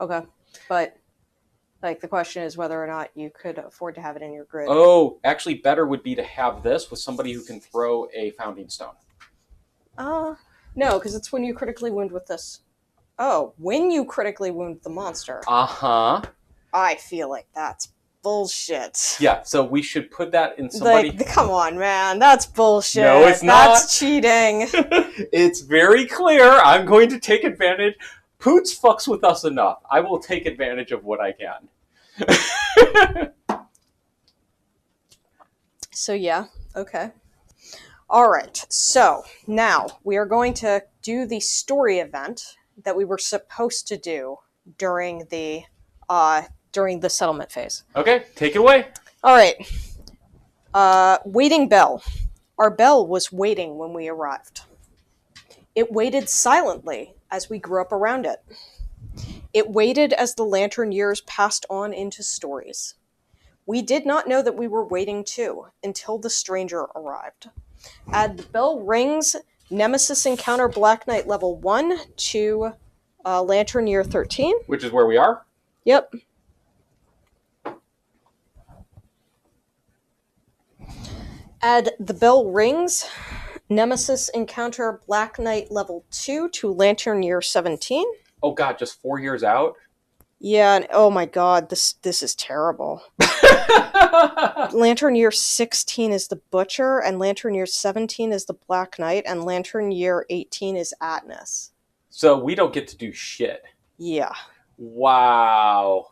Okay. But, like, the question is whether or not you could afford to have it in your grid. Oh, actually, better would be to have this with somebody who can throw a founding stone. No, because it's when you critically wound with this. Oh, when you critically wound the monster. Uh-huh. I feel like that's bullshit. Yeah, so we should put that in somebody... Like, come on, man. That's bullshit. No, it's not. That's cheating. It's very clear. I'm going to take advantage. Poots fucks with us enough. I will take advantage of what I can. So, yeah. Okay. All right. So, now we are going to do the story event that we were supposed to do during the settlement phase. Okay, take it away. All right. Waiting bell. Our bell was waiting when we arrived. It waited silently as we grew up around it. It waited as the lantern years passed on into stories. We did not know that we were waiting too until the stranger arrived. Add the bell rings, Nemesis encounter Black Knight level 1 to lantern year 13. Which is where we are? Yep. Add the bell rings, Nemesis encounter Black Knight level 2 to lantern year 17. Oh god, just 4 years out? Yeah, and oh my god, this is terrible. Lantern year 16 is the Butcher, and lantern year 17 is the Black Knight, and lantern year 18 is Atnas. So we don't get to do shit. Yeah. Wow.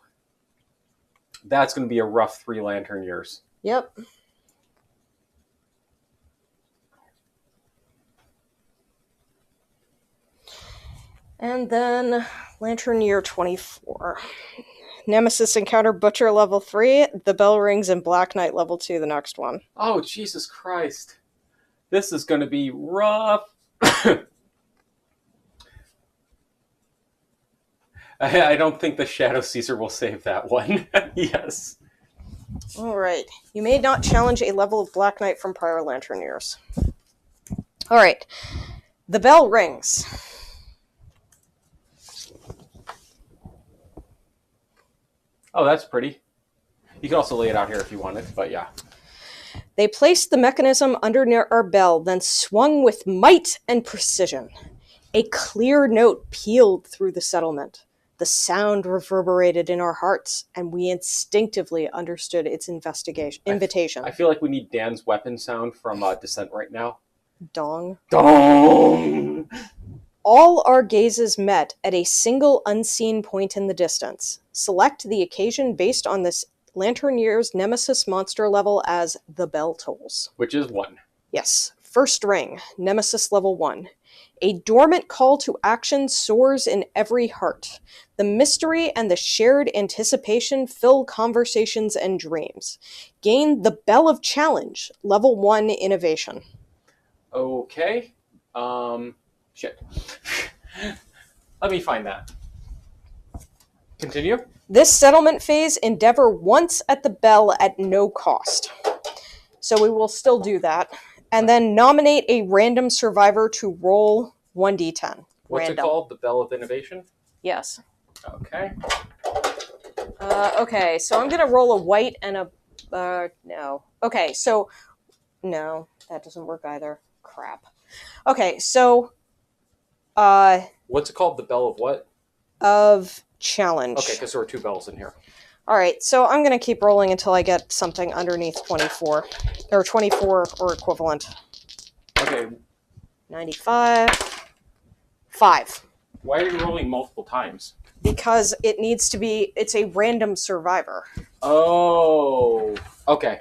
That's going to be a rough 3 lantern years. Yep. And then lantern year 24. Nemesis encounter Butcher level 3, the bell rings, and Black Knight level 2 the next one. Oh, Jesus Christ. This is going to be rough. I don't think the Shadow Caesar will save that one. Yes. Alright. You may not challenge a level of Black Knight from prior lantern years. Alright. The bell rings. Oh, that's pretty. You can also lay it out here if you wanted, but yeah. They placed the mechanism under near our bell, then swung with might and precision. A clear note pealed through the settlement. The sound reverberated in our hearts, and we instinctively understood its invitation. I feel like we need Dan's weapon sound from Descent right now. Dong. Dong! All our gazes met at a single unseen point in the distance. Select the occasion based on this lantern year's Nemesis monster level as the bell tolls. Which is 1. Yes. First ring, Nemesis level 1. A dormant call to action soars in every heart. The mystery and the shared anticipation fill conversations and dreams. Gain the Bell of Challenge, level 1 innovation. Okay. Shit. Let me find that. Continue. This settlement phase, endeavor once at the bell at no cost. So we will still do that. And then nominate a random survivor to roll 1d10. What's random. It called? The Bell of Innovation? Yes. Okay. Okay, so I'm going to roll a white and a... no. Okay, so... No, that doesn't work either. Crap. Okay, so... What's it called? The Bell of what? Of Challenge. Okay, because there were 2 bells in here. Alright, so I'm going to keep rolling until I get something underneath 24. Or 24 or equivalent. Okay. 95. 5. Why are you rolling multiple times? Because it needs to be... It's a random survivor. Oh. Okay.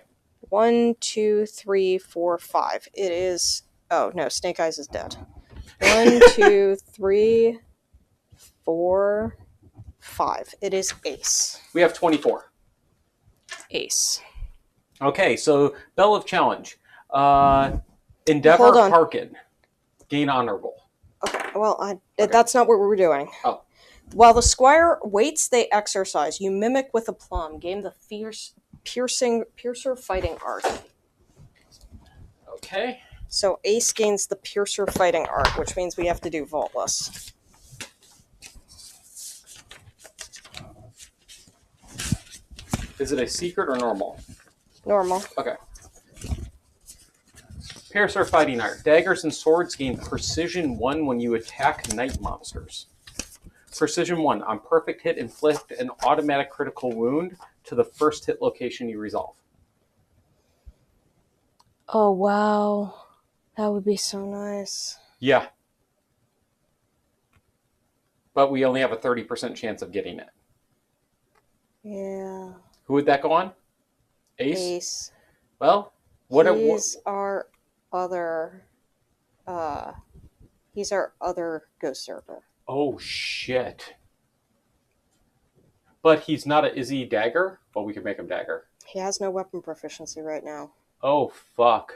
1, 2, 3, 4, 5. It is... Oh, no, Snake Eyes is dead. 1, 2, 3, 4, 5. It is Ace. We have 24. Ace. Okay, so Bell of Challenge. Endeavor Hearken. Gain Honorable. Okay, well, that's not what we were doing. Oh. While the squire waits, they exercise. You mimic with aplomb. Gain the piercer fighting art. Okay. So Ace gains the piercer fighting art, which means we have to do vaultless. Is it a secret or normal? Normal. Okay. Parasaur Fighting Art. Daggers and swords gain precision 1 when you attack night monsters. Precision 1. On perfect hit, inflict an automatic critical wound to the first hit location you resolve. Oh, wow. That would be so nice. Yeah. But we only have a 30% chance of getting it. Yeah. Who would that go on? Ace? Well, he's our other ghost server. Oh shit. But he's not is he dagger? Well, we could make him dagger. He has no weapon proficiency right now. Oh fuck.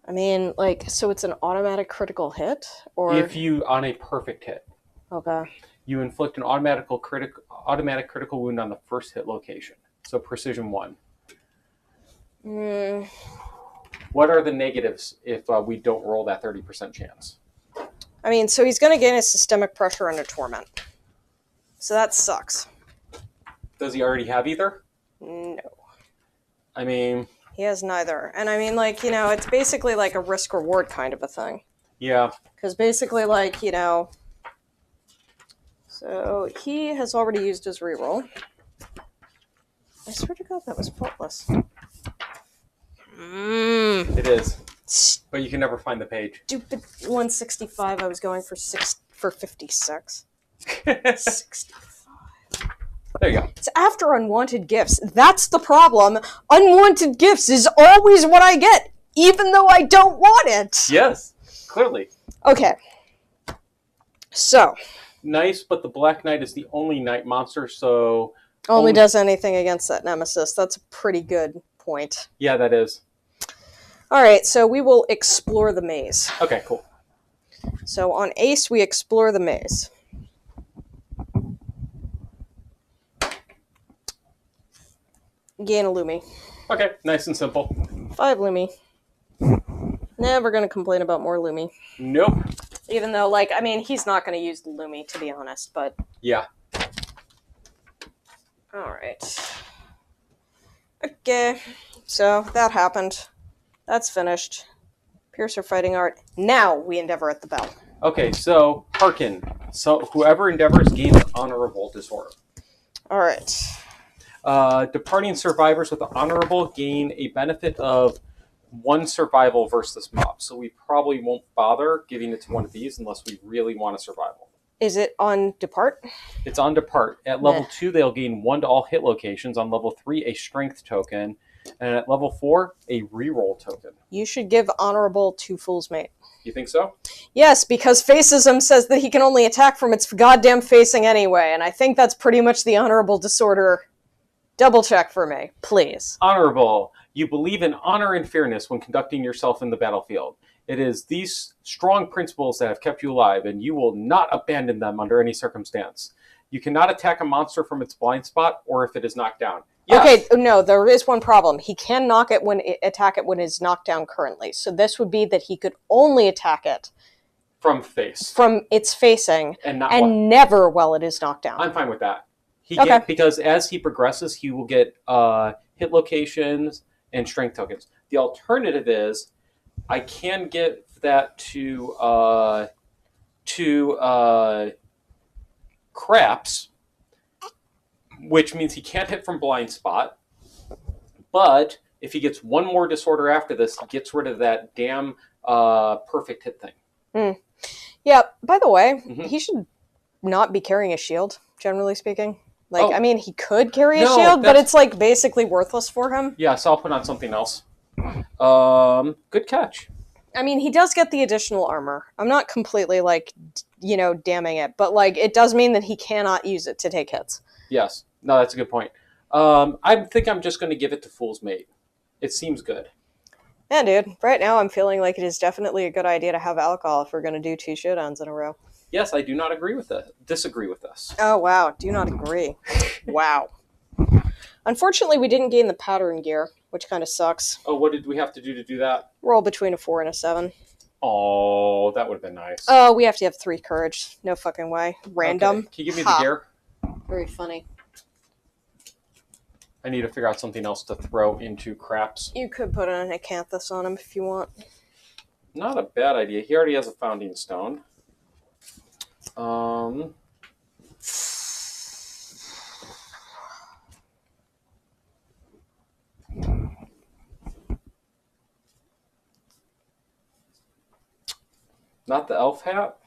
I mean, like, so it's an automatic critical hit? Or if you on a perfect hit. Okay. You inflict an automatic critical wound on the first hit location. So precision 1. What are the negatives if we don't roll that 30% chance? I mean, so he's going to gain a systemic pressure and a torment. So that sucks. Does he already have either? No. I mean... He has neither. And I mean, like, you know, it's basically like a risk-reward kind of a thing. Yeah. Because basically, like, you know... So he has already used his reroll. I swear to God, that was faultless. It is. But you can never find the page. Stupid 165. I was going for 56. 65. There you go. It's after unwanted gifts. That's the problem. Unwanted gifts is always what I get, even though I don't want it. Yes, clearly. Okay. So. Nice, but the Black Knight is the only night monster, so... Only does anything against that nemesis. That's a pretty good point. Yeah, that is. Alright, so we will explore the maze. Okay, cool. So on Ace, we explore the maze. Gain a Lumi. Okay, nice and simple. 5 Lumi. Never gonna complain about more Lumi. Nope. Even though, like, I mean, he's not gonna use the Lumi, to be honest, but... Yeah. Alright. Okay. So, that happened. That's finished. Piercer Fighting Art. Now we endeavor at the bell. Okay, so, hearken. So, whoever endeavors gains honorable disorder. Alright. Departing survivors with the honorable gain a benefit of 1 survival versus this mob. So we probably won't bother giving it to one of these unless we really want a survival. Is it on Depart? It's on Depart. At level 2, they'll gain 1 to all hit locations. On level 3, a strength token. And at level 4, a reroll token. You should give honorable to Fool's Mate. You think so? Yes, because Facism says that he can only attack from its goddamn facing anyway, and I think that's pretty much the honorable disorder. Double check for me, please. Honorable. You believe in honor and fairness when conducting yourself in the battlefield. It is these strong principles that have kept you alive, and you will not abandon them under any circumstance. You cannot attack a monster from its blind spot or if it is knocked down. Yes. Okay, no, there is one problem. He can attack it when it is knocked down currently. So this would be that he could only attack it from its facing, and never while it is knocked down. I'm fine with that. Because as he progresses, he will get hit locations and strength tokens. The alternative is I can give that to Craps, which means he can't hit from blind spot. But if he gets 1 more disorder after this, he gets rid of that damn perfect hit thing. Yeah, by the way, he should not be carrying a shield, generally speaking. Like, I mean, he could carry a shield, but it's, like, basically worthless for him. Yeah, so I'll put on something else. Good catch. I mean, he does get the additional armor. I'm not completely, like, you know, damning it, but, like, it does mean that he cannot use it to take hits. Yes. No, that's a good point. I think I'm just going to give it to Fool's Mate. It seems good. Yeah, dude. Right now I'm feeling like it is definitely a good idea to have alcohol if we're going to do 2 showdowns in a row. Yes, I do not disagree with this. Oh, wow. Do not agree. Wow. Unfortunately, we didn't gain the pattern gear, which kind of sucks. Oh, what did we have to do that? Roll between a 4 and a 7. Oh, that would have been nice. Oh, we have to have 3 courage. No fucking way. Random. Okay. Can you give me the gear? Very funny. I need to figure out something else to throw into craps. You could put an acanthus on him if you want. Not a bad idea. He already has a founding stone. Not the elf hat?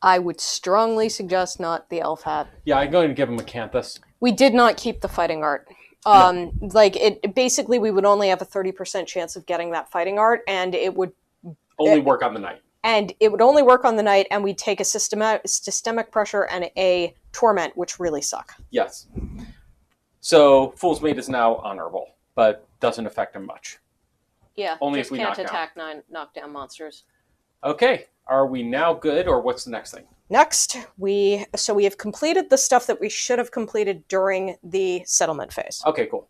I would strongly suggest not the elf hat. Yeah, I'm going to give him a acanthus. We did not keep the fighting art. No. Like, it basically, we would only have a 30% chance of getting that fighting art, and it would Only work on the knight. And it would only work on the knight, and we'd take a systemic pressure and a torment, which really suck. Yes. So Fool's Mate is now honorable, but doesn't affect him much. Yeah, Only just if we can't knock attack knockdown monsters. Okay, are we now good, or what's the next thing? Next, we have completed the stuff that we should have completed during the settlement phase. Okay, cool.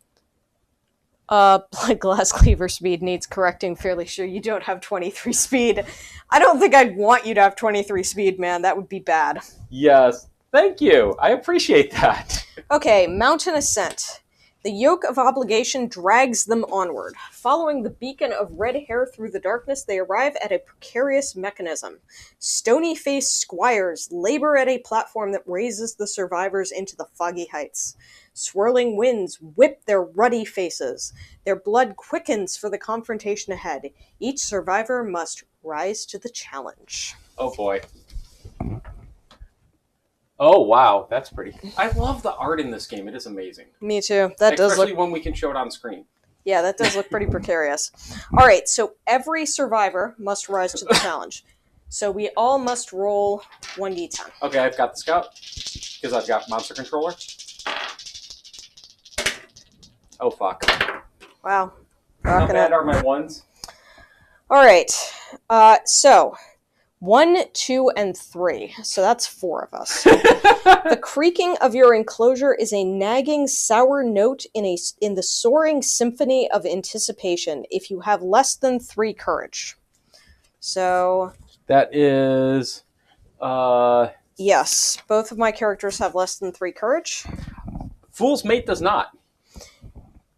Blood Glass Cleaver speed needs correcting. Fairly sure you don't have 23 speed. I don't think I'd want you to have 23 speed, man. That would be bad. Yes, thank you. I appreciate that. Okay, Mountain Ascent. The yoke of obligation drags them onward. Following the beacon of red hair through the darkness, they arrive at a precarious mechanism. Stony-faced squires labor at a platform that raises the survivors into the foggy heights. Swirling winds whip their ruddy faces. Their blood quickens for the confrontation ahead. Each survivor must rise to the challenge. Oh boy. Oh wow, that's pretty. I love the art in this game. It is amazing. Me too. That does look... Especially when we can show it on screen. Yeah, that does look pretty precarious. All right, so every survivor must rise to the challenge. So we all must roll 1d10. Okay, I've got the scout because I've got monster controller. Oh fuck. Wow. How bad are my ones? All right. So 1, 2, and 3. So that's 4 of us. The creaking of your enclosure is a nagging, sour note in the soaring symphony of anticipation. If you have less than 3 courage. So that is. Yes, both of my characters have less than 3 courage. Fool's Mate does not.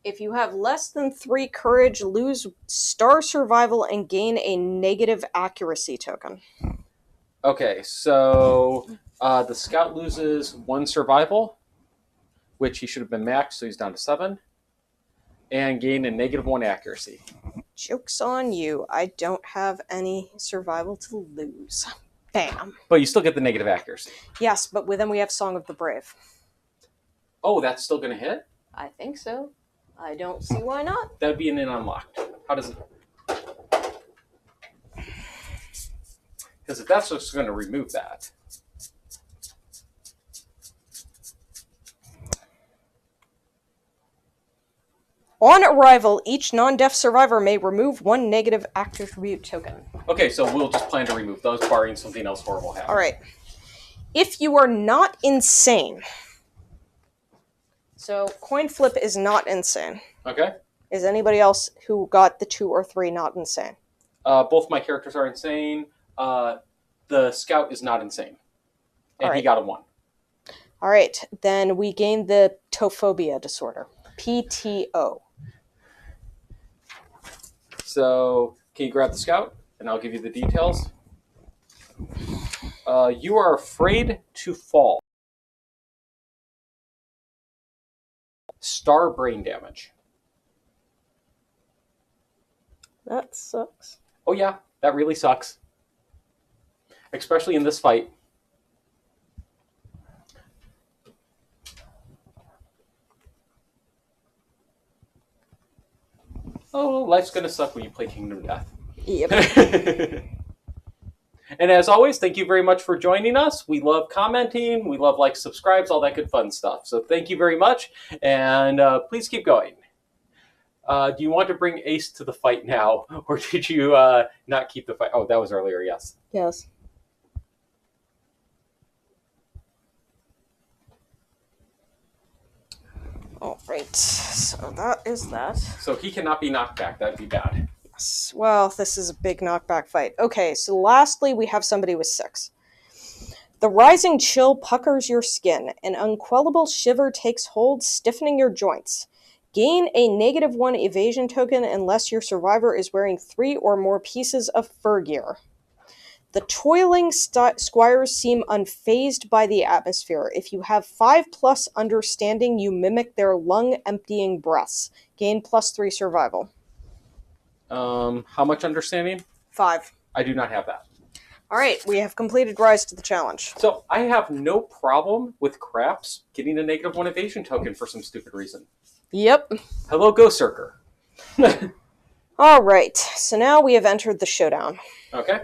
If you have less than 3 courage, lose star survival and gain a negative accuracy token. Okay, so the scout loses 1 survival, which he should have been maxed, so he's down to 7, and gain a -1 accuracy. Joke's on you. I don't have any survival to lose. Bam. But you still get the negative accuracy. Yes, but then we have Song of the Brave. Oh, that's still going to hit? I think so. I don't see why not. That'd be an unlocked. How does it... Because if that's just going to remove that... On arrival, each non-deaf survivor may remove 1 negative attribute token. Okay, so we'll just plan to remove those, barring something else horrible happens. All right. If you are not insane... So, coin flip is not insane. Okay. Is anybody else who got the 2 or 3 not insane? Both my characters are insane. The scout is not insane. And he got a 1. All right. Then we gain the tophobia disorder. PTO. So, can you grab the scout? And I'll give you the details. You are afraid to fall. Star brain damage. That sucks. Oh yeah, that really sucks. Especially in this fight. Oh, life's gonna suck when you play Kingdom Death. Yep. And as always, thank you very much for joining us. We love commenting, we love likes, subscribes, all that good fun stuff. So thank you very much, and please keep going. Do you want to bring Ace to the fight now, or did you not keep the fight? Oh, that was earlier, yes. Yes. All right, so that is that. So he cannot be knocked back. That'd be bad. Yes. Well, this is a big knockback fight. Okay, so lastly, we have somebody with 6. The rising chill puckers your skin. An unquellable shiver takes hold, stiffening your joints. Gain a -1 evasion token unless your survivor is wearing 3 or more pieces of fur gear. The toiling squires seem unfazed by the atmosphere. If you have 5+ understanding, you mimic their lung-emptying breaths. Gain +3 survival. How much understanding? 5. I do not have that. All right, we have completed Rise to the Challenge. So I have no problem with Craps getting a -1 evasion token for some stupid reason. Yep. Hello, Ghost Circer. All right, so now we have entered the showdown. Okay.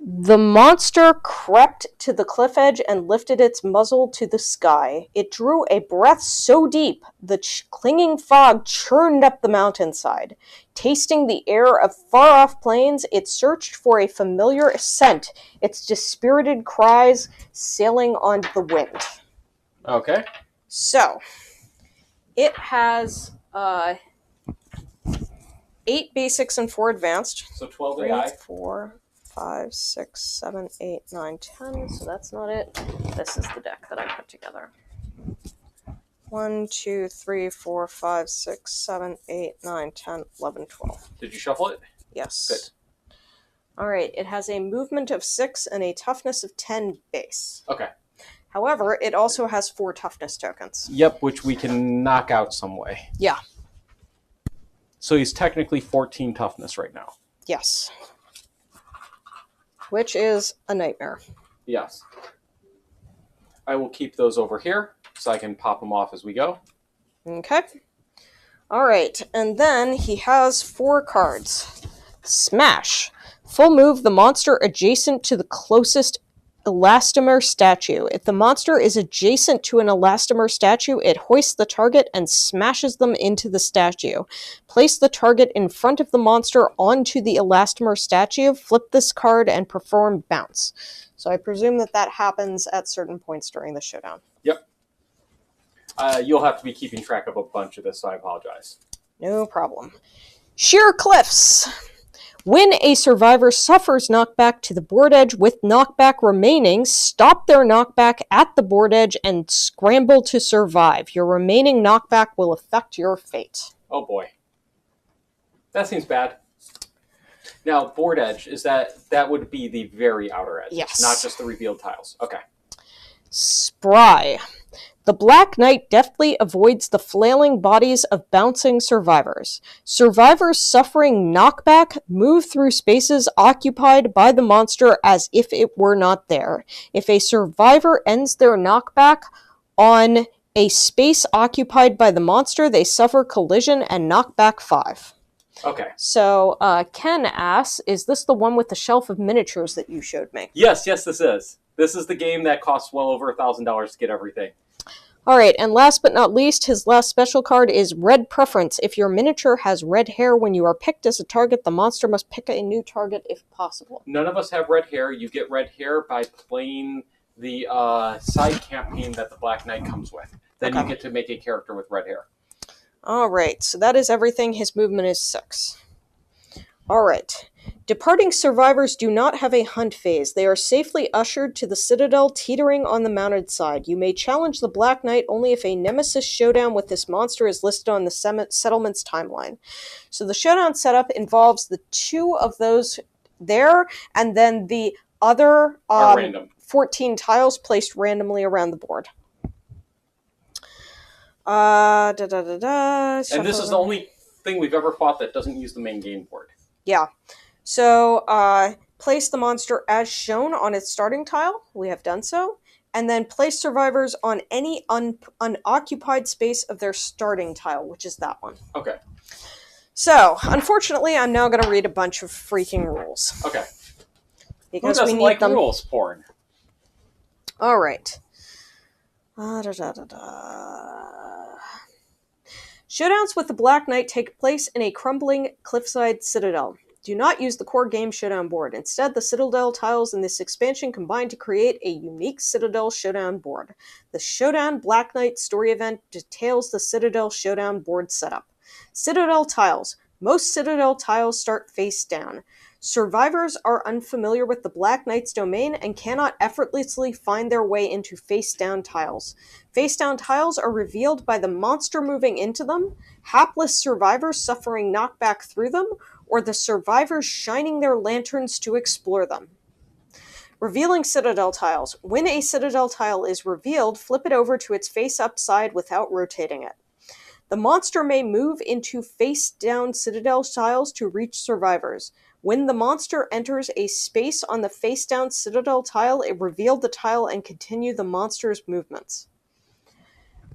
The monster crept to the cliff edge and lifted its muzzle to the sky. It drew a breath so deep, the clinging fog churned up the mountainside. Tasting the air of far-off plains, it searched for a familiar scent, its dispirited cries sailing on the wind. Okay. So, it has 8 basics and 4 advanced. So 12 3, AI. 4, 5, 6, 7, 8, 9, 10. So that's not it. This is the deck that I put together. 1, 2, 3, 4, 5, 6, 7, 8, 9, 10, 11, 12. Did you shuffle it? Yes. Good. All right. It has a movement of 6 and a toughness of 10 base. Okay. However, it also has 4 toughness tokens. Yep, which we can knock out some way. Yeah. So he's technically 14 toughness right now. Yes. Which is a nightmare. Yes. I will keep those over here so I can pop them off as we go. Okay. All right, and then he has 4 cards. Smash. Full move the monster adjacent to the closest elastomer statue. If the monster is adjacent to an elastomer statue, it hoists the target and smashes them into the statue. Place the target in front of the monster onto the elastomer statue, flip this card, and perform bounce. So I presume that happens at certain points during the showdown. Yep. You'll have to be keeping track of a bunch of this, so I apologize. No problem. Sheer cliffs. When a survivor suffers knockback to the board edge with knockback remaining, stop their knockback at the board edge and scramble to survive. Your remaining knockback will affect your fate. Oh boy. That seems bad. Now, board edge, is that would be the very outer edge? Yes. Not just the revealed tiles. Okay. Spry. The Black Knight deftly avoids the flailing bodies of bouncing survivors. Survivors suffering knockback move through spaces occupied by the monster as if it were not there. If a survivor ends their knockback on a space occupied by the monster, they suffer collision and knockback 5. Okay. So, Ken asks, is this the one with the shelf of miniatures that you showed me? Yes, this is. This is the game that costs well over $1,000 to get everything. All right, and last but not least, his last special card is Red Preference. If your miniature has red hair when you are picked as a target, the monster must pick a new target if possible. None of us have red hair. You get red hair by playing the side campaign that the Black Knight comes with. Then you get to make a character with red hair. All right, so that is everything. His movement is 6. All right. Departing survivors do not have a hunt phase. They are safely ushered to the citadel teetering on the mounted side. You may challenge the Black Knight only if a nemesis showdown with this monster is listed on the settlement's timeline. So the showdown setup involves the 2 of those there, and then the other 14 tiles placed randomly around the board. And this is the only thing we've ever fought that doesn't use the main game board. Yeah. So, place the monster as shown on its starting tile. We have done so. And then place survivors on any unoccupied space of their starting tile, which is that one. Okay. So, unfortunately, I'm now going to read a bunch of freaking rules. Okay. Because who doesn't we need like them. rules porn? All right. Showdowns with the Black Knight take place in a crumbling cliffside citadel. Do not use the core game showdown board. Instead, the citadel tiles in this expansion combine to create a unique citadel showdown board. The Showdown Black Knight story event details the citadel showdown board setup. Citadel tiles. Most citadel tiles start face down. Survivors are unfamiliar with the Black Knight's domain and cannot effortlessly find their way into face-down tiles. Face-down tiles are revealed by the monster moving into them, hapless survivors suffering knockback through them, or the survivors shining their lanterns to explore them. Revealing Citadel tiles. When a Citadel tile is revealed, flip it over to its face-up side without rotating it. The monster may move into face-down Citadel tiles to reach survivors. When the monster enters a space on the face-down Citadel tile, it revealed the tile and continue the monster's movements.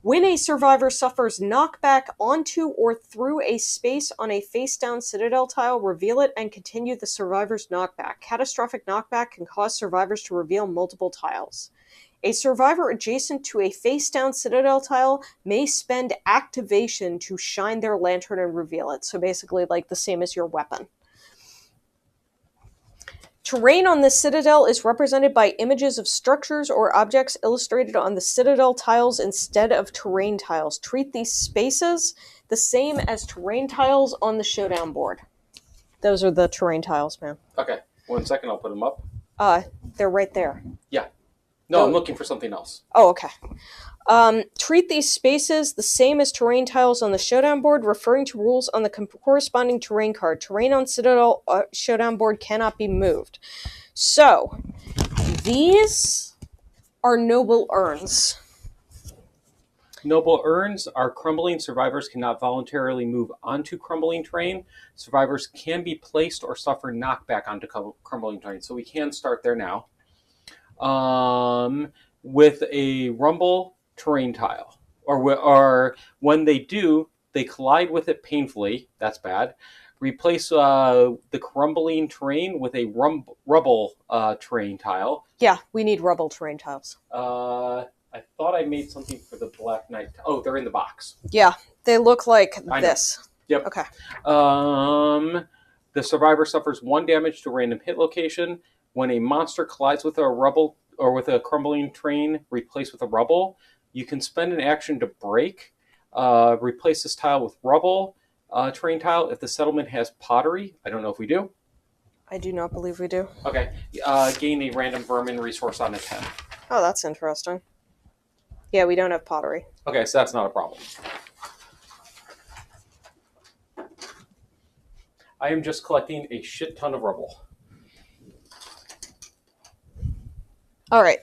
When a survivor suffers knockback onto or through a space on a face-down Citadel tile, reveal it and continue the survivor's knockback. Catastrophic knockback can cause survivors to reveal multiple tiles. A survivor adjacent to a face-down Citadel tile may spend activation to shine their lantern and reveal it. So basically like the same as your weapon. Terrain on the Citadel is represented by images of structures or objects illustrated on the Citadel tiles instead of terrain tiles. Treat these spaces the same as terrain tiles on the Showdown board. Those are the terrain tiles, man. Okay, 1 second, I'll put them up. They're right there. Yeah. No, I'm looking for something else. Oh, okay. Treat these spaces the same as terrain tiles on the Showdown board, referring to rules on the corresponding terrain card. Terrain on Citadel Showdown board cannot be moved. So, these are noble urns. Noble urns are crumbling. Survivors cannot voluntarily move onto crumbling terrain. Survivors can be placed or suffer knockback onto crumbling terrain. So we can start there now. With a rumble terrain tile, or when they do, they collide with it painfully. That's bad. Replace the crumbling terrain with a rubble terrain tile. Yeah, we need rubble terrain tiles. I thought I made something for the Black Knight. Oh, they're in the box. Yeah, they look like this. Yep. Okay. The survivor suffers 1 damage to random hit location. When a monster collides with a rubble or with a crumbling terrain replaced with a rubble, you can spend an action to break. Replace this tile with rubble terrain tile. If the settlement has pottery, I don't know if we do. I do not believe we do. Okay. Gain a random vermin resource on a 10. Oh, that's interesting. Yeah, we don't have pottery. Okay, so that's not a problem. I am just collecting a shit ton of rubble. All right.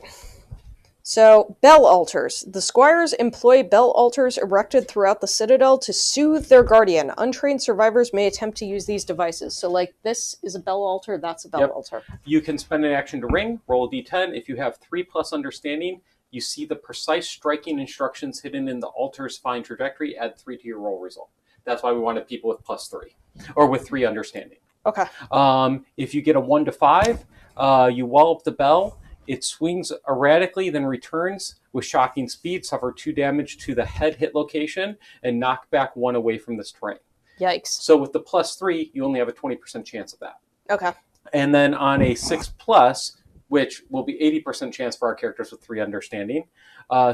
So, bell altars. The squires employ bell altars erected throughout the Citadel to soothe their guardian. Untrained survivors may attempt to use these devices. So, like, this is a bell altar, that's a bell altar. You can spend an action to ring, roll a d10. If you have 3+ understanding, you see the precise striking instructions hidden in the altar's fine trajectory. Add 3 to your roll result. That's why we wanted people with +3, or with 3 understanding. Okay. If you get a 1 to 5, you wall up the bell. It swings erratically, then returns with shocking speed, suffer 2 damage to the head hit location, and knock back 1 away from this terrain. Yikes. So with the +3, you only have a 20% chance of that. Okay. And then on a 6+, which will be 80% chance for our characters with 3 understanding,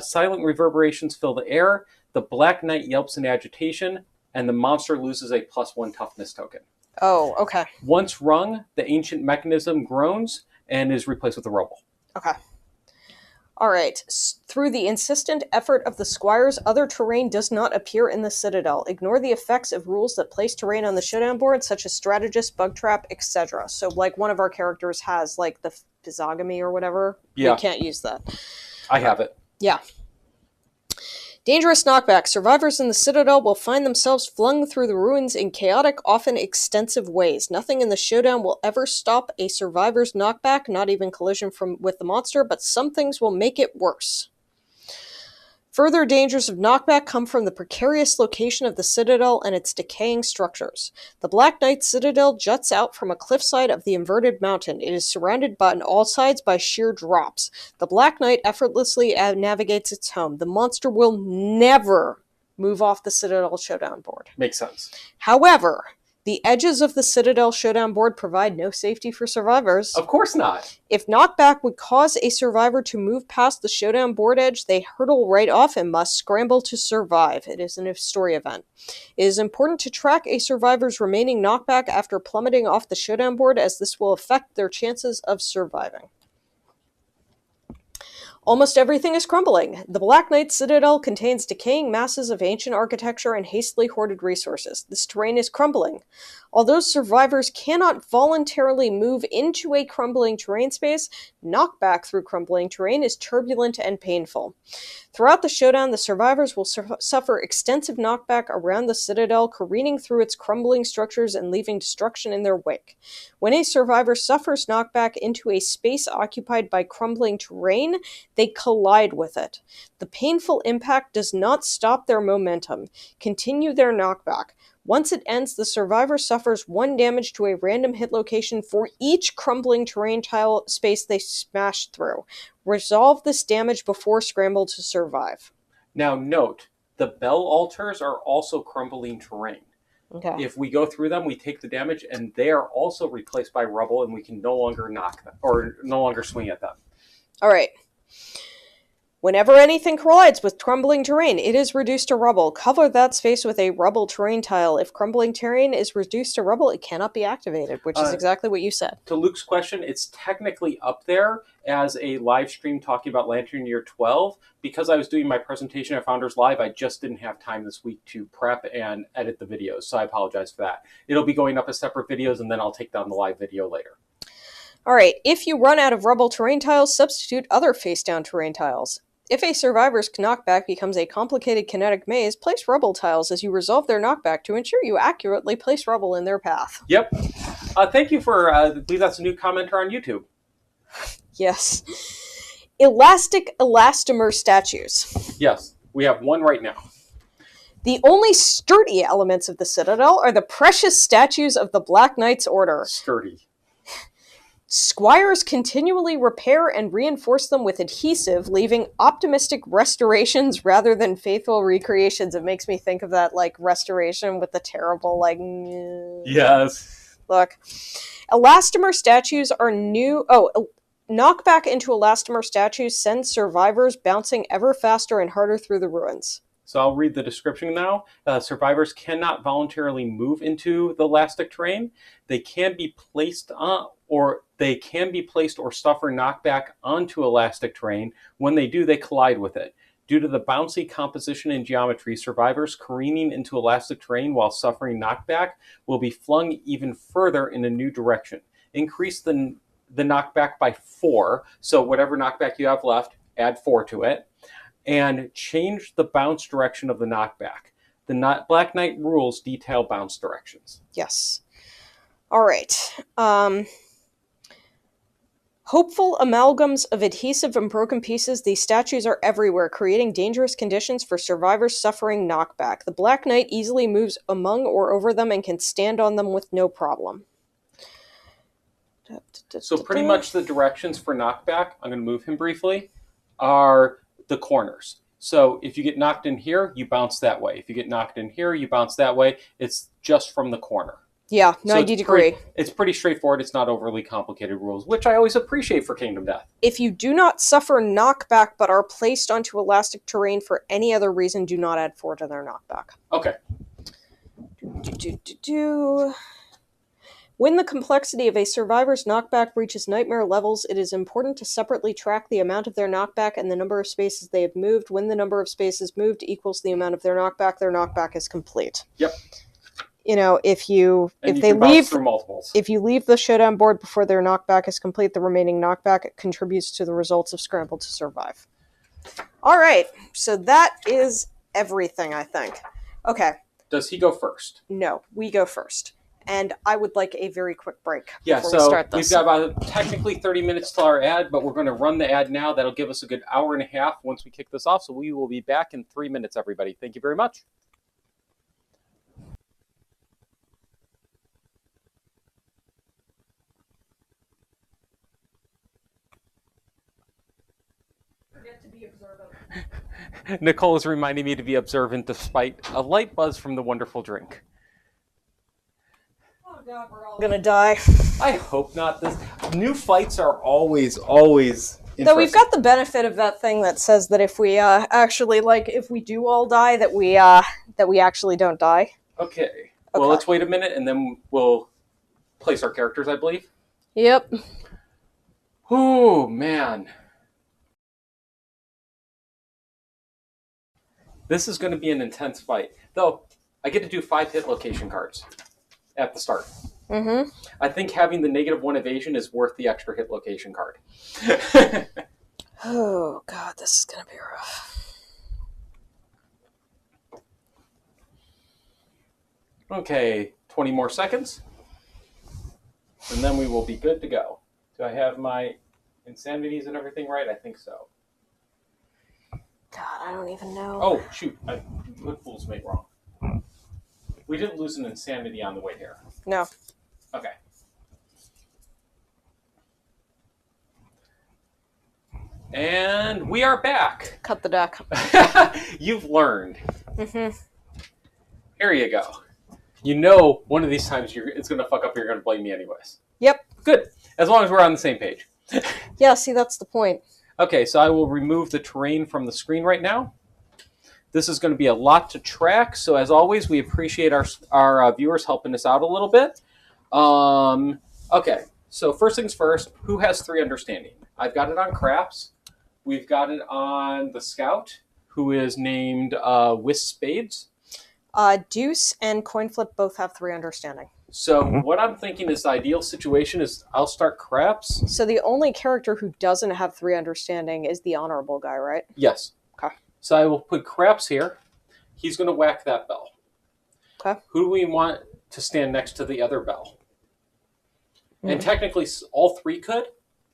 silent reverberations fill the air, the Black Knight yelps in agitation, and the monster loses a +1 toughness token. Oh, okay. Once rung, the ancient mechanism groans and is replaced with a rubble. Okay. All right. Through the insistent effort of the squires, other terrain does not appear in the Citadel. Ignore the effects of rules that place terrain on the Showdown board, such as strategist, bug trap, etc. So, like, one of our characters has, like, the physiognomy or whatever. Yeah. We can't use that. I have it. Yeah. Dangerous knockback. Survivors in the Citadel will find themselves flung through the ruins in chaotic, often extensive ways. Nothing in the Showdown will ever stop a survivor's knockback, not even collision with the monster, but some things will make it worse. Further dangers of knockback come from the precarious location of the Citadel and its decaying structures. The Black Knight Citadel juts out from a cliffside of the inverted mountain. It is surrounded on all sides by sheer drops. The Black Knight effortlessly navigates its home. The monster will never move off the Citadel Showdown board. Makes sense. However, The edges of the Citadel Showdown board provide no safety for survivors. Of course not. If knockback would cause a survivor to move past the Showdown board edge, they hurtle right off and must scramble to survive. It is a story event. It is important to track a survivor's remaining knockback after plummeting off the Showdown board, as this will affect their chances of surviving. Almost everything is crumbling. The Black Knight Citadel contains decaying masses of ancient architecture and hastily hoarded resources. This terrain is crumbling. Although survivors cannot voluntarily move into a crumbling terrain space, knockback through crumbling terrain is turbulent and painful. Throughout the showdown, the survivors will suffer extensive knockback around the Citadel, careening through its crumbling structures and leaving destruction in their wake. When a survivor suffers knockback into a space occupied by crumbling terrain, they collide with it. The painful impact does not stop their momentum. Continue their knockback. Once it ends, the survivor suffers 1 damage to a random hit location for each crumbling terrain tile space they smash through. Resolve this damage before scramble to survive. Now note, the bell altars are also crumbling terrain. Okay. If we go through them, we take the damage, and they are also replaced by rubble, and we can no longer knock them, or no longer swing at them. All right. Whenever anything collides with crumbling terrain, it is reduced to rubble. Cover that space with a rubble terrain tile. If crumbling terrain is reduced to rubble, it cannot be activated, which is exactly what you said. To Luke's question, it's technically up there as a live stream talking about Lantern Year 12. Because I was doing my presentation at Founders Live, I just didn't have time this week to prep and edit the videos, so I apologize for that. It'll be going up as separate videos, and then I'll take down the live video later. All right, if you run out of rubble terrain tiles, substitute other face-down terrain tiles. If a survivor's knockback becomes a complicated kinetic maze, place rubble tiles as you resolve their knockback to ensure you accurately place rubble in their path. Yep. Thank you for, I believe that's a new commenter on YouTube. Yes. Elastic elastomer statues. Yes, we have one right now. The only sturdy elements of the Citadel are the precious statues of the Black Knight's Order. Sturdy. Squires continually repair and reinforce them with adhesive, leaving optimistic restorations rather than faithful recreations. It makes me think of that, like, restoration with the terrible, like... Yes. Look. Elastomer statues are new... knockback into elastomer statues sends survivors bouncing ever faster and harder through the ruins. So I'll read the description now. Survivors cannot voluntarily move into the elastic terrain. They can be placed on, or suffer knockback onto elastic terrain. When they do, they collide with it. Due to the bouncy composition and geometry, survivors careening into elastic terrain while suffering knockback will be flung even further in a new direction. Increase the knockback by 4. So whatever knockback you have left, add 4 to it. And change the bounce direction of the knockback. The Black Knight rules detail bounce directions. Yes. All right. Hopeful amalgams of adhesive and broken pieces, these statues are everywhere, creating dangerous conditions for survivors suffering knockback. The Black Knight easily moves among or over them and can stand on them with no problem. So pretty much the directions for knockback, I'm going to move him briefly, are the corners. So if you get knocked in here, you bounce that way. If you get knocked in here, you bounce that way. It's just from the corner. Yeah, 90 degree. It's pretty straightforward. It's not overly complicated rules, which I always appreciate for Kingdom Death. If you do not suffer knockback but are placed onto elastic terrain for any other reason, do not add 4 to their knockback. Okay. When the complexity of a survivor's knockback reaches nightmare levels, it is important to separately track the amount of their knockback and the number of spaces they have moved. When the number of spaces moved equals the amount of their knockback is complete. Yep. You know, if you leave the showdown board before their knockback is complete, the remaining knockback contributes to the results of Scramble to Survive. All right, so that is everything, I think. Okay. Does he go first? No, we go first. And I would like a very quick break before we start this. We've got about technically 30 minutes till our ad, but we're going to run the ad now. That'll give us a good hour and a half once we kick this off. So we will be back in 3 minutes, everybody. Thank you very much. Forget to be observant. Nicole is reminding me to be observant despite a light buzz from the wonderful drink. God, we're all gonna die. I hope not. This new fights are always interesting. Though we've got the benefit of that thing that says that if we actually if we do all die, that we actually don't die. Okay. Well, let's wait a minute and then we'll place our characters, I believe. Yep. Oh man. This is going to be an intense fight. Though, I get to do 5 hit location cards at the start. Mm-hmm. I think having the -1 evasion is worth the extra hit location card. Oh, God, this is going to be rough. Okay, 20 more seconds. And then we will be good to go. Do I have my insanities and everything right? I think so. God, I don't even know. Oh, shoot. I put Fool's Mate wrong. We didn't lose an insanity on the way here. No. Okay. And we are back. Cut the deck. You've learned. Mm-hmm. Here you go. You know one of these times it's going to fuck up, you're going to blame me anyways. Yep. Good. As long as we're on the same page. Yeah, see, that's the point. Okay, so I will remove the terrain from the screen right now. This is going to be a lot to track, so as always, we appreciate our viewers helping us out a little bit. Okay, so first things first, who has 3 understanding? I've got it on Craps. We've got it on the Scout, who is named With Spades. Deuce and Coinflip both have 3 understanding. So what I'm thinking is the ideal situation is I'll start Craps. So the only character who doesn't have 3 understanding is the honorable guy, right? Yes. Okay. So I will put Craps here. He's going to whack that bell. Okay. Who do we want to stand next to the other bell? And technically all 3 could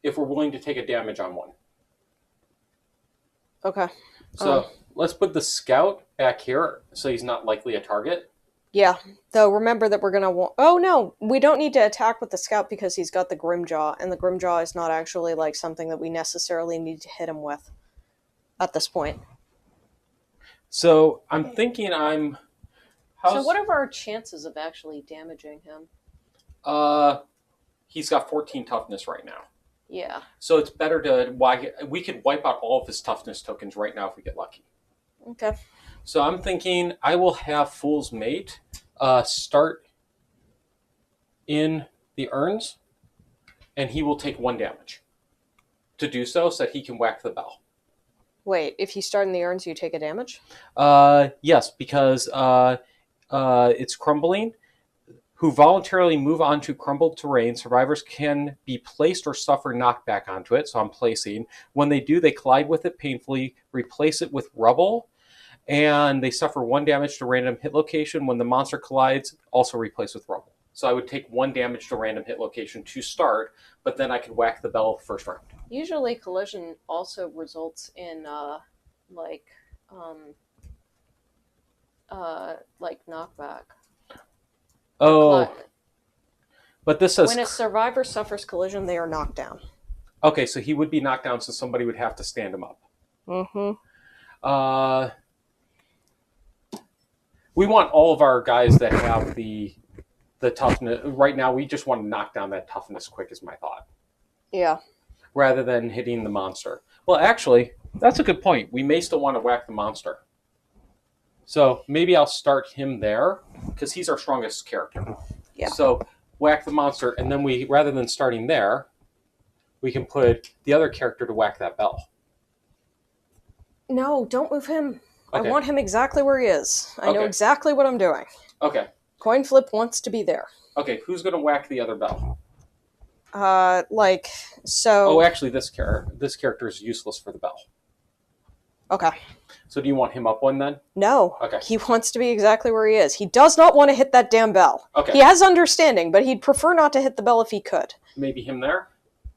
if we're willing to take a damage on one. Okay. So let's put the Scout back here so he's not likely a target. Yeah, though remember that we're going to oh no, we don't need to attack with the Scout because he's got the Grimjaw, and the Grimjaw is not actually something that we necessarily need to hit him with at this point. So I'm thinking So what are our chances of actually damaging him? He's got 14 toughness right now. Yeah. So it's better we could wipe out all of his toughness tokens right now if we get lucky. Okay. So I'm thinking I will have Fool's Mate start in the urns, and he will take 1 damage to do so that he can whack the bell. Wait, if you start in the urns, you take a damage? Yes, because it's crumbling. Who voluntarily move onto crumbled terrain, survivors can be placed or suffer knockback onto it, so I'm placing. When they do, they collide with it painfully, replace it with rubble, and they suffer 1 damage to random hit location. When the monster collides, also replace with rubble. So I would take 1 damage to random hit location to start, but then I could whack the bell first round. Usually collision also results in knockback. Oh, but this says when a survivor suffers collision, they are knocked down. Okay, so he would be knocked down, so somebody would have to stand him up. Mm-hmm. We want all of our guys that have the toughness. Right now, we just want to knock down that toughness quick, is my thought. Yeah. Rather than hitting the monster. Well, actually, that's a good point. We may still want to whack the monster. So maybe I'll start him there, because he's our strongest character. Yeah. So whack the monster, and then rather than starting there, we can put the other character to whack that bell. No, don't move him. Okay. I want him exactly where he is. I know exactly what I'm doing. Okay. Coinflip wants to be there. Okay, who's going to whack the other bell? So... Oh, actually, this character is useless for the bell. Okay. So do you want him up 1 then? No. Okay. He wants to be exactly where he is. He does not want to hit that damn bell. Okay. He has understanding, but he'd prefer not to hit the bell if he could. Maybe him there?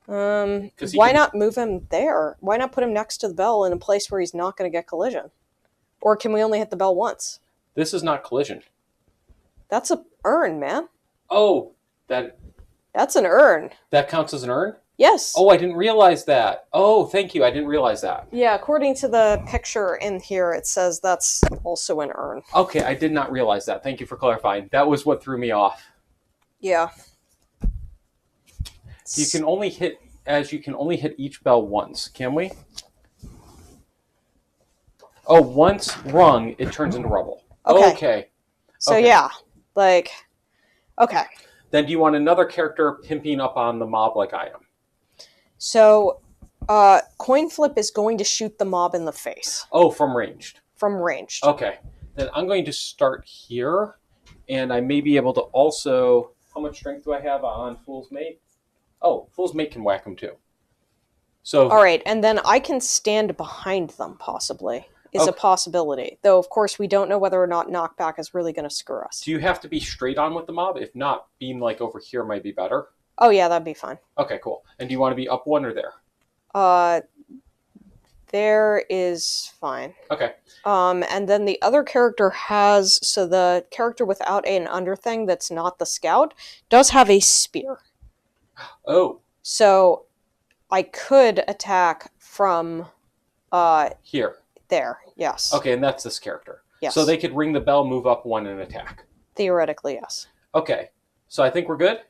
Why not move him there? Why not put him next to the bell in a place where he's not going to get collision? Or can we only hit the bell once? This is not collision. That's a urn, man. Oh, That's an urn. that counts as an urn? Yes. Oh, I didn't realize that. Oh, thank you. I didn't realize that. Yeah, according to the picture in here, it says that's also an urn. Okay, I did not realize that. Thank you for clarifying. That was what threw me off. Yeah. You can only hit each bell once, can we? Oh, once rung, it turns into rubble. Okay. Okay. So Okay. yeah, like, okay. Then do you want another character pimping up on the mob like I am? So, coin flip is going to shoot the mob in the face Oh, from ranged. from ranged. Okay. Then I'm going to start here, and I may be able to also... How much strength do I have on Fool's Mate? Oh, Fool's Mate can whack him too. So... All right, and then I can stand behind them, possibly. Is a possibility. Though, of course, we don't know whether or not knockback is really going to screw us. Do you have to be straight on with the mob? If not, being like over here might be better. Oh, yeah, that'd be fine. Okay, cool. And do you want to be up one or there? There is fine. Okay. And then the other character has... So the character without an under thing that's not the scout does have a spear. Oh. So I could attack from... Here. There, yes. Okay, and that's this character. Yes. So they could ring the bell, move up one, and attack. Theoretically, yes. Okay. So I think we're good?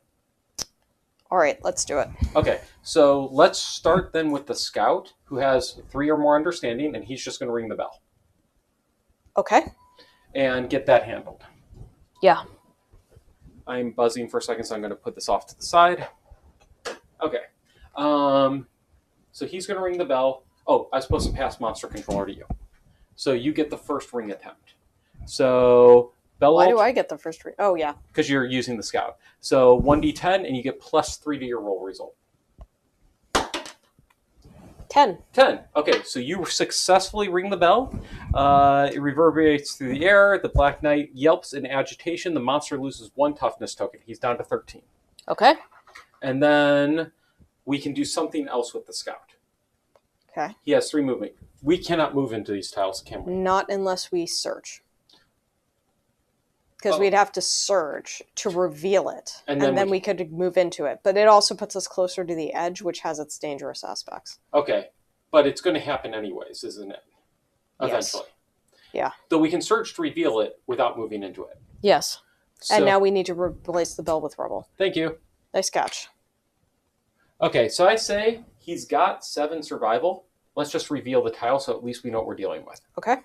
All right, let's do it. Okay, so let's start then with the scout, who has 3 or more understanding, and he's just going to ring the bell. Okay. And get that handled. Yeah. I'm buzzing for a second, so I'm going to put this off to the side. Okay. So he's going to ring the bell. Oh, I was supposed to pass monster controller to you. So you get the first ring attempt. So bell. Why do I get the first ring? Oh, yeah. Because you're using the scout. So 1d10, and you get +3 to your roll result. 10. 10. Okay, so you successfully ring the bell. It reverberates through the air. The Black Knight yelps in agitation. The monster loses 1 toughness token. He's down to 13. Okay. And then we can do something else with the scout. Okay. He has 3 movement. We cannot move into these tiles, can we? Not unless we search. Because we'd have to surge to reveal it. And then we could move into it. But it also puts us closer to the edge, which has its dangerous aspects. Okay. But it's going to happen anyways, isn't it? Eventually. Yes. Yeah. Though we can search to reveal it without moving into it. Yes. So, and now we need to replace the bell with rubble. Thank you. Nice catch. Okay, so I say he's got 7 survival. Let's just reveal the tile so at least we know what we're dealing with. Okay.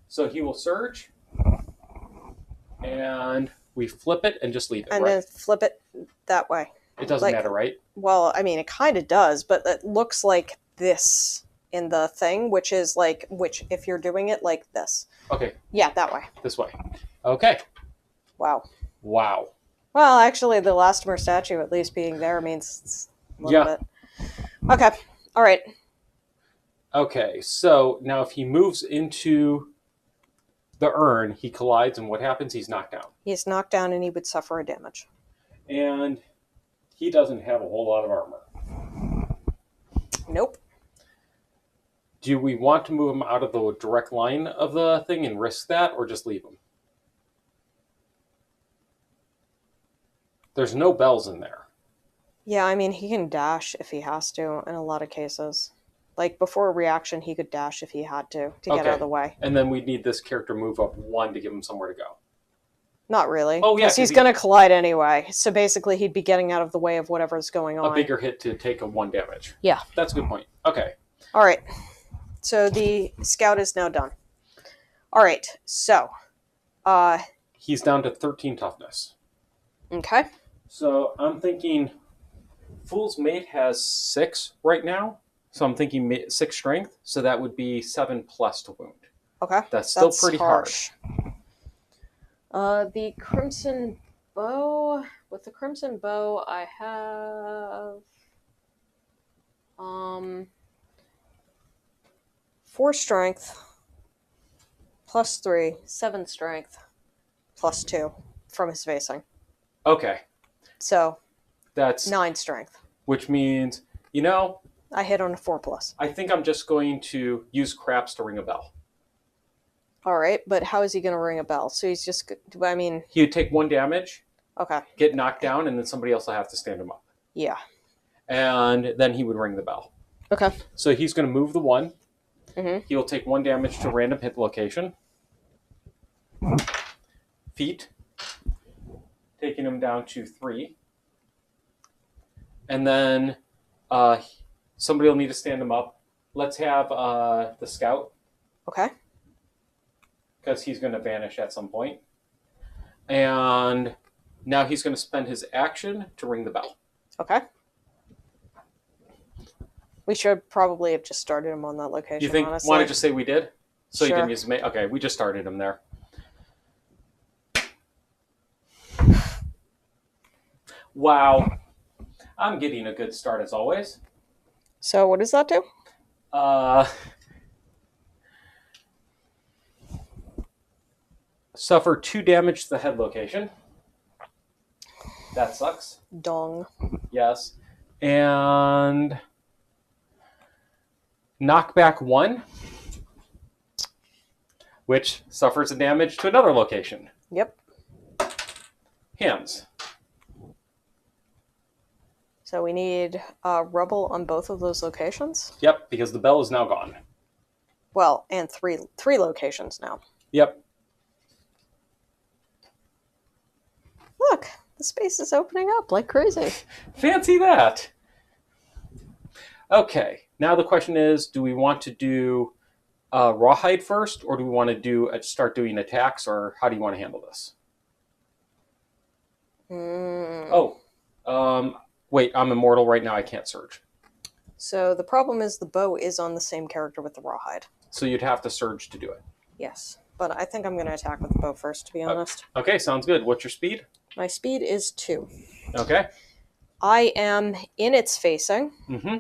So he will surge. And we flip it and just leave it, and right? then flip it that way. It doesn't matter, right? Well, I mean, it kind of does, but it looks like this in the thing, which if you're doing it like this. Okay. Yeah, that way. This way. Okay. Wow. Wow. Well, actually, the Elastomer statue at least being there means it's a little bit. Okay. All right. Okay, so now if he moves into the urn, he collides, and what happens? He's knocked down. He's knocked down, and he would suffer a damage. And he doesn't have a whole lot of armor. Nope. Do we want to move him out of the direct line of the thing and risk that, or just leave him? There's no bells in there. Yeah, I mean, he can dash if he has to in a lot of cases. Like, before a reaction, he could dash if he had to get out of the way. And then we'd need this character move up 1 to give him somewhere to go. Not really. Oh, yeah. Because he's going to collide anyway. So basically, he'd be getting out of the way of whatever's going on. A bigger hit to take a 1 damage. Yeah. That's a good point. Okay. All right. So the scout is now done. All right. So. He's down to 13 toughness. Okay. So I'm thinking Fool's Mate has 6 right now. So I'm thinking 6 strength. So that would be 7 plus to wound. Okay. That's still pretty harsh. The Crimson Bow. With the Crimson Bow, I have 4 strength plus 3, 7 strength plus 2 from his facing. Okay. So that's 9 strength. Which means, I hit on a 4+. I think I'm just going to use craps to ring a bell. All right, but how is he going to ring a bell? So he's just, he would take 1 damage. Okay. Get knocked down, and then somebody else will have to stand him up. Yeah. And then he would ring the bell. Okay. So he's going to move the 1. Mm-hmm. He will take 1 damage to random hit location. Feet. taking him down to 3. And then somebody will need to stand him up. Let's have the scout. Okay. Because he's going to vanish at some point. And now he's going to spend his action to ring the bell. Okay. We should probably have just started him on that location, You think? honestly. Want to just say we did? So Sure. you didn't use me? Okay, we just started him there. Wow. I'm getting a good start as always. So what does that do? Suffer 2 damage to the head location. That sucks. Dong. Yes. And knockback 1, which suffers a damage to another location. Yep. Hands. So we need rubble on both of those locations? Yep, because the bell is now gone. Well, and three locations now. Yep. Look, the space is opening up like crazy. Fancy that. Okay, now the question is, do we want to do rawhide first, or do we want to start doing attacks, or how do you want to handle this? Wait, I'm immortal right now. I can't surge. So the problem is the bow is on the same character with the rawhide. So you'd have to surge to do it. Yes, but I think I'm going to attack with the bow first, to be honest. Okay, sounds good. What's your speed? My speed is 2. Okay. I am in its facing, Mm-hmm.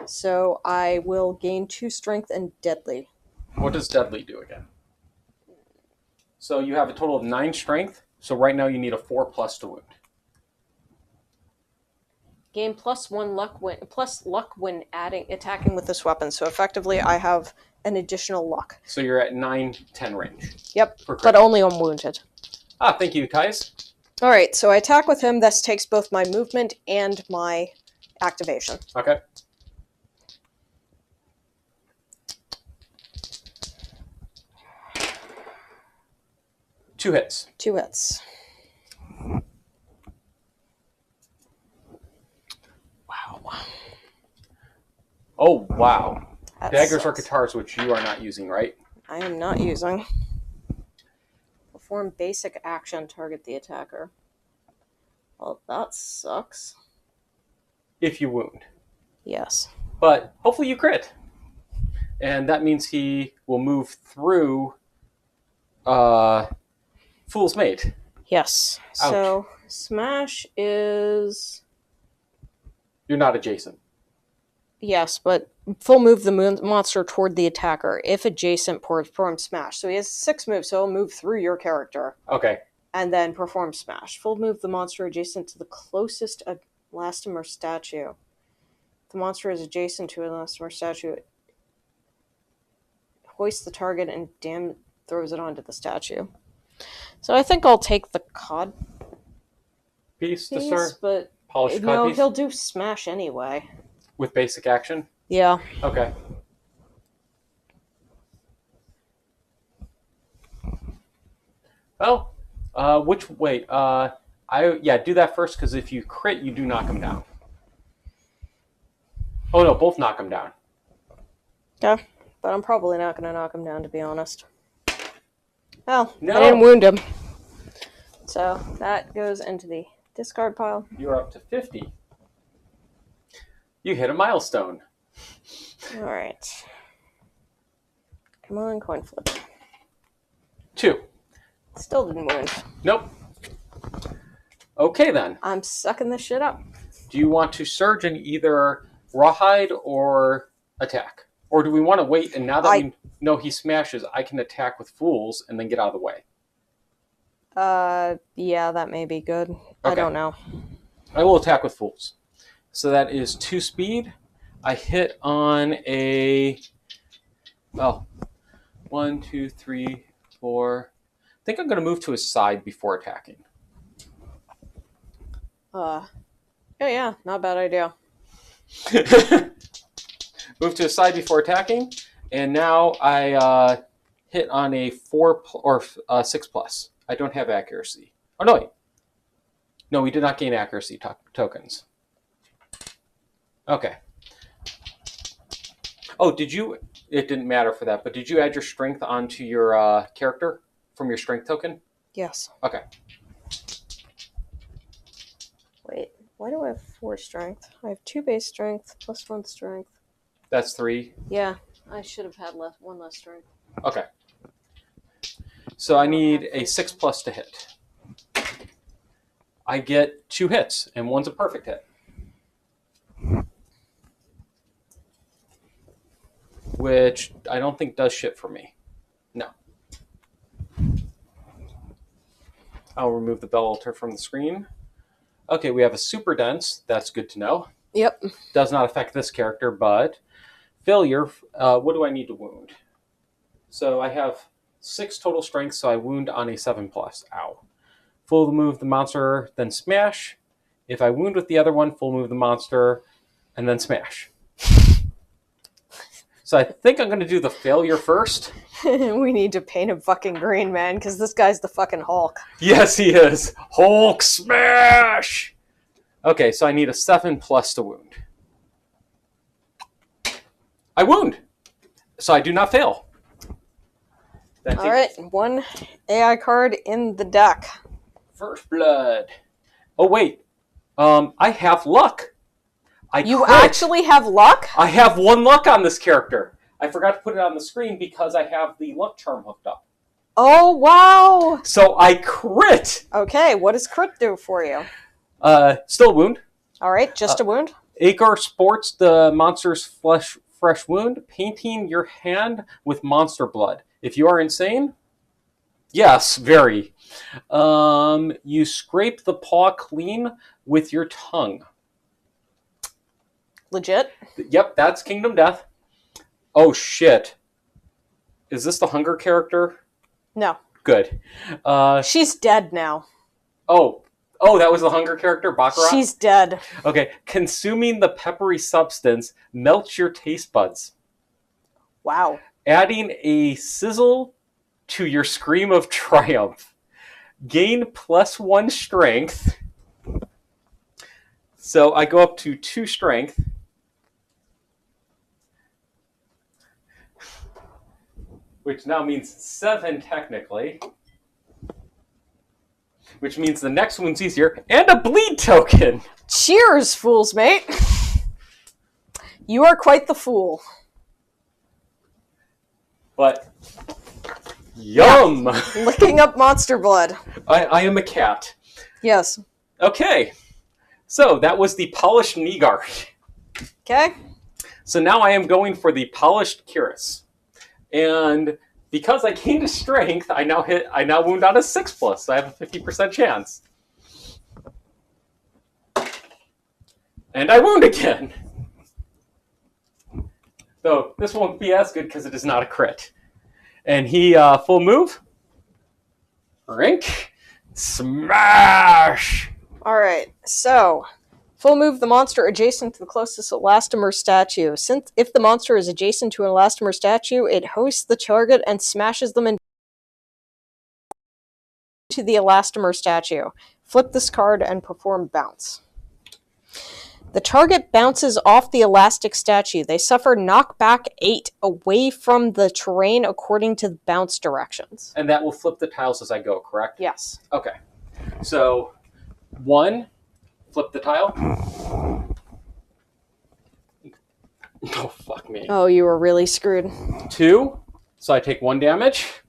so I will gain 2 strength and deadly. What does deadly do again? So you have a total of 9 strength. So right now you need a 4+ to wound. Gain +1 luck when attacking with this weapon. So effectively, I have an additional luck. So you're at 9-10 range. Yep, but only on wounded. Ah, thank you, Kais. All right, so I attack with him. This takes both my movement and my activation. Okay. Two hits. 2 hits. Wow. Oh, wow. That Daggers sucks. or guitars, which you are not using, right? I am not using. Perform basic action, target the attacker. Well, that sucks. If you wound. Yes. But hopefully you crit. And that means he will move through Fool's Mate. Yes. Ouch. So, smash is... You're not adjacent. Yes, but full move the monster toward the attacker. If adjacent, perform smash. So he has 6 moves, so he'll move through your character. Okay. And then perform smash. Full move the monster adjacent to the closest elastomer statue. The monster is adjacent to an elastomer statue. Hoist the target and throws it onto the statue. So I think I'll take the cod Piece to piece, start. but Polished no, cod piece he'll do smash anyway. with basic action. Yeah. Okay. Well, do that first, because if you crit, you do knock him down. Oh no, both knock him down. Yeah, but I'm probably not going to knock him down, to be honest. Well, No. I didn't wound him. So that goes into the discard pile. You're up to 50. You hit a milestone. All right. Come on, coin flip. 2. Still didn't wound. Nope. Okay then. I'm sucking this shit up. Do you want to surge in either rawhide or attack? Or do we want to wait, and now that we know he smashes, I can attack with fools and then get out of the way? Yeah, that may be good. Okay. I don't know. I will attack with fools. So that is 2 speed. I hit on a... Well, 1, 2, 3, 4... I think I'm going to move to his side before attacking. Yeah, not a bad idea. Move to his side before attacking, and now I hit on a 4 or 6+. I don't have accuracy. Oh no, wait. No, we did not gain accuracy tokens. Okay. Oh, did you... It didn't matter for that, but did you add your strength onto your character from your strength token? Yes. Okay. Wait, why do I have 4 strength? I have 2 base strength plus 1 strength. That's 3. Yeah, I should have had 1 less strength. Okay. So I need a 6+ to hit. I get 2 hits, and one's a perfect hit. Which I don't think does shit for me. No. I'll remove the bell altar from the screen. Okay, we have a super dense. That's good to know. Yep. Does not affect this character, but failure. What do I need to wound? So I have 6 total strength, so I wound on a 7+. Ow. Full move the monster, then smash. If I wound with the other one, full move the monster, and then smash. So I think I'm going to do the failure first. We need to paint him fucking green, man, because this guy's the fucking Hulk. Yes, he is. Hulk smash! Okay, so I need a 7+ to wound. I wound! So I do not fail. Alright, 1 AI card in the deck. First blood. Oh, wait. I have luck. You actually have luck? I have 1 luck on this character. I forgot to put it on the screen because I have the luck charm hooked up. Oh, wow. So I crit. Okay, what does crit do for you? Still a wound. Alright, just a wound? Agar sports the monster's fresh wound, painting your hand with monster blood. If you are insane, yes, very. You scrape the paw clean with your tongue. Legit? Yep, that's Kingdom Death. Oh, shit. Is this the Hunger character? No. Good. She's dead now. Oh, that was the Hunger character, Baccarat? She's dead. Okay. Consuming the peppery substance melts your taste buds. Wow. Adding a sizzle to your scream of triumph. Gain +1 strength. So I go up to 2 strength. Which now means 7 technically. Which means the next one's easier. And a bleed token! Cheers, fools, mate! You are quite the fool. But, yum! Yeah. Licking up monster blood. I am a cat. Yes. Okay. So, that was the polished knee guard. Okay. So now I am going for the polished cuirass. And because I gained a strength, I now wound on a 6+, so I have a 50% chance. And I wound again. Though this won't be as good because it is not a crit. And he full move. Rink. Smash! Alright, so full move the monster adjacent to the closest elastomer statue. Since if the monster is adjacent to an elastomer statue, it hoists the target and smashes them into the elastomer statue. Flip this card and perform bounce. The target bounces off the elastic statue. They suffer knockback 8 away from the terrain according to the bounce directions. And that will flip the tiles as I go, correct? Yes. Okay. So, 1, flip the tile. Oh, fuck me. Oh, you were really screwed. 2, so I take 1 damage.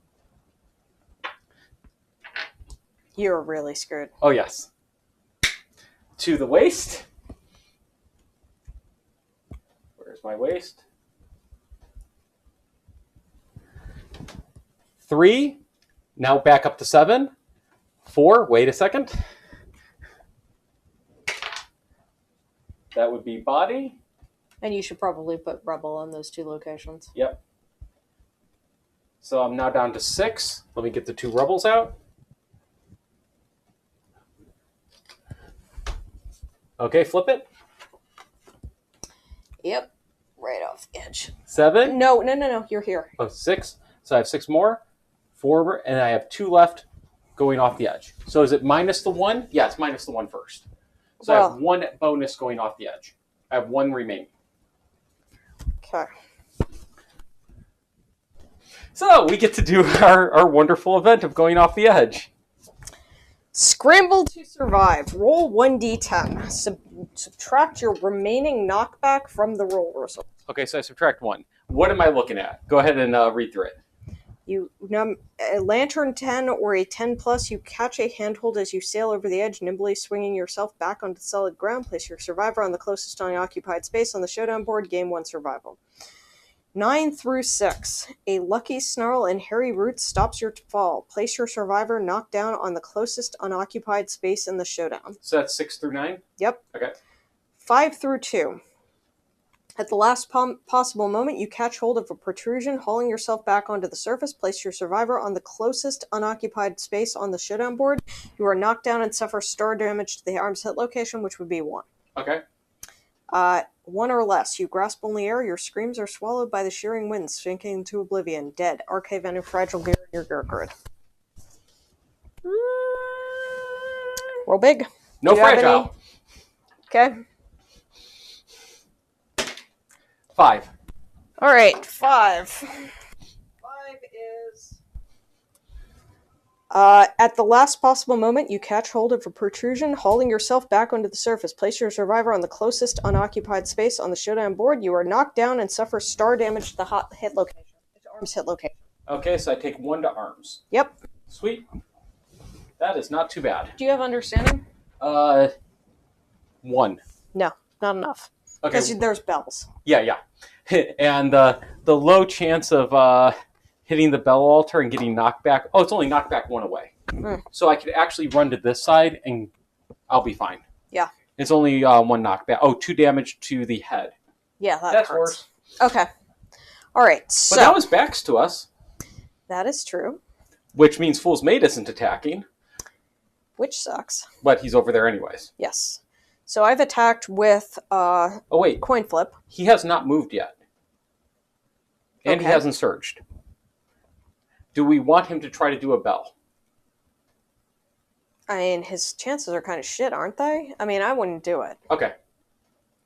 You were really screwed. Oh, yes. To the waist. Where's my waist? 3, now back up to 7. 4, wait a second. That would be body. And you should probably put Rebel on those 2 locations. Yep. So I'm now down to 6. Let me get the 2 rebels out. Okay, flip it. Yep. Right off the edge. 7. No. You're here. Oh, 6. So I have 6 more. 4, and I have 2 left. going off the edge. So is it minus the 1? Yeah, it's minus the 1 first. So I have 1 bonus going off the edge. I have 1 remaining. Okay. So we get to do our wonderful event of going off the edge. Scramble to survive. Roll 1d10. Subtract your remaining knockback from the roll result. Okay, so I subtract 1. What am I looking at? Go ahead and read through it. A lantern 10 or a 10 plus, you catch a handhold as you sail over the edge, nimbly swinging yourself back onto solid ground. Place your survivor on the closest unoccupied space on the showdown board. Gain 1 survival. 9 through 6. A lucky snarl and hairy roots stops your fall. Place your survivor knocked down on the closest unoccupied space in the showdown. So that's 6 through 9? Yep. Okay. 5 through 2. At the last possible moment, you catch hold of a protrusion, hauling yourself back onto the surface. Place your survivor on the closest unoccupied space on the showdown board. You are knocked down and suffer star damage to the arm's hit location, which would be 1. Okay. 1 or less. You grasp only air. Your screams are swallowed by the shearing wind, sinking into oblivion. Dead. Arcade and fragile gear in your gear grid. Roll big. No fragile. Okay. 5. All right, 5. 5 is... at the last possible moment, you catch hold of a protrusion, hauling yourself back onto the surface. Place your survivor on the closest unoccupied space on the showdown board. You are knocked down and suffer star damage to the hit location. Arm's hit location. Okay, so I take 1 to arms. Yep. Sweet. That is not too bad. Do you have understanding? 1. No, not enough. Okay. Because there's bells. Yeah. And the low chance of hitting the bell altar and getting knocked back. Oh, it's only knocked back 1 away. So I could actually run to this side and I'll be fine. Yeah. It's only 1 knockback. Oh, 2 damage to the head. Yeah, that's hurts. Worse. Okay. All right. So but that was backs to us. That is true. Which means Fool's Mate isn't attacking. Which sucks. But he's over there anyways. Yes. So I've attacked with oh wait, coin flip. He has not moved yet. And he hasn't surged. Do we want him to try to do a bell? I mean, his chances are kind of shit, aren't they? I mean, I wouldn't do it. Okay.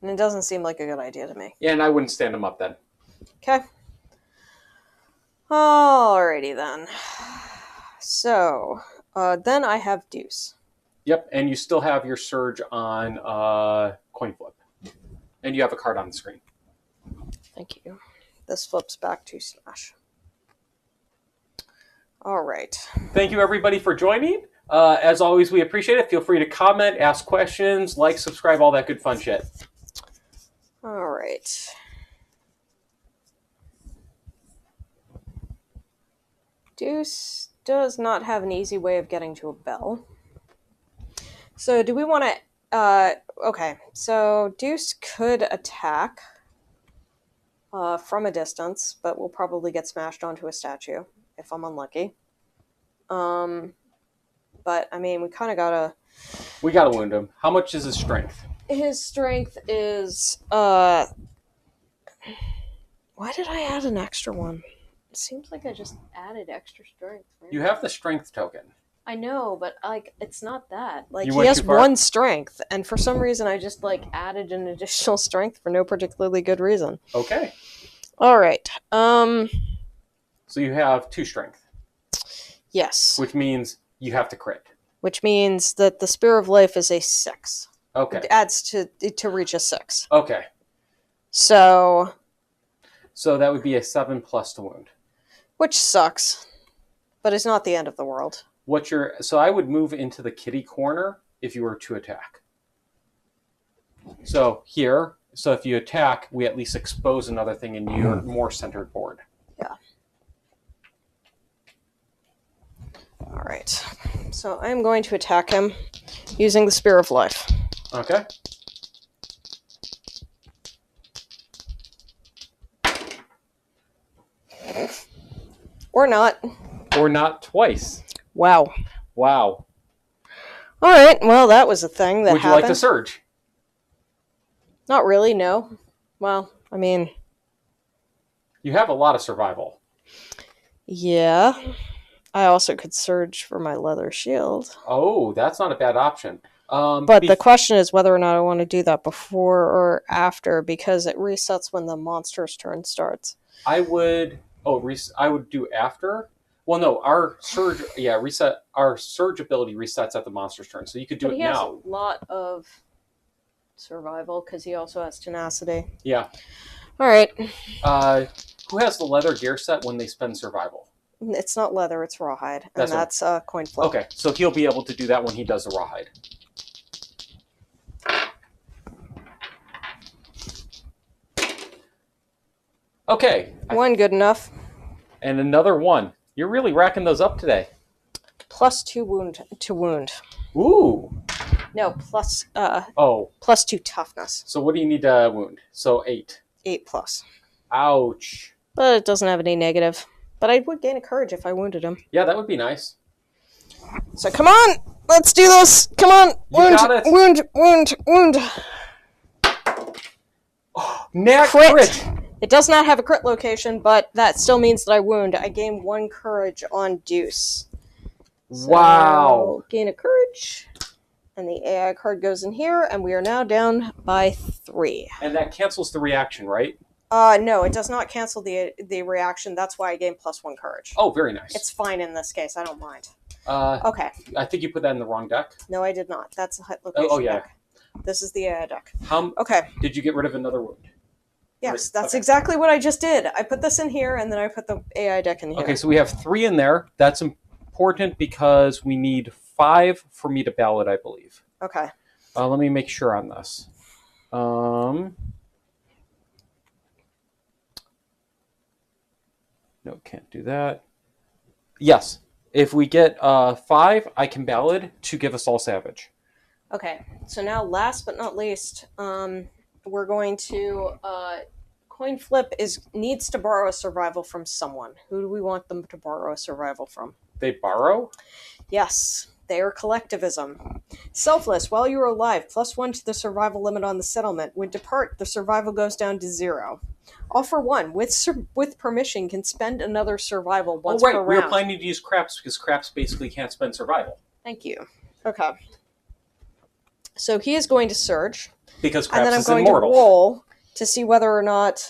And it doesn't seem like a good idea to me. Yeah, and I wouldn't stand him up then. Okay. Alrighty then. So, then I have deuce. Yep, and you still have your surge on coin flip. And you have a card on the screen. Thank you. This flips back to smash. All right. Thank you, everybody, for joining. As always, we appreciate it. Feel free to comment, ask questions, like, subscribe, all that good fun shit. All right. Deuce does not have an easy way of getting to a bell. So do we want to... okay, so Deuce could attack from a distance, but will probably get smashed onto a statue if I'm unlucky. But, I mean, we kind of gotta... We gotta wound him. How much is his strength? His strength is... Why did I add an extra one? It seems like I just added extra strength. Right? You have the strength token. I know, but, like, it's not that. Like, he has 1 strength, and for some reason I just, like, added an additional strength for no particularly good reason. Okay. All right. So you have 2 strength. Yes. Which means you have to crit. Which means that the Spear of Life is a 6. Okay. It adds to reach a 6. Okay. So that would be a 7 plus to wound. Which sucks, but it's not the end of the world. So I would move into the kitty corner if you were to attack. So here, if you attack, we at least expose another thing in your more centered board. Yeah. All right. So I'm going to attack him using the Spear of Life. Okay. Or not. Or not twice. Wow. Wow. All right. Well, that was a thing that happened. Would you like to surge? Not really, no. Well, I mean... You have a lot of survival. Yeah. I also could surge for my leather shield. Oh, that's not a bad option. But the question is whether or not I want to do that before or after, because it resets when the monster's turn starts. I would. I would do after. Well, no, our surge. Yeah, reset. Our surge ability resets at the monster's turn, so you could do it he has now. a lot of survival because he also has tenacity. Yeah. All right. Who has the leather gear set when they spend survival? It's not leather, it's rawhide. And that's coin flip. Okay, so he'll be able to do that when he does the rawhide. Okay. One good enough. And another one. You're really racking those up today. +2 wound to wound. Ooh. No, plus +2 toughness. So what do you need to wound? So 8. 8+. Ouch. But it doesn't have any negative. But I would gain a courage if I wounded him. Yeah, that would be nice. So come on! Let's do this! Come on! Wound! Oh, nat crit! It does not have a crit location, but that still means that I wound. I gain 1 courage on Deuce. So wow. Gain a courage. And the AI card goes in here, and we are now down by 3. And that cancels the reaction, right? No, it does not cancel the reaction. That's why I gain +1 courage. Oh, very nice. It's fine in this case. I don't mind. Okay. I think you put that in the wrong deck. No, I did not. That's a hit location. Oh, yeah. Deck. This is the AI deck. Okay. Did you get rid of another wound? Yes, that's exactly what I just did. I put this in here, and then I put the AI deck in here. Okay, so we have 3 in there. That's important because we need 5 for me to ballot, I believe. Okay. Let me make sure on this. No, can't do that. Yes. If we get 5, I can ballot to give us all savage. Okay. So now, last but not least, we're going to coin flip needs to borrow a survival from someone. Who do we want them to borrow a survival from? They borrow? Yes. They are collectivism. Selfless. While you are alive, +1 to the survival limit on the settlement. When depart, the survival goes down to 0. All for 1, with permission, can spend another survival once per round. We were planning to use craps because craps basically can't spend survival. Thank you. Okay. So he is going to surge. Because craps is immortal. And then I'm going to roll to see whether or not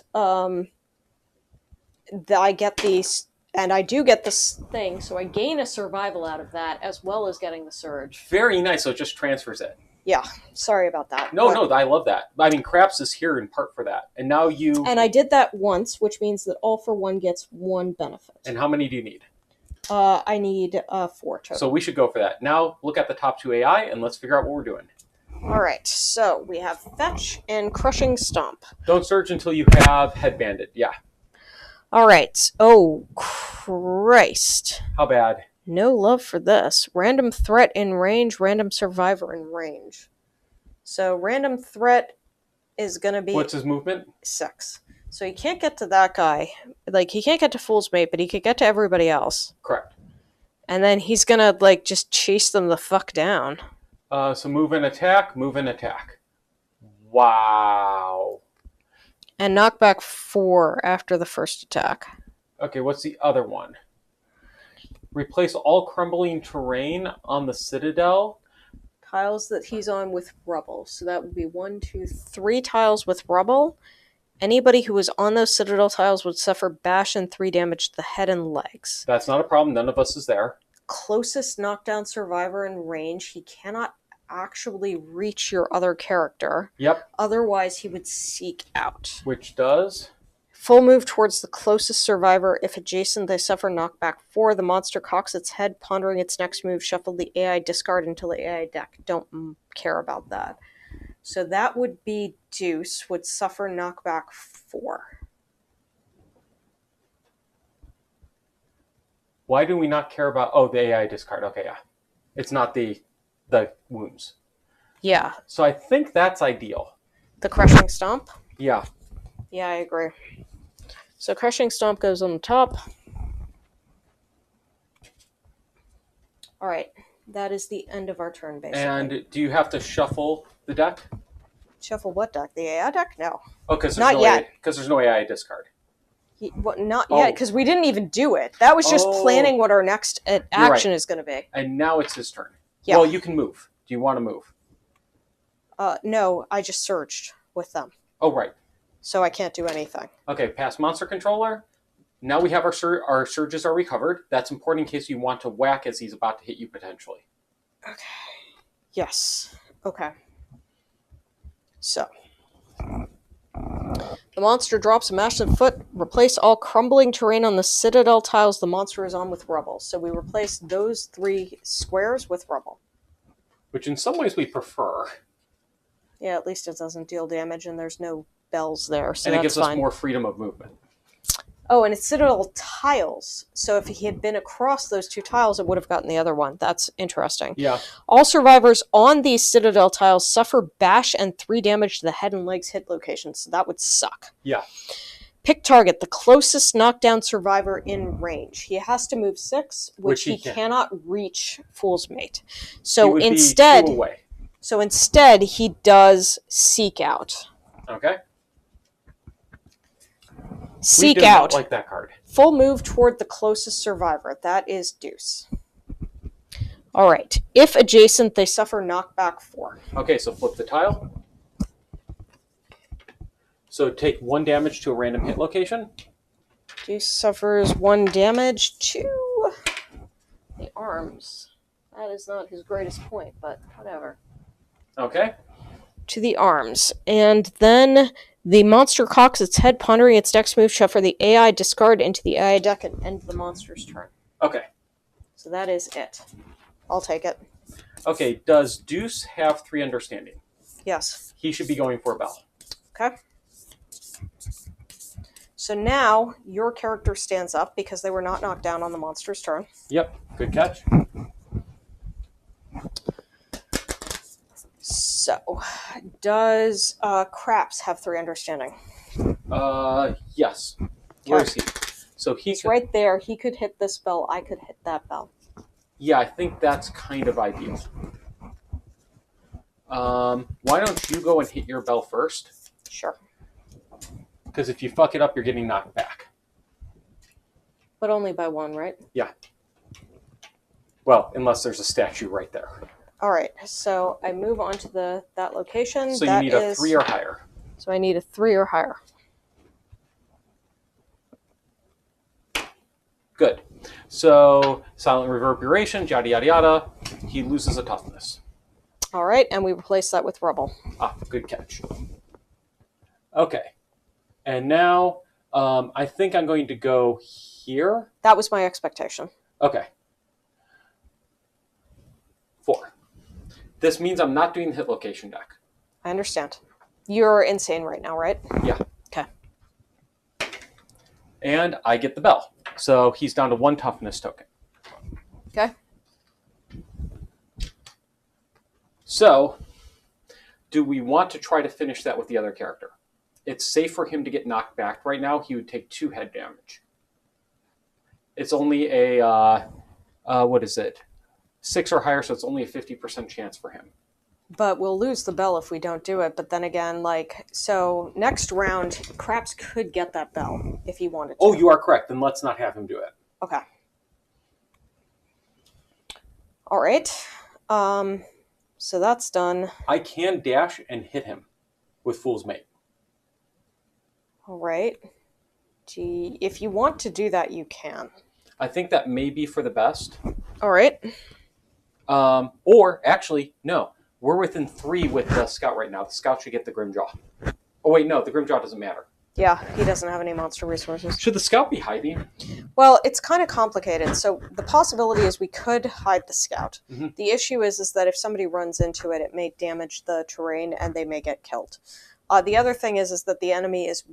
I get these. And I do get this thing, so I gain a survival out of that, as well as getting the surge. Very nice, so it just transfers it. Yeah, sorry about that. No, I love that. I mean, craps is here in part for that. And now you... And I did that once, which means that all for 1 gets 1 benefit. And how many do you need? I need 4 total. So we should go for that. Now, look at the top 2 AI, and let's figure out what we're doing. Alright, so we have Fetch and Crushing Stomp. Don't surge until you have Headbanded, yeah. Alright, oh, Christ. How bad? No love for this. Random threat in range, random survivor in range. So random threat is going to be... What's his movement? 6. So he can't get to that guy. Like, he can't get to Fool's Mate, but he could get to everybody else. Correct. And then he's going to, like, just chase them the fuck down. So move and attack, move and attack. Wow. And knock back 4 after the first attack. Okay, what's the other one? Replace all crumbling terrain on the Citadel. Tiles that he's on with rubble. So that would be 1, 2, 3 tiles with rubble. Anybody who was on those Citadel tiles would suffer bash and 3 damage to the head and legs. That's not a problem. None of us is there. Closest knockdown survivor in range. He cannot actually reach your other character. Yep. Otherwise, he would seek out. Which does? Full move towards the closest survivor. If adjacent, they suffer knockback 4. The monster cocks its head, pondering its next move. Shuffle the AI discard until the AI deck. Don't care about that. So that would be Deuce, would suffer knockback 4. Why do we not care about... Oh, the AI discard. Okay, yeah. It's not the wounds. Yeah. So I think that's ideal. The Crushing Stomp? Yeah. Yeah, I agree. So Crushing Stomp goes on the top. Alright. That is the end of our turn, basically. And do you have to shuffle the deck? Shuffle what deck? The AI deck? No. Oh, because Not yet. Because there's no AI discard. Not yet, because we didn't even do it. That was just planning what our next action is going to be. And now it's his turn. Yeah. Well, you can move. Do you want to move? No, I just surged with them. Oh, right. So I can't do anything. Okay, past monster controller. Now we have our surges are recovered. That's important in case you want to whack as he's about to hit you potentially. Okay. Yes. Okay. So. The monster drops a massive foot. Replace all crumbling terrain on the citadel tiles the monster is on with rubble. So we replace those 3 squares with rubble. Which in some ways we prefer. Yeah, at least it doesn't deal damage and there's no bells there, so and it that's gives us fine. more freedom of movement. Oh, and it's citadel tiles. So if he had been across those 2 tiles, it would have gotten the other one. That's interesting. Yeah. All survivors on these citadel tiles suffer bash and 3 damage to the head and legs hit locations. So that would suck. Yeah. Pick target, the closest knockdown survivor in range. He has to move 6, which he cannot reach Fool's Mate. So instead, be 2 away. So instead, he does Seek Out. Okay. Seek Out. Not like that card. Full move toward the closest survivor. That is Deuce. All right. If adjacent, they suffer knockback 4. Okay, so flip the tile. So take 1 damage to a random hit location. Deuce suffers 1 damage to the arms. That is not his greatest point, but whatever. Okay. To the arms. And then the monster cocks its head, pondering its next move. Shuffle the AI discard into the AI deck and end the monster's turn. Okay. So that is it. I'll take it. Okay, does Deuce have 3 understanding? Yes. He should be going for a bell. Okay. So now your character stands up because they were not knocked down on the monster's turn. Yep, good catch. So, does Craps have 3 understanding? Yes. Where is he? So he's right there. He could hit this bell. I could hit that bell. Yeah, I think that's kind of ideal. Why don't you go and hit your bell first? Sure. Because if you fuck it up, you're getting knocked back. But only by 1, right? Yeah. Well, unless there's a statue right there. All right, so I move on to that location. So you need a 3 or higher. So I need a 3 or higher. Good. So silent reverberation, yada yada yada. He loses a toughness. All right, and we replace that with rubble. Ah, good catch. Okay. And now I think I'm going to go here. That was my expectation. Okay. 4. This means I'm not doing the hit location deck. I understand. You're insane right now, right? Yeah. Okay. And I get the bell. So he's down to 1 toughness token. Okay. So, do we want to try to finish that with the other character? It's safe for him to get knocked back right now. He would take 2 head damage. It's only a, what is it? 6 or higher, so it's only a 50% chance for him. But we'll lose the bell if we don't do it. But then again, so next round, Craps could get that bell if he wanted to. Oh, you are correct. Then let's not have him do it. Okay. All right. So that's done. I can dash and hit him with Fool's Mate. All right. Gee, if you want to do that, you can. I think that may be for the best. All right. Or, actually, no. We're within 3 with the Scout right now. The Scout should get the Grimjaw. Oh, wait, no. The Grimjaw doesn't matter. Yeah, he doesn't have any monster resources. Should the Scout be hiding? Well, it's kind of complicated. So the possibility is we could hide the Scout. Mm-hmm. The issue is that if somebody runs into it, it may damage the terrain and they may get killed. The other thing is that the enemy is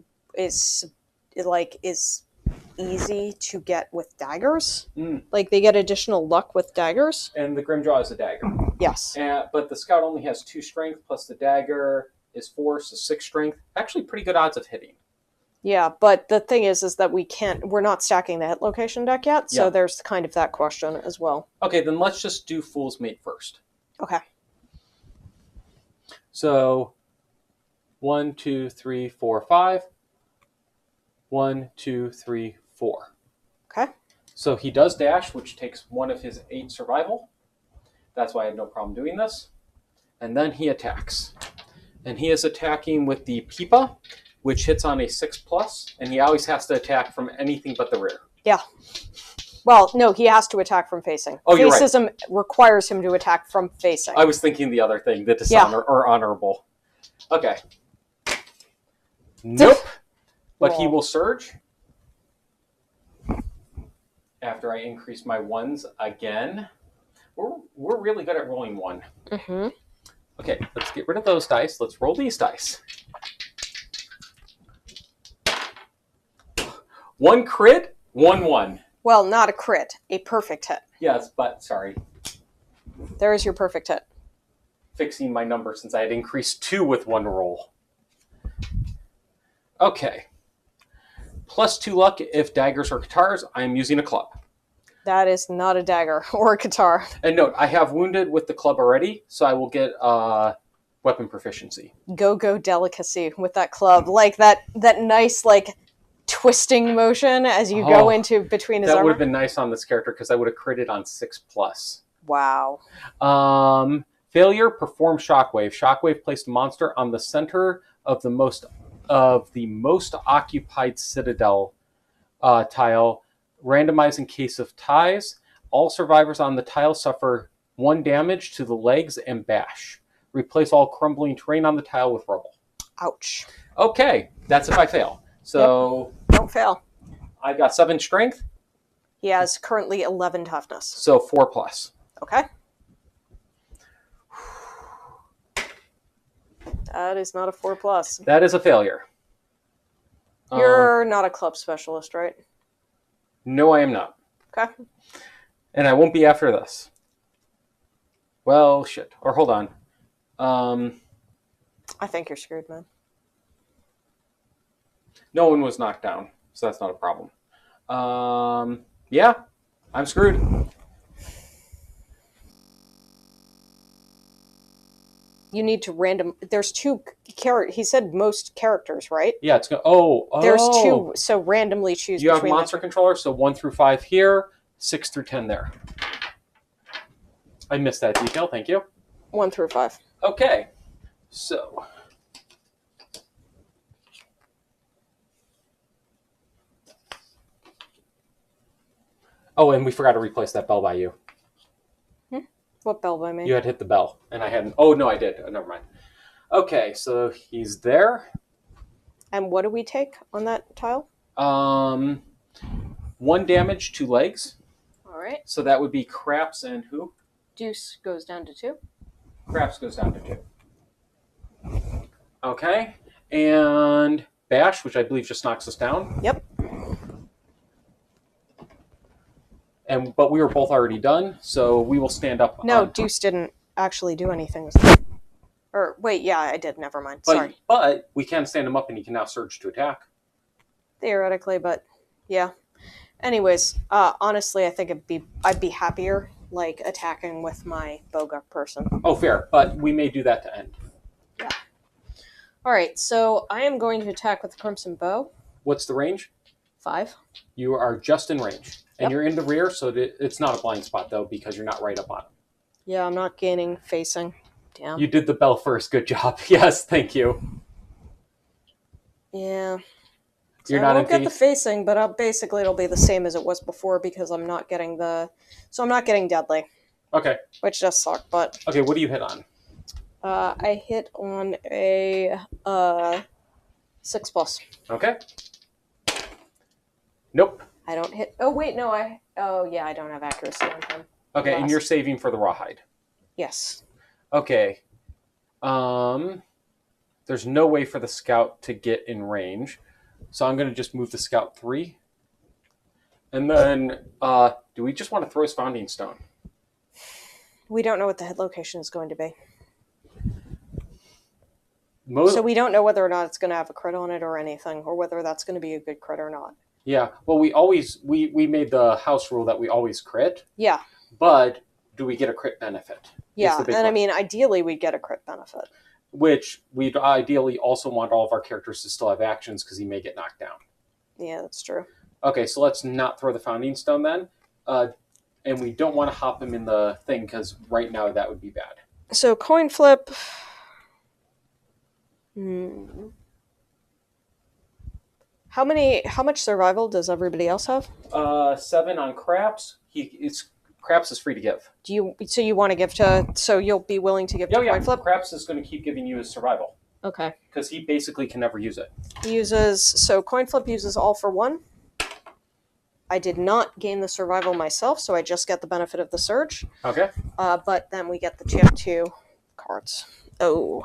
easy to get with daggers. Like, they get additional luck with daggers. And the Grimjaw is a dagger. Yes. But the Scout only has 2 strength, plus the dagger is 4, so 6 strength. Actually, pretty good odds of hitting. Yeah, but the thing is that we're not stacking the hit location deck yet, so there's kind of that question as well. Okay, then let's just do Fool's Mate first. Okay. So, 1, 2, 3, 4, 5. 1, 2, 3, 4. Okay. So he does dash, which takes 1 of his 8 survival. That's why I had no problem doing this. And then he attacks. And he is attacking with the Pipa, which hits on a 6+, and he always has to attack from anything but the rear. Yeah. Well, no, he has to attack from facing. Oh, you're right. Facism requires him to attack from facing. I was thinking the other thing, the dishonor or honorable. Okay. Nope. But he will surge after I increase my 1s again. We're really good at rolling 1. Mm-hmm. Okay, let's get rid of those dice. Let's roll these dice. 1 crit, 1 1. Well, not a crit, a perfect hit. Yes, but sorry. There is your perfect hit. Fixing my number since I had increased 2 with 1 roll. Okay. +2 luck if daggers or katars. I am using a club. That is not a dagger or a katar. And note, I have wounded with the club already, so I will get weapon proficiency. Go delicacy with that club. Like that nice, like, twisting motion as you go into between his armor. That would have been nice on this character because I would have critted on 6+. Wow. Failure, perform shockwave. Shockwave placed a monster on the center of the most occupied citadel tile. Randomized in case of ties. All survivors on the tile suffer 1 damage to the legs and bash. Replace all crumbling terrain on the tile with rubble. Ouch. Okay, that's if I fail. So yep. Don't fail. I've got 7 strength. He has currently 11 toughness. So 4+. Okay. That is not a 4+. That is a failure. You're not a club specialist, right? No, I am not. Okay. And I won't be after this. Well, shit. Or hold on. I think you're screwed, man. No one was knocked down, so that's not a problem. Yeah, I'm screwed. You need to random. There's 2 characters. He said most characters, right? Yeah, it's going. There's 2, so randomly choose. You have monster controller, so 1 through 5 here, 6 through 10 there. I missed that detail. Thank you. 1 through 5. Okay, so and we forgot to replace that bell by you. What bell by me? You had hit the bell, and I hadn't. Oh, no, I did. Oh, never mind. Okay, so he's there. And what do we take on that tile? 1 damage, 2 legs. All right. So that would be Craps and who? Deuce goes down to 2. Craps goes down to 2. Okay, and Bash, which I believe just knocks us down. Yep. But we were both already done, so we will stand up. No, Deuce didn't actually do anything. Or wait, yeah, I did. Never mind. Sorry. But we can stand him up, and he can now surge to attack. Theoretically, but yeah. Anyways, honestly, I think I'd be happier like attacking with my Boga person. Oh, fair, but we may do that to end. Yeah. All right, so I am going to attack with the Crimson Bow. What's the range? 5. You are just in range. And Yep. you're in the rear, so it's not a blind spot, though, because you're not right up on him. Yeah, I'm not gaining facing. Damn. You did the bell first. Good job. Yes, thank you. Yeah. So You're I not won't in get the facing, but basically it'll be the same as it was before because I'm not getting I'm not getting deadly. Okay. Which does suck, but... Okay, what do you hit on? I hit on a 6+. Okay. Nope. I don't hit... Oh, wait, no, I don't have accuracy on him. Okay, and you're saving for the rawhide. Yes. Okay. There's no way for the scout to get in range. So I'm going to just move the scout 3. And then, do we just want to throw his founding stone? We don't know what the head location is going to be. So we don't know whether or not it's going to have a crit on it or anything, or whether that's going to be a good crit or not. Yeah, well, we made the house rule that we always crit. Yeah. But do we get a crit benefit? Yeah, and I mean, ideally we'd get a crit benefit. Which we'd ideally also want all of our characters to still have actions because he may get knocked down. Yeah, that's true. Okay, so let's not throw the Founding Stone then. And we don't want to hop him in the thing because right now that would be bad. So coin flip. Hmm. How much survival does everybody else have? 7 on Craps. Craps is free to give. So you want to give to, so you'll be willing to give to coin flip? Craps is going to keep giving you his survival. Okay. Because he basically can never use it. So coin flip uses all for 1. I did not gain the survival myself, so I just get the benefit of the surge. Okay. But then we get the GF2 cards. Oh.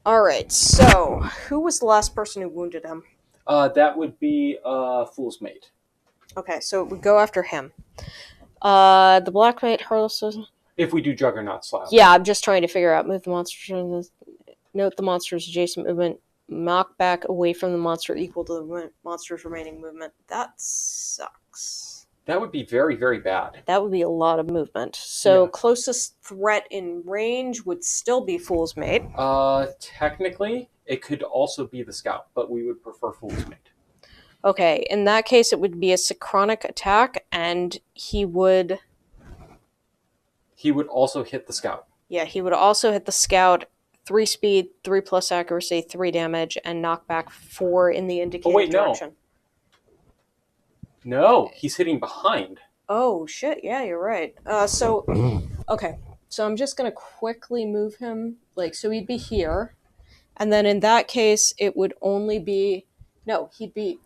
Alright, so who was the last person who wounded him? That would be Fool's Mate. Okay, so we go after him. The Black Knight, Heartless. If we do Juggernaut Slap. Yeah, I'm just trying to figure out. Move the monster. Note the monster's adjacent movement. Knock back away from the monster equal to the monster's remaining movement. That sucks. That would be very, very bad. That would be a lot of movement. So closest threat in range would still be Fool's Mate. Technically, it could also be the Scout, but we would prefer Fool's Mate. Okay, in that case, it would be a synchronic attack, and he would... He would also hit the Scout. Yeah, he would also hit the Scout. 3 speed, 3 plus accuracy, 3 damage, and knockback 4 in the indicated direction. No, he's hitting behind. Oh, shit, yeah, you're right. Okay, so I'm just going to quickly move him, so he'd be here, and then in that case, it would only be... No, he'd be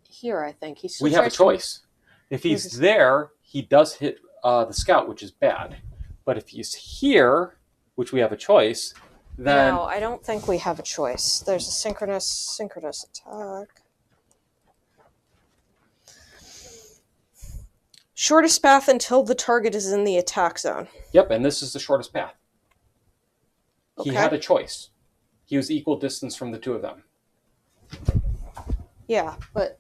here, I think. We have a choice. If he's there, he does hit the Scout, which is bad. But if he's here, which we have a choice, then... No, I don't think we have a choice. There's a synchronous attack. Shortest path until the target is in the attack zone. Yep, and this is the shortest path. Okay. He had a choice. He was equal distance from the two of them. Yeah, but,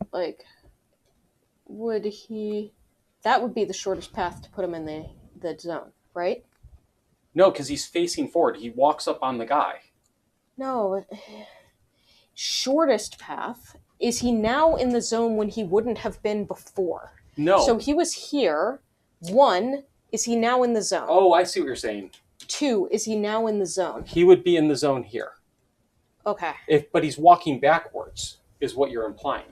would he... That would be the shortest path to put him in the zone, right? No, because he's facing forward. He walks up on the guy. No. Shortest path. Is he now in the zone when he wouldn't have been before? No. So he was here. 1, is he now in the zone? Oh, I see what you're saying. 2, is he now in the zone? He would be in the zone here. Okay. But he's walking backwards, is what you're implying.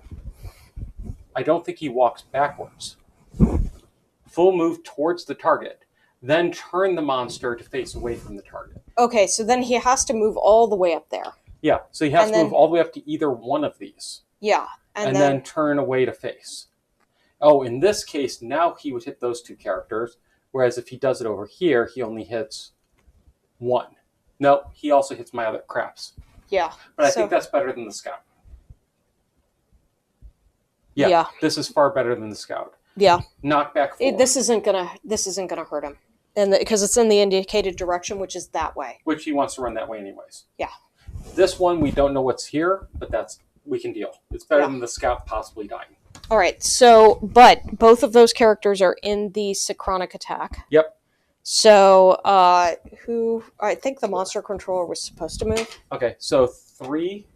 I don't think he walks backwards. Full move towards the target. Then turn the monster to face away from the target. Okay, so then he has to move all the way up there. Yeah, so he has to move all the way up to either one of these. Yeah. And then turn away to face. Oh, in this case, now he would hit those 2 characters, whereas if he does it over here, he only hits 1. No, he also hits my other Craps. Yeah. But I think that's better than the Scout. Yeah, this is far better than the Scout. Yeah. Knockback 4. This isn't gonna hurt him, and because it's in the indicated direction, which is that way. Which he wants to run that way anyways. Yeah. This one we don't know what's here, but we can deal. It's better than the Scout possibly dying. All right. But both of those characters are in the synchronic attack. Yep. So who? I think the monster controller was supposed to move. Okay, so 3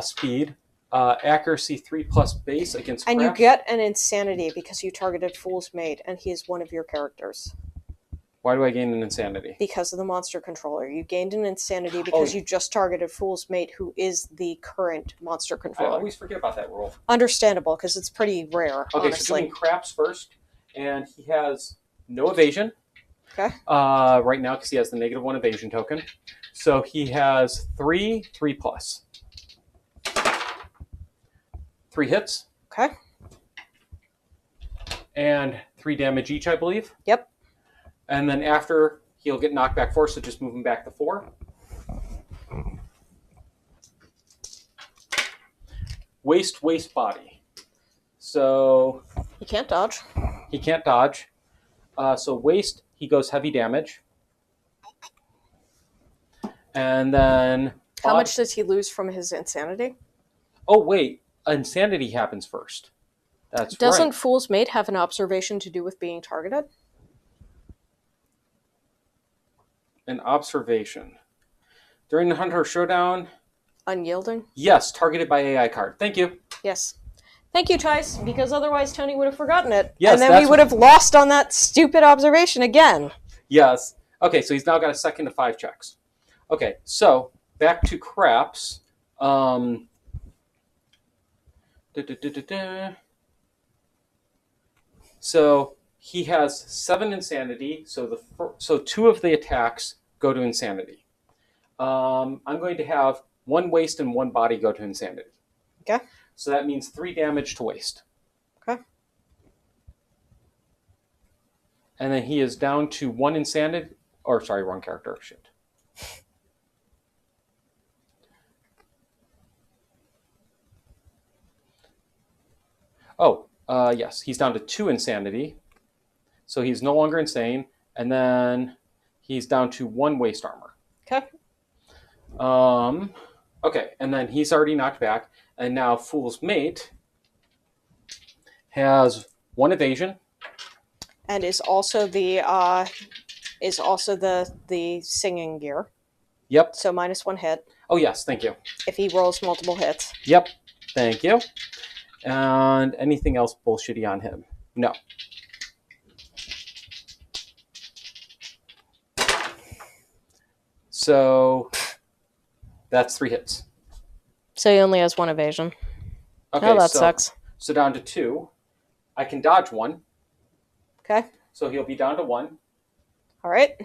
speed. Accuracy 3 plus base against And Craps. you get an insanity because you targeted Fool's Mate, and he is one of your characters. Why do I gain an insanity? Because of the monster controller. You gained an insanity because you just targeted Fool's Mate, who is the current monster controller. I always forget about that rule. Understandable, because it's pretty rare, okay, honestly. so doing Craps first, and he has no evasion. Okay. Right now, because he has the -1 evasion token. So he has 3 plus. 3 hits. Okay. And 3 damage each, I believe. Yep. And then after, he'll get knocked back 4, so just move him back to 4. Waste body. So... He can't dodge. He can't dodge. So waste, he goes heavy damage. And then... How much does he lose from his insanity? Oh, wait. Insanity happens first. That's Doesn't right. Fool's Mate have an observation to do with being targeted? An observation. During the Hunter Showdown, Unyielding? Yes, targeted by AI card. Thank you. Yes. Thank you, Tice, because otherwise Tony would have forgotten it. Yes, and then we would have lost on that stupid observation again. Yes. Okay, so he's now got a second to 5 checks. Okay, so back to Craps. So he has 7 insanity. So 2 of the attacks go to insanity. I'm going to have 1 waste and 1 body go to insanity. Okay. So that means 3 damage to waste. Okay. And then he is down to 1 insanity. Or sorry, wrong character. Shit. Oh, yes, he's down to 2 insanity. So he's no longer insane. And then he's down to 1 waste armor. Okay. Okay, and then he's already knocked back. And now Fool's Mate has 1 evasion. And is also the singing gear. Yep. So -1 hit. Oh, yes, thank you. If he rolls multiple hits. Yep, thank you. And anything else bullshitty on him? No. So that's 3 hits. So he only has 1 evasion. Okay, oh, that sucks. So down to 2. I can dodge 1. Okay. So he'll be down to 1. All right.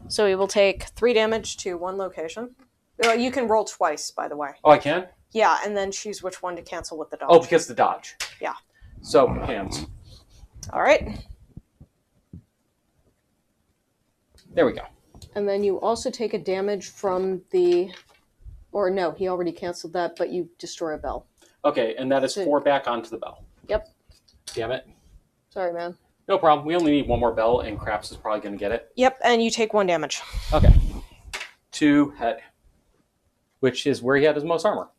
So he will take 3 damage to 1 location. You can roll twice, by the way. Oh, I can? Yeah, and then choose which one to cancel with the dodge. Oh, because the dodge. Yeah. So, hands. All right. There we go. And then you also take a damage from the... Or no, he already canceled that, but you destroy a bell. Okay, and that is 4 back onto the bell. Yep. Damn it. Sorry, man. No problem. We only need 1 more bell, and Craps is probably going to get it. Yep, and you take 1 damage. Okay. 2 head, which is where he had his most armor.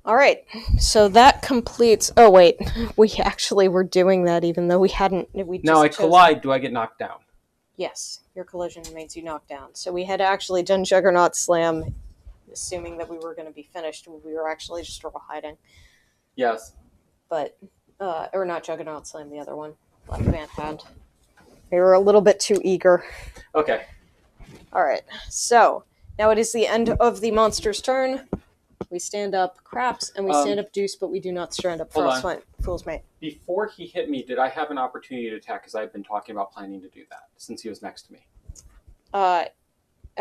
All right, so that completes... Oh, wait. We actually were doing that even though we hadn't... Now I collide, do I get knocked down? Yes, your collision makes you knocked down. So we had actually done Juggernaut Slam, assuming that we were going to be finished. We were actually just hiding. Yes. But, or not Juggernaut Slam, the other one. Left Hand Hand. They were a little bit too eager. Okay. All right, so now it is the end of the monster's turn. We stand up Craps, and we stand up Deuce, but we do not stand up Fool's Mate. Before he hit me, did I have an opportunity to attack? Because I've been talking about planning to do that since he was next to me. I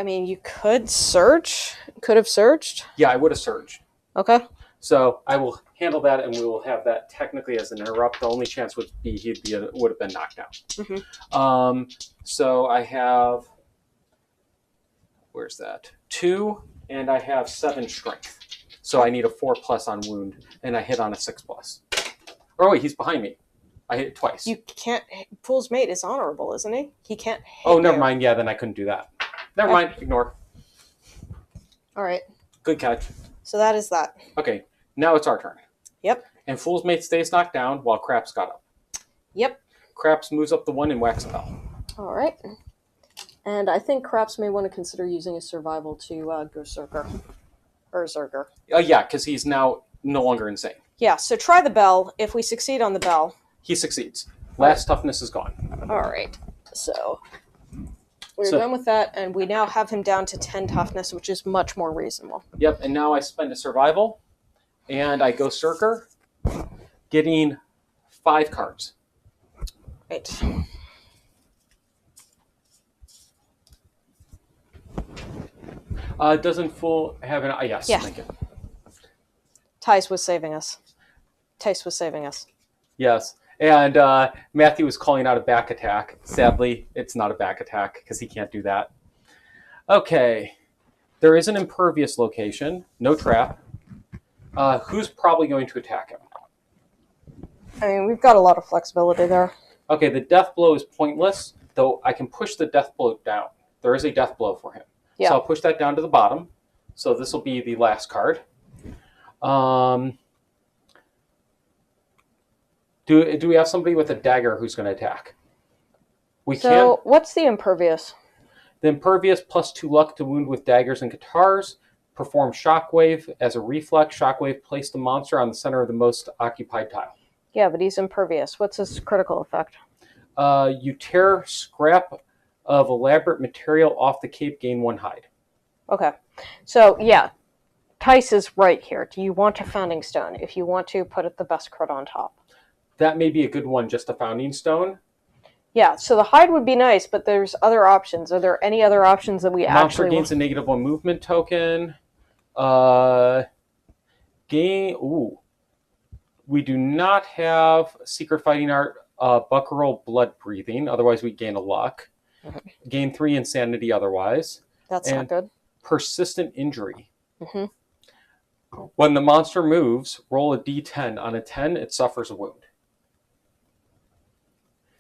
mean, you could search. Could have searched. Yeah, I would have surged. Okay. So I will handle that, and we will have that technically as an interrupt. The only chance would be would have been knocked down. Mm-hmm. So I have... Where's that? 2, and I have 7 strength. So I need a 4+ on wound, and I hit on a 6+. Oh wait, he's behind me. I hit twice. You can't... Fool's Mate is honorable, isn't he? He can't hit Oh, never mind. Yeah, then I couldn't do that. Never mind. Ignore. All right. Good catch. So that is that. Okay, now it's our turn. Yep. And Fool's Mate stays knocked down while Craps got up. Yep. Craps moves up the 1 and whacks a bell. All right. And I think Craps may want to consider using a survival to go Zerker. Or Zerker. Yeah, because he's now no longer insane. Yeah, so try the bell. If we succeed on the bell... He succeeds. Last toughness is gone. All right. So we're done with that, and we now have him down to 10 toughness, which is much more reasonable. Yep, and now I spend a survival, and I go Zerker, getting 5 cards. Right. Doesn't Fool have an... yes, yeah. Thank you. Tice was saving us. Yes, and Matthew was calling out a back attack. Sadly, it's not a back attack because he can't do that. Okay, there is an impervious location, no trap. Who's probably going to attack him? I mean, we've got a lot of flexibility there. Okay, the death blow is pointless, though I can push the death blow down. There is a death blow for him. Yeah. So I'll push that down to the bottom. So this will be the last card. Do we have somebody with a dagger who's going to attack? So what's the impervious? The impervious +2 luck to wound with daggers and guitars. Perform shockwave as a reflex. Shockwave, place the monster on the center of the most occupied tile. Yeah, but he's impervious. What's his critical effect? You tear scrap of elaborate material off the cape, gain 1 hide. Okay. So, yeah, Tice is right here. Do you want a Founding Stone? If you want to, put it the best crit on top. That may be a good one, just a Founding Stone. Yeah, so the hide would be nice, but there's other options. Are there any other options that we Monster actually... gains a -1 movement token. We do not have Secret Fighting Art, Buckaroo Blood Breathing. Otherwise, we gain a luck. Gain 3 insanity otherwise. That's and not good. Persistent injury. When the monster moves, roll a d10. On a 10, it suffers a wound.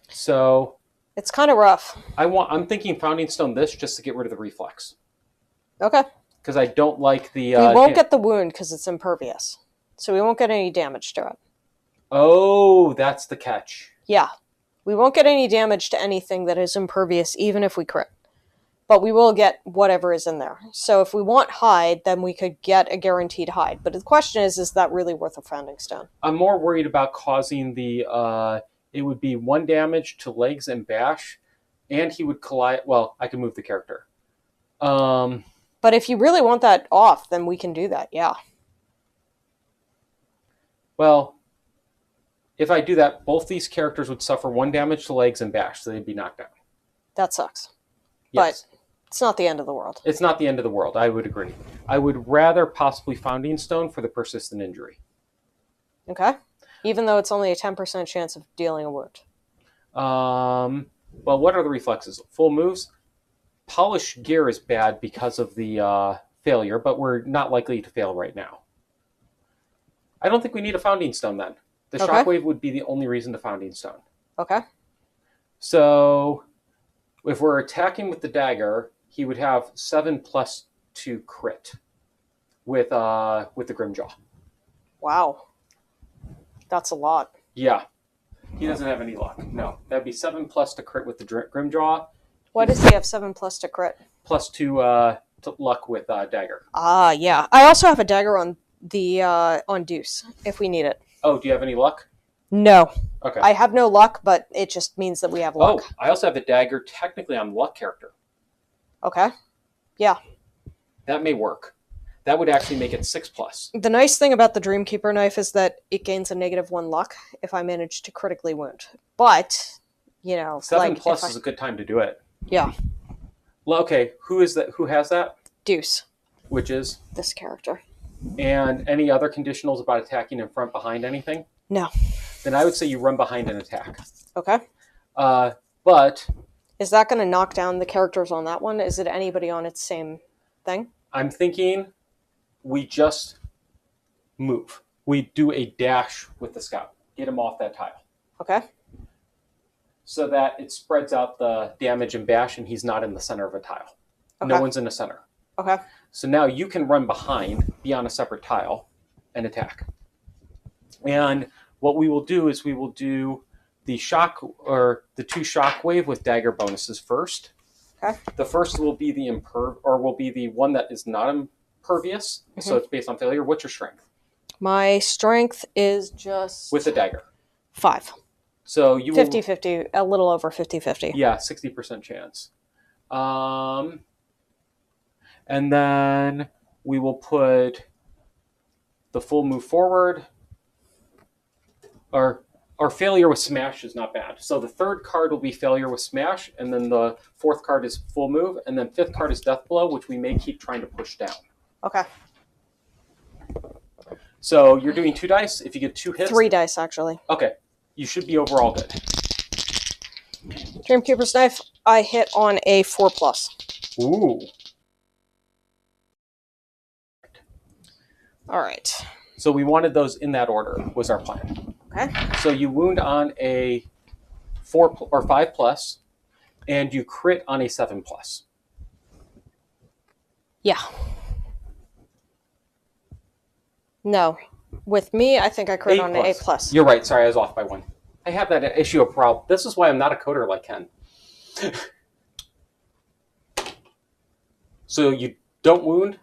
So it's kind of rough. I'm thinking Founding Stone this just to get rid of the reflex. Okay. Because I don't like the... we won't get the wound because it's impervious. So we won't get any damage to it. Oh, that's the catch. Yeah. We won't get any damage to anything that is impervious, even if we crit. But we will get whatever is in there. So if we want hide, then we could get a guaranteed hide. But the question is that really worth a Founding Stone? I'm more worried about causing the... it would be 1 damage to legs and bash, and he would collide... Well, I can move the character. But if you really want that off, then we can do that, yeah. Well, if I do that, both these characters would suffer 1 damage to legs and bash, so they'd be knocked down. That sucks. Yes. But it's not the end of the world. It's not the end of the world, I would agree. I would rather possibly Founding Stone for the persistent injury. Okay. Even though it's only a 10% chance of dealing a wound. Well, what are the reflexes? Full moves. Polished gear is bad because of the failure, but we're not likely to fail right now. I don't think we need a Founding Stone then. The Shockwave would be the only reason to Founding Stone. Okay. So if we're attacking with the dagger, he would have 7+2 crit with the Grimjaw. Wow. That's a lot. Yeah. He doesn't have any luck. No. That'd be 7+ to crit with the Grimjaw. Why does he have 7+ to crit? +2 to luck with dagger. Ah, yeah. I also have a dagger on the on Deuce, if we need it. Oh, do you have any luck? No. Okay. I have no luck, but it just means that we have luck. Oh, I also have a dagger technically on luck character. Okay. Yeah. That may work. That would actually make it 6+. The nice thing about the Dreamkeeper knife is that it gains a -1 luck if I manage to critically wound. But, you know... 7+ is a good time to do it. Yeah. Well, okay, who is that? Who has that? Deuce. Which is? This character. And any other conditionals about attacking in front, behind, anything? No. Then I would say you run behind and attack. Okay. But... Is that going to knock down the characters on that one? Is it anybody on its same thing? I'm thinking we just move. We do a dash with the scout. Get him off that tile. Okay. So that it spreads out the damage and bash, and he's not in the center of a tile. Okay. No one's in the center. Okay. So now you can run behind, be on a separate tile, and attack. And what we will do is we will do the shock, or the 2 shockwave with dagger bonuses first. Okay. The first will be the will be the one that is not impervious. Mm-hmm. So it's based on failure. What's your strength? My strength is just... With the dagger. 5. So you 50-50, a little over 50-50. Yeah, 60% chance. And then we will put the full move forward. Our failure with smash is not bad. So the 3rd card will be failure with smash, and then the 4th card is full move, and then 5th card is death blow, which we may keep trying to push down. Okay. So you're doing 2 dice. If you get 2 hits... 3 dice, actually. Okay. You should be overall good. Dreamkeeper's Knife, I hit on a 4+. Ooh. All right. So we wanted those in that order, was our plan. Okay. So you wound on a 4 or 5+, and you crit on a 7+. Yeah. No. With me, I think I crit on an A+. You're right. Sorry, I was off by 1. I have that issue of problem. This is why I'm not a coder like Ken. So you don't wound?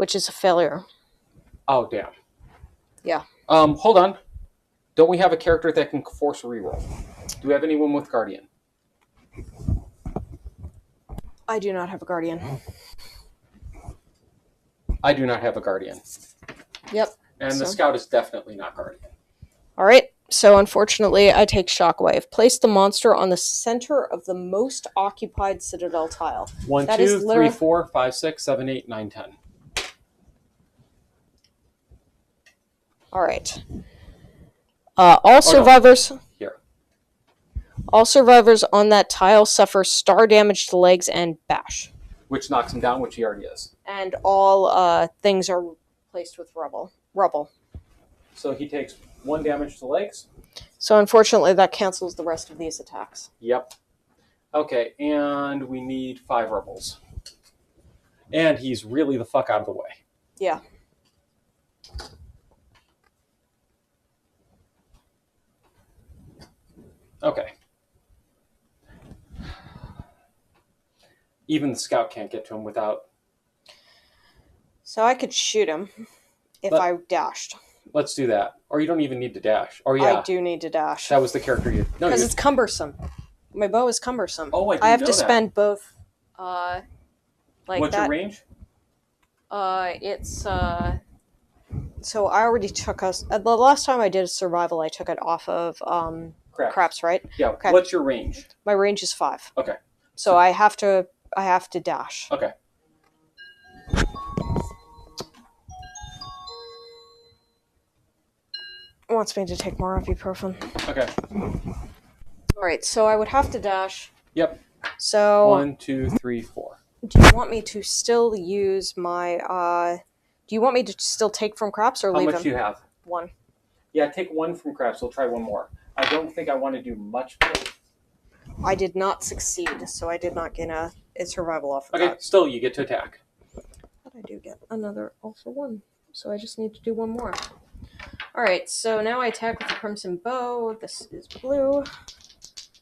which is a failure. Oh, damn. Yeah. Hold on. Don't we have a character that can force a reroll? Do we have anyone with Guardian? I do not have a Guardian. I do not have a Guardian. Yep. And the Scout is definitely not Guardian. All right. So unfortunately, I take Shockwave. Place the monster on the center of the most occupied Citadel tile. 1, That 2, is 3, literally- 4, 5, 6, 7, 8, 9, 10. All right. All survivors. No. Here. All survivors on that tile suffer star damage to legs and bash. Which knocks him down, which he already is. And all things are replaced with rubble. So he takes 1 damage to legs. So unfortunately, that cancels the rest of these attacks. Yep. Okay, and we need 5 rebels. And he's really the fuck out of the way. Yeah. Okay. Even the Scout can't get to him without... So I could shoot him if I dashed. Let's do that. Or you don't even need to dash. Or yeah. I do need to dash. That was the character you... No, because it's cumbersome. My bow is cumbersome. Oh, I have know to that. spend both. What's your range? It's so I already took us. The last time I did a survival, I took it off of craps, right? Yeah. Okay. What's your range? My range is 5. Okay. So I have to dash. Okay. It wants me to take more ibuprofen. Okay. All right, so I would have to dash. Yep. So 1, 2, 3, 4. do you want me to still use my? Do you want me to still take from craps or How leave much him? do you have? 1. Yeah, take 1 from craps. We'll try 1 more. I don't think I want to do much. I did not succeed, so I did not get a survival off of Okay, that. still, you get to attack. But I do get another all for 1, so I just need to do 1 more. All right, so now I attack with the Crimson Bow. This is blue.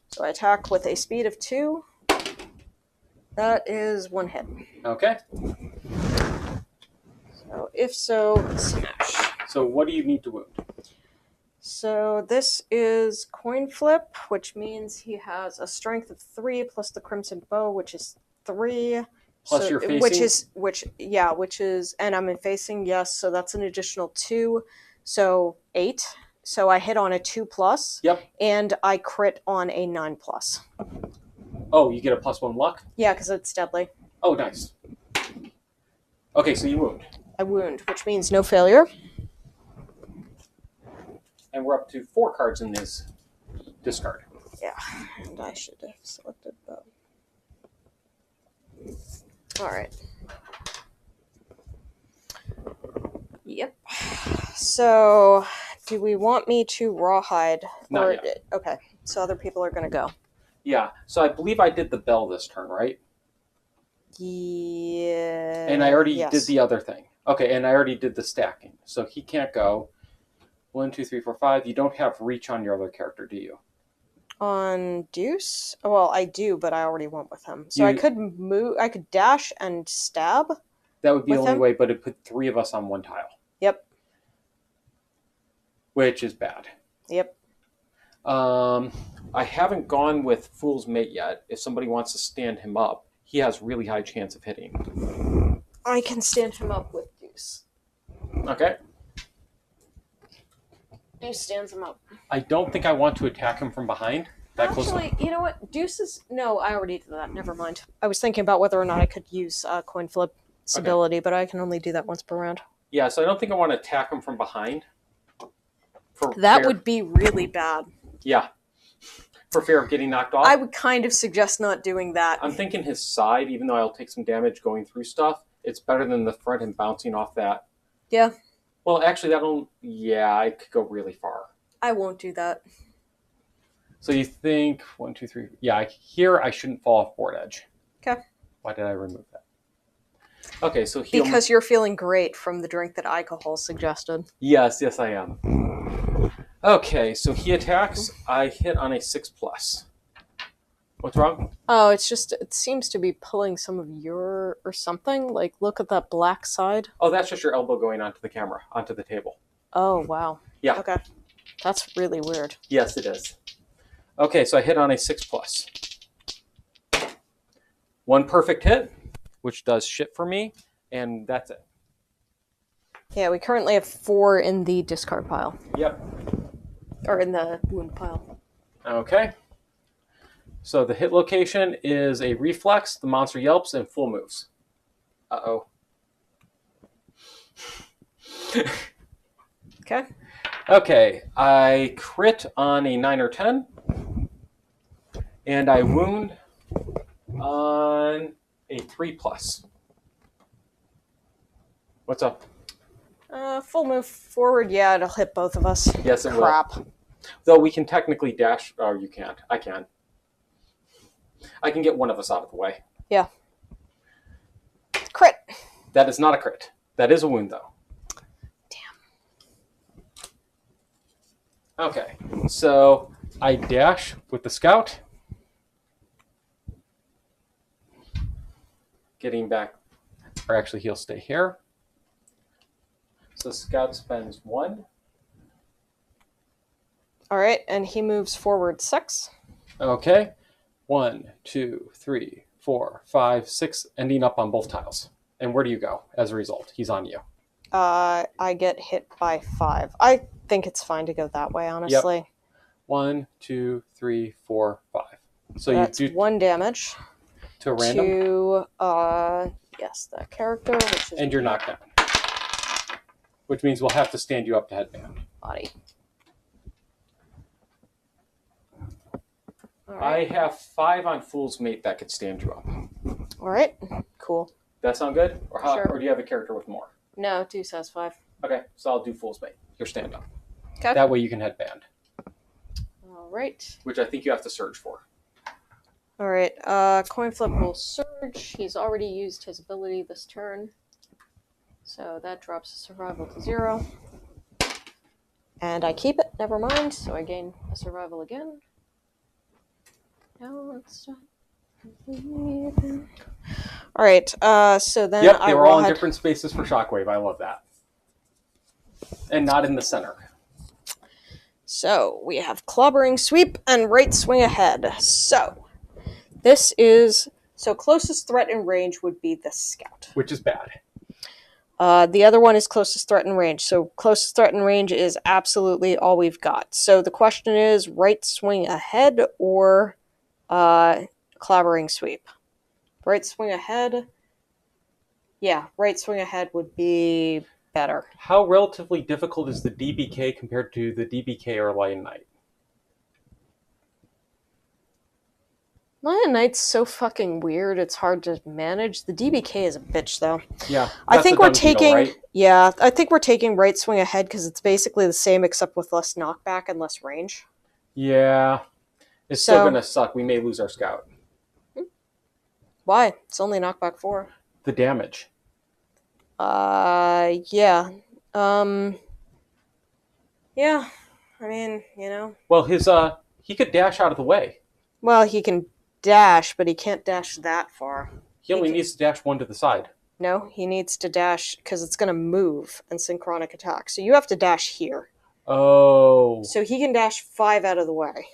So I attack with a speed of 2. That is 1 hit. Okay. So if so, smash. So what do you need to wound? So this is coin flip, which means he has a strength of 3 plus the Crimson Bow, which is 3. Plus so, you're facing? which is, and I'm in facing, yes, so that's an additional 2, so 8. So I hit on a 2 plus. Yep. And I crit on a 9 plus. Oh, you get a +1 luck? Yeah, because it's deadly. Oh, nice. Okay, so you wound. I wound, which means no failure. And we're up to 4 cards in his discard. Yeah, and I should have selected bow. Alright. Yep. So, do we want me to rawhide? Not yet. Okay, so other people are going to go. Yeah, so I believe I did the bell this turn, right? Yeah. And I already yes. did the other thing. Okay, and I already did the stacking. So he can't go. 1, 2, 3, 4, 5. You don't have reach on your other character, do you? On Deuce? Well, I do, but I already went with him. So I could move. I could dash and stab. That would be the with only him? way, but it put 3 of us on 1 tile. Yep. Which is bad. Yep. I haven't gone with Fool's Mate yet. If somebody wants to stand him up, he has really high chance of hitting. I can stand him up with Deuce. Okay. Deuce stands him up. I don't think I want to attack him from behind. Actually, you know what? Deuce is... No, I already did that. Never mind. I was thinking about whether or not I could use coin flip ability, but I can only do that once per round. Yeah, so I don't think I want to attack him from behind. That would be really bad. Yeah. For fear of getting knocked off. I would kind of suggest not doing that. I'm thinking his side, even though I'll take some damage going through stuff, it's better than the front and bouncing off that. Yeah. Well, actually, that'll... Yeah, I could go really far. I won't do that. So you think... 1, 2, 3... Yeah, here I shouldn't fall off board edge. Okay. Why did I remove that? Okay, so because you're feeling great from the drink that alcohol suggested. Yes, I am. Okay, so he attacks. I hit on a 6+. What's wrong? Oh, it's just, it seems to be pulling some of your, or something. Like, look at that black side. Oh, that's just your elbow going onto the camera, onto the table. Oh, wow. Yeah. Okay. That's really weird. Yes, it is. Okay, so I hit on a 6+. One perfect hit, which does shit for me, and that's it. Yeah, we currently have 4 in the discard pile. Yep. Or in the wound pile. Okay. So the hit location is a reflex, the monster yelps, and full moves. Uh-oh. Okay. Okay, I crit on a 9 or 10, and I wound on a 3+. What's up? Full move forward. Yeah, it'll hit both of us. Yes, it Crap. will. Though we can technically dash. Oh, you can't. I can. I can get one of us out of the way. Yeah. Crit. That is not a crit. That is a wound, though. Damn. Okay, so I dash with the scout. Getting back. Or actually, he'll stay here. So scout spends 1. All right, and he moves forward 6. Okay. 1, 2, 3, 4, 5, 6, ending up on both tiles. And where do you go as a result? He's on you. I get hit by 5. I think it's fine to go that way, honestly. Yep. 1, 2, 3, 4, 5. So that's you do 1 damage to a random. to yes, that character, which is and you're knocked down. Which means we'll have to stand you up to headband. body. I have 5 on Fool's Mate that could stand you up. All right, cool. That sound good? Or Sure. Or do you have a character with more? No, Deuce has 5. Okay, so I'll do Fool's Mate. Your stand up. Okay. That way you can headband. All right. Which I think you have to surge for. All right. Coin flip will surge. He's already used his ability this turn, so that drops survival to 0. And I keep it. Never mind. So I gain a survival again. Now let's start. All right. So then Yep, I they were roll all in ahead. different spaces for Shockwave. I love that. And not in the center. So we have clobbering sweep and right swing ahead. So this is closest threat in range would be the scout. Which is bad. The other one is closest threat in range. So closest threat in range is absolutely all we've got. So the question is right swing ahead or clobbering sweep. Right swing ahead. Yeah, right swing ahead would be better. How relatively difficult is the DBK compared to the DBK or Lion Knight? Lion Knight's so fucking weird, it's hard to manage. The DBK is a bitch, though. Yeah. I think we're taking... right? Yeah, I think we're taking right swing ahead because it's basically the same except with less knockback and less range. Yeah. It's still going to suck. We may lose our scout. Why? It's only knockback 4. The damage. Yeah. Yeah. I mean, you know. Well, he could dash out of the way. Well, he can dash, but he can't dash that far. He only needs to dash 1 to the side. No, he needs to dash because it's going to move and synchronic attack. So you have to dash here. Oh. So he can dash 5 out of the way.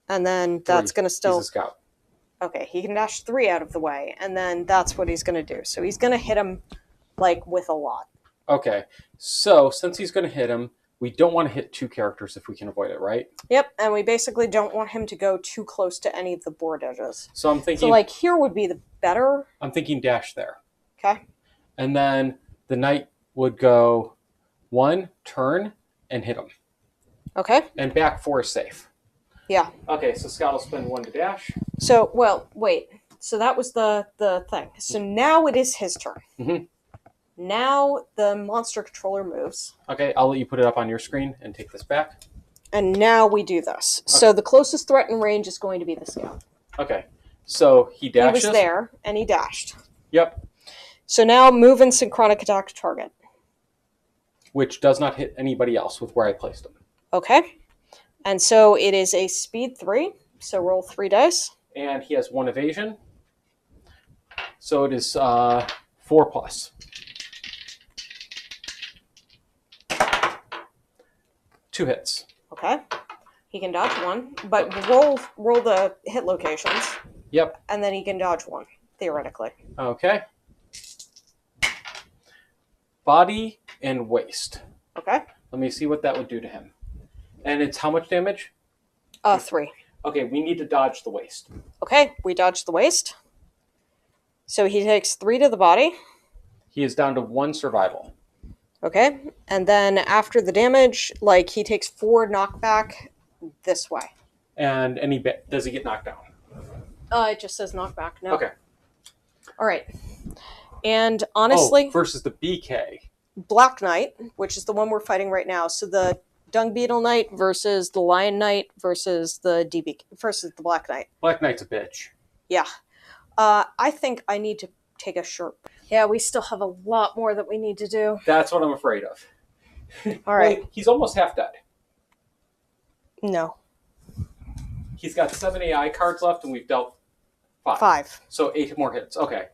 And then that's going to still... He's a scout. Okay, he can dash 3 out of the way. And then that's what he's going to do. So he's going to hit him, like, with a lot. Okay. So, since he's going to hit him, we don't want to hit 2 characters if we can avoid it, right? Yep, and we basically don't want him to go too close to any of the board edges. So I'm thinking... So, like, here would be the better... I'm thinking dash there. Okay. And then the knight would go 1, turn, and hit him. Okay. And back 4 is safe. Yeah. Okay, so Scout will spend 1 to dash. So, well, wait. So that was the thing. So now it is his turn. Mm-hmm. Now the monster controller moves. Okay, I'll let you put it up on your screen and take this back. And now we do this. Okay. So the closest threat in range is going to be the scout. Okay, so he dashes. He was there, and he dashed. Yep. So now move and synchronic attack to target. Which does not hit anybody else with where I placed him. Okay. And so it is a speed 3. So roll 3 dice. And he has 1 evasion. So it is 4+. 2 hits. Okay. He can dodge 1, but roll the hit locations. Yep. And then he can dodge 1, theoretically. Okay. Body and waist. Okay. Let me see what that would do to him. And it's how much damage? 3. Okay, we need to dodge the waist. Okay, we dodge the waist. So he takes 3 to the body. He is down to 1 survival. Okay, and then after the damage, he takes 4 knockback this way. And does he get knocked down? It just says knockback. No. Okay. All right. And honestly, versus the BK. Black Knight, which is the one we're fighting right now. So the Dung Beetle Knight versus the Lion Knight versus the Black Knight. Black Knight's a bitch. Yeah. I think I need to take a short. Yeah, we still have a lot more that we need to do. That's what I'm afraid of. All right. Wait, he's almost half dead. No. He's got 7 AI cards left, and we've dealt 5. 5. So 8 more hits. Okay.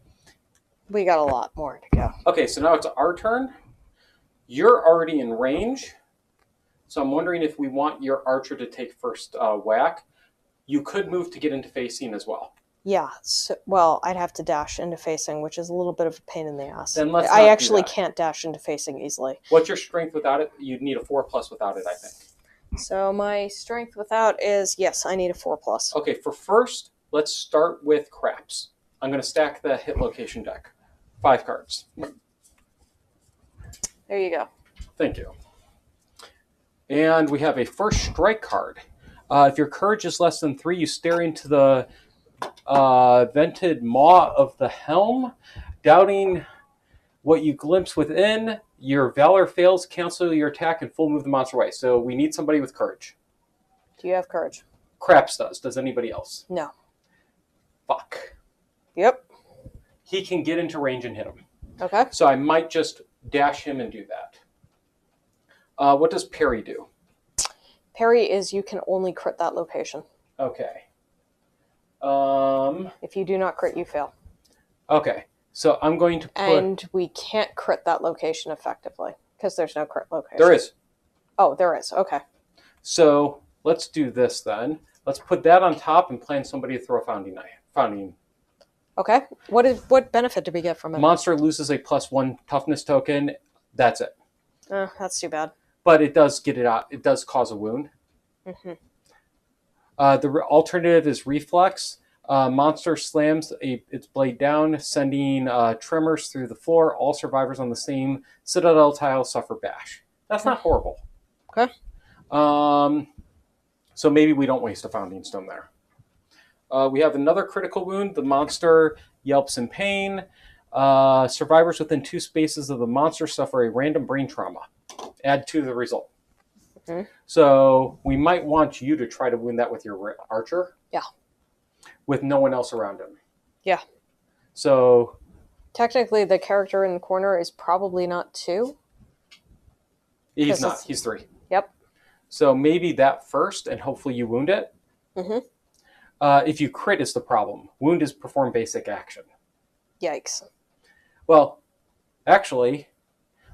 We got a lot more to go. Okay, so now it's our turn. You're already in range. So I'm wondering if we want your archer to take first whack. You could move to get into facing as well. Yeah. So, well, I'd have to dash into facing, which is a little bit of a pain in the ass. Then let's I not actually do that. can't dash into facing easily. What's your strength without it? You'd need a 4+ without it, I think. So my strength without is, yes, I need a 4+. Okay, for first, let's start with craps. I'm going to stack the hit location deck. 5 cards. There you go. Thank you. And we have a first strike card. If your courage is less than 3, you stare into the vented maw of the helm, doubting what you glimpse within. Your valor fails, cancel your attack, and full move the monster away. So we need somebody with courage. Do you have courage? Craps does. Does anybody else? No. Fuck. Yep. He can get into range and hit him. Okay. So I might just dash him and do that. What does parry do? Parry is you can only crit that location. Okay. If you do not crit, you fail. Okay. So I'm going to put... And we can't crit that location effectively because there's no crit location. There is. Oh, there is. Okay. So let's do this then. Let's put that on top and plan somebody to throw a founding. Okay. What benefit do we get from it? Monster loses a +1 toughness token. That's it. That's too bad. But it does get it out. It does cause a wound. Mm-hmm. The alternative is reflex. Monster slams its blade down, sending tremors through the floor. All survivors on the same citadel tile suffer bash. That's not horrible. Okay. So maybe we don't waste a founding stone there. We have another critical wound. The monster yelps in pain. Survivors within 2 spaces of the monster suffer a random brain trauma. Add 2 to the result. Mm-hmm. So we might want you to try to win that with your archer. Yeah. With no one else around him. Yeah. So technically, the character in the corner is probably not 2. He's not. He's 3. Yep. So maybe that first, and hopefully you wound it. Mm-hmm. If you crit, is the problem. Wound is perform basic action. Yikes. Well, actually,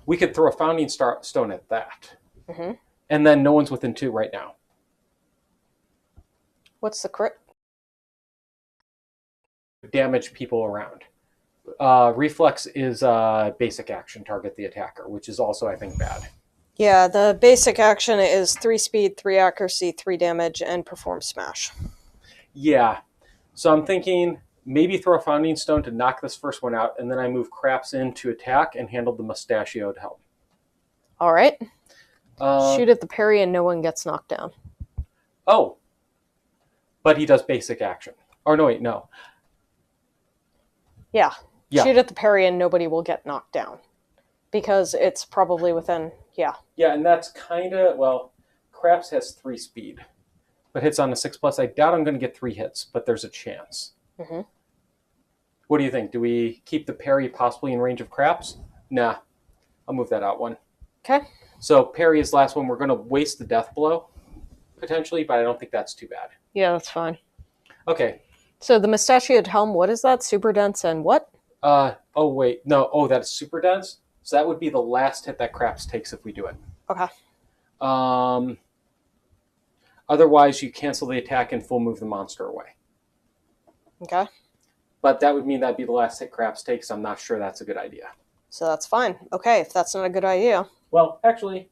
we could throw a founding stone at that. Mm-hmm. And then no one's within 2 right now. What's the crit? Damage people around. Reflex is basic action, target the attacker, which is also, I think, bad. Yeah, the basic action is 3 speed, 3 accuracy, 3 damage, and perform smash. Yeah. So I'm thinking maybe throw a founding stone to knock this first one out, and then I move craps in to attack and handle the mustachioed helm. All right. Shoot at the parry and no one gets knocked down. Oh. But he does basic action. Or no, wait, no. Yeah. Shoot at the parry and nobody will get knocked down. Because it's probably within, yeah. Yeah, and that's kind of, well, craps has 3 speed. But hits on a 6+. I doubt I'm going to get 3 hits, but there's a chance. Mm-hmm. What do you think? Do we keep the parry possibly in range of craps? Nah. I'll move that out one. Okay. So parry is last one. We're going to waste the death blow, potentially, but I don't think that's too bad. Yeah, that's fine. Okay. So the mustachioed helm, what is that? Super dense and what? Oh wait, no. Oh, that is super dense. So that would be the last hit that Craps takes if we do it. Okay. Otherwise, you cancel the attack and full move the monster away. Okay. But that would mean that'd be the last hit Craps takes. I'm not sure that's a good idea. So that's fine. Okay, if that's not a good idea. Well, actually,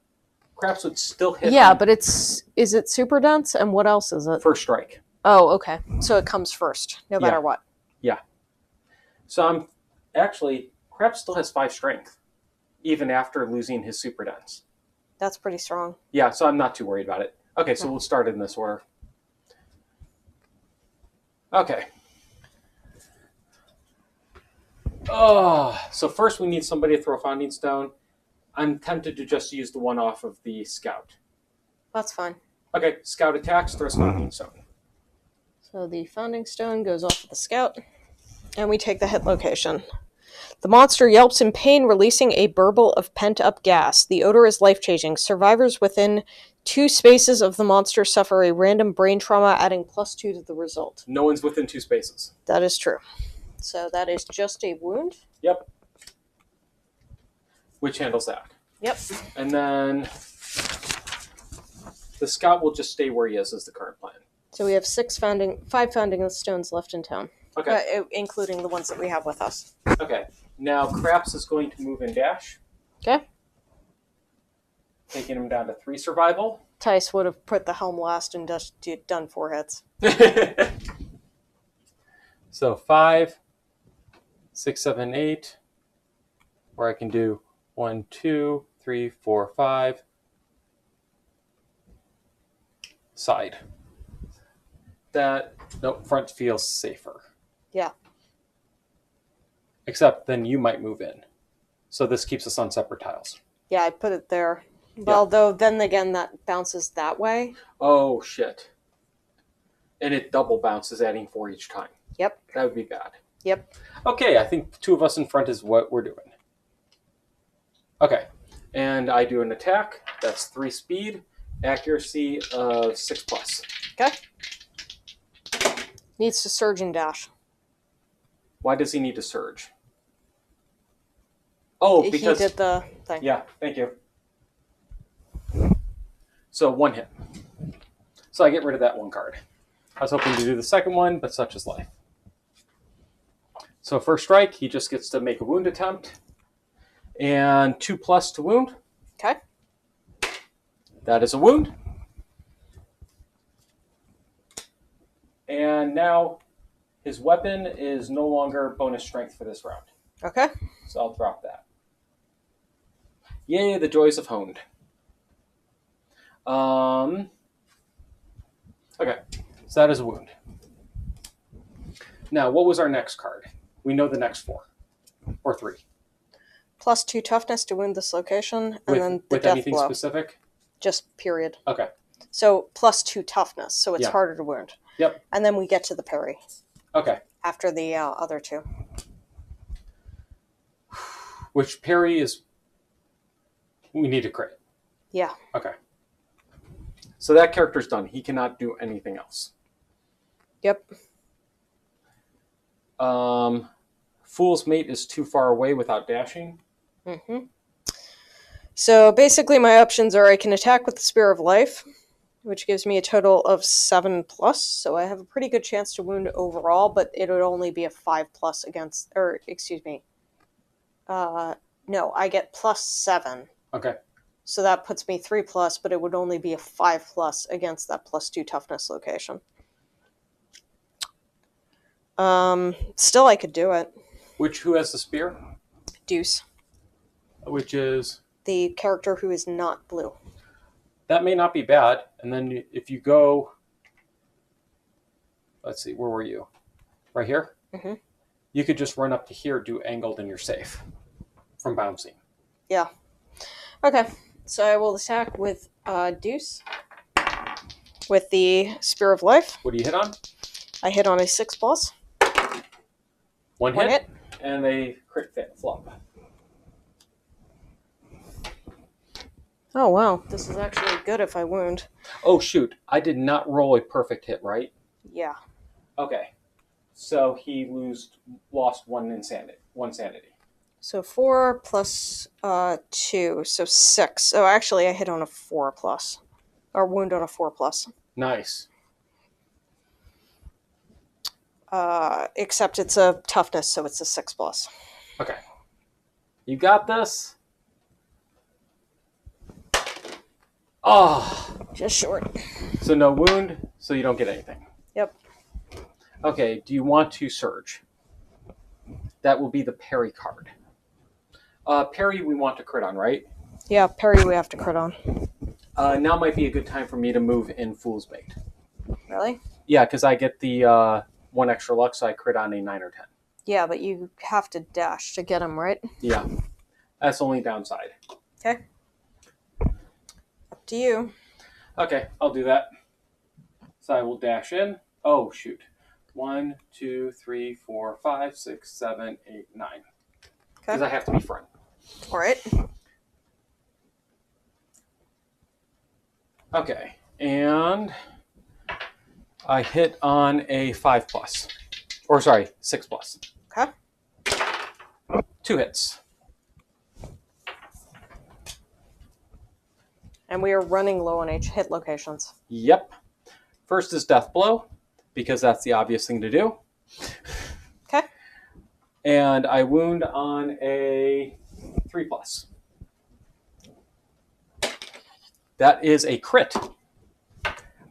Craps would still hit. Yeah, but is it super dense? And what else is it? First strike. Oh, okay. So it comes first, no matter what. Yeah. So Craps still has 5 strength, even after losing his super dense. That's pretty strong. Yeah, so I'm not too worried about it. Okay, so we'll start in this order. Okay. Oh, so first we need somebody to throw Founding Stone. I'm tempted to just use the one off of the Scout. That's fine. Okay, Scout attacks, throws Founding Stone. So the Founding Stone goes off of the Scout, and we take the hit location. The monster yelps in pain, releasing a burble of pent-up gas. The odor is life-changing. Survivors within 2 spaces of the monster suffer a random brain trauma, adding +2 to the result. No one's within 2 spaces. That is true. So that is just a wound. Yep. Which handles that. Yep. And then the Scout will just stay where he is the current plan. So we have 5 founding stones left in town. Okay. Including the ones that we have with us. Okay. Now Craps is going to move and dash. Okay. Taking him down to 3 survival. Tice would have put the helm last and just done 4 hits. So 5, 6, 7, 8. Or I can do 1, 2, 3, 4, 5. Side. Front feels safer. Yeah. Except then you might move in. So this keeps us on separate tiles. Yeah, I put it there. Well, though, then again, that bounces that way. Oh, shit. And it double bounces, adding 4 each time. Yep. That would be bad. Yep. Okay, I think 2 of us in front is what we're doing. Okay. And I do an attack. That's 3 speed. Accuracy of 6+. Okay. Needs to surge and dash. Why does he need to surge? Oh, because... He did the thing. Yeah, thank you. So 1 hit. So I get rid of that 1 card. I was hoping to do the second one, but such is life. So first strike, he just gets to make a wound attempt. And 2+ to wound. Okay. That is a wound. And now his weapon is no longer bonus strength for this round. Okay. So I'll drop that. Yay, the joys of honed. Okay, so that is a wound. Now, what was our next card? We know the next 4. Or 3. +2 toughness to wound this location, and then the with death anything blow. specific? Just period. Okay. So +2 toughness, so it's harder to wound. Yep. And then we get to the parry. Okay. After the other 2. Which parry is... We need to crit. Yeah. Okay. So that character's done. He cannot do anything else. Yep. Fool's Mate is too far away without dashing. Mm-hmm. So basically my options are I can attack with the Spear of Life, which gives me a total of 7+, so I have a pretty good chance to wound overall, but it would only be a 5+ against, or excuse me. No, I get +7. Okay. So that puts me 3+, but it would only be a 5+ against that +2 toughness location. Still I could do it. Who has the spear? Deuce. Which is? The character who is not blue. That may not be bad. And then if you go... Let's see, where were you? Right here? Mm-hmm. You could just run up to here, do angled, and you're safe from bouncing. Yeah. Okay. So I will attack with Deuce. With the Spear of Life. What do you hit on? I hit on a 6+. One hit. And a crit flop. Oh, wow. This is actually good if I wound. Oh, shoot. I did not roll a perfect hit, right? Yeah. Okay. So he lost one sanity. So 4 plus 2, so 6. Oh, actually, I hit on a 4 plus. Or wound on a 4 plus. Nice. Except it's a toughness, so it's a 6 plus. Okay. You got this? Oh. Just short. So no wound, so you don't get anything. Yep. Okay, do you want to surge? That will be the parry card. Parry we want to crit on, right? Yeah, parry we have to crit on. Now might be a good time for me to move in Fool's Bait. Really? Yeah, because I get the 1 extra luck, so I crit on a 9 or 10. Yeah, but you have to dash to get him, right? Yeah, that's the only downside. Okay. Up to you. Okay, I'll do that. So I will dash in. Oh, shoot. 1, 2, 3, 4, 5, 6, 7, 8, 9. Because I have to be front. All right. Okay, and I hit on a 5 plus. Or sorry, 6 plus. Okay. 2 hits. And we are running low on hit locations. Yep. First is Death Blow, because that's the obvious thing to do. Okay. And I wound on a 3 plus. That is a crit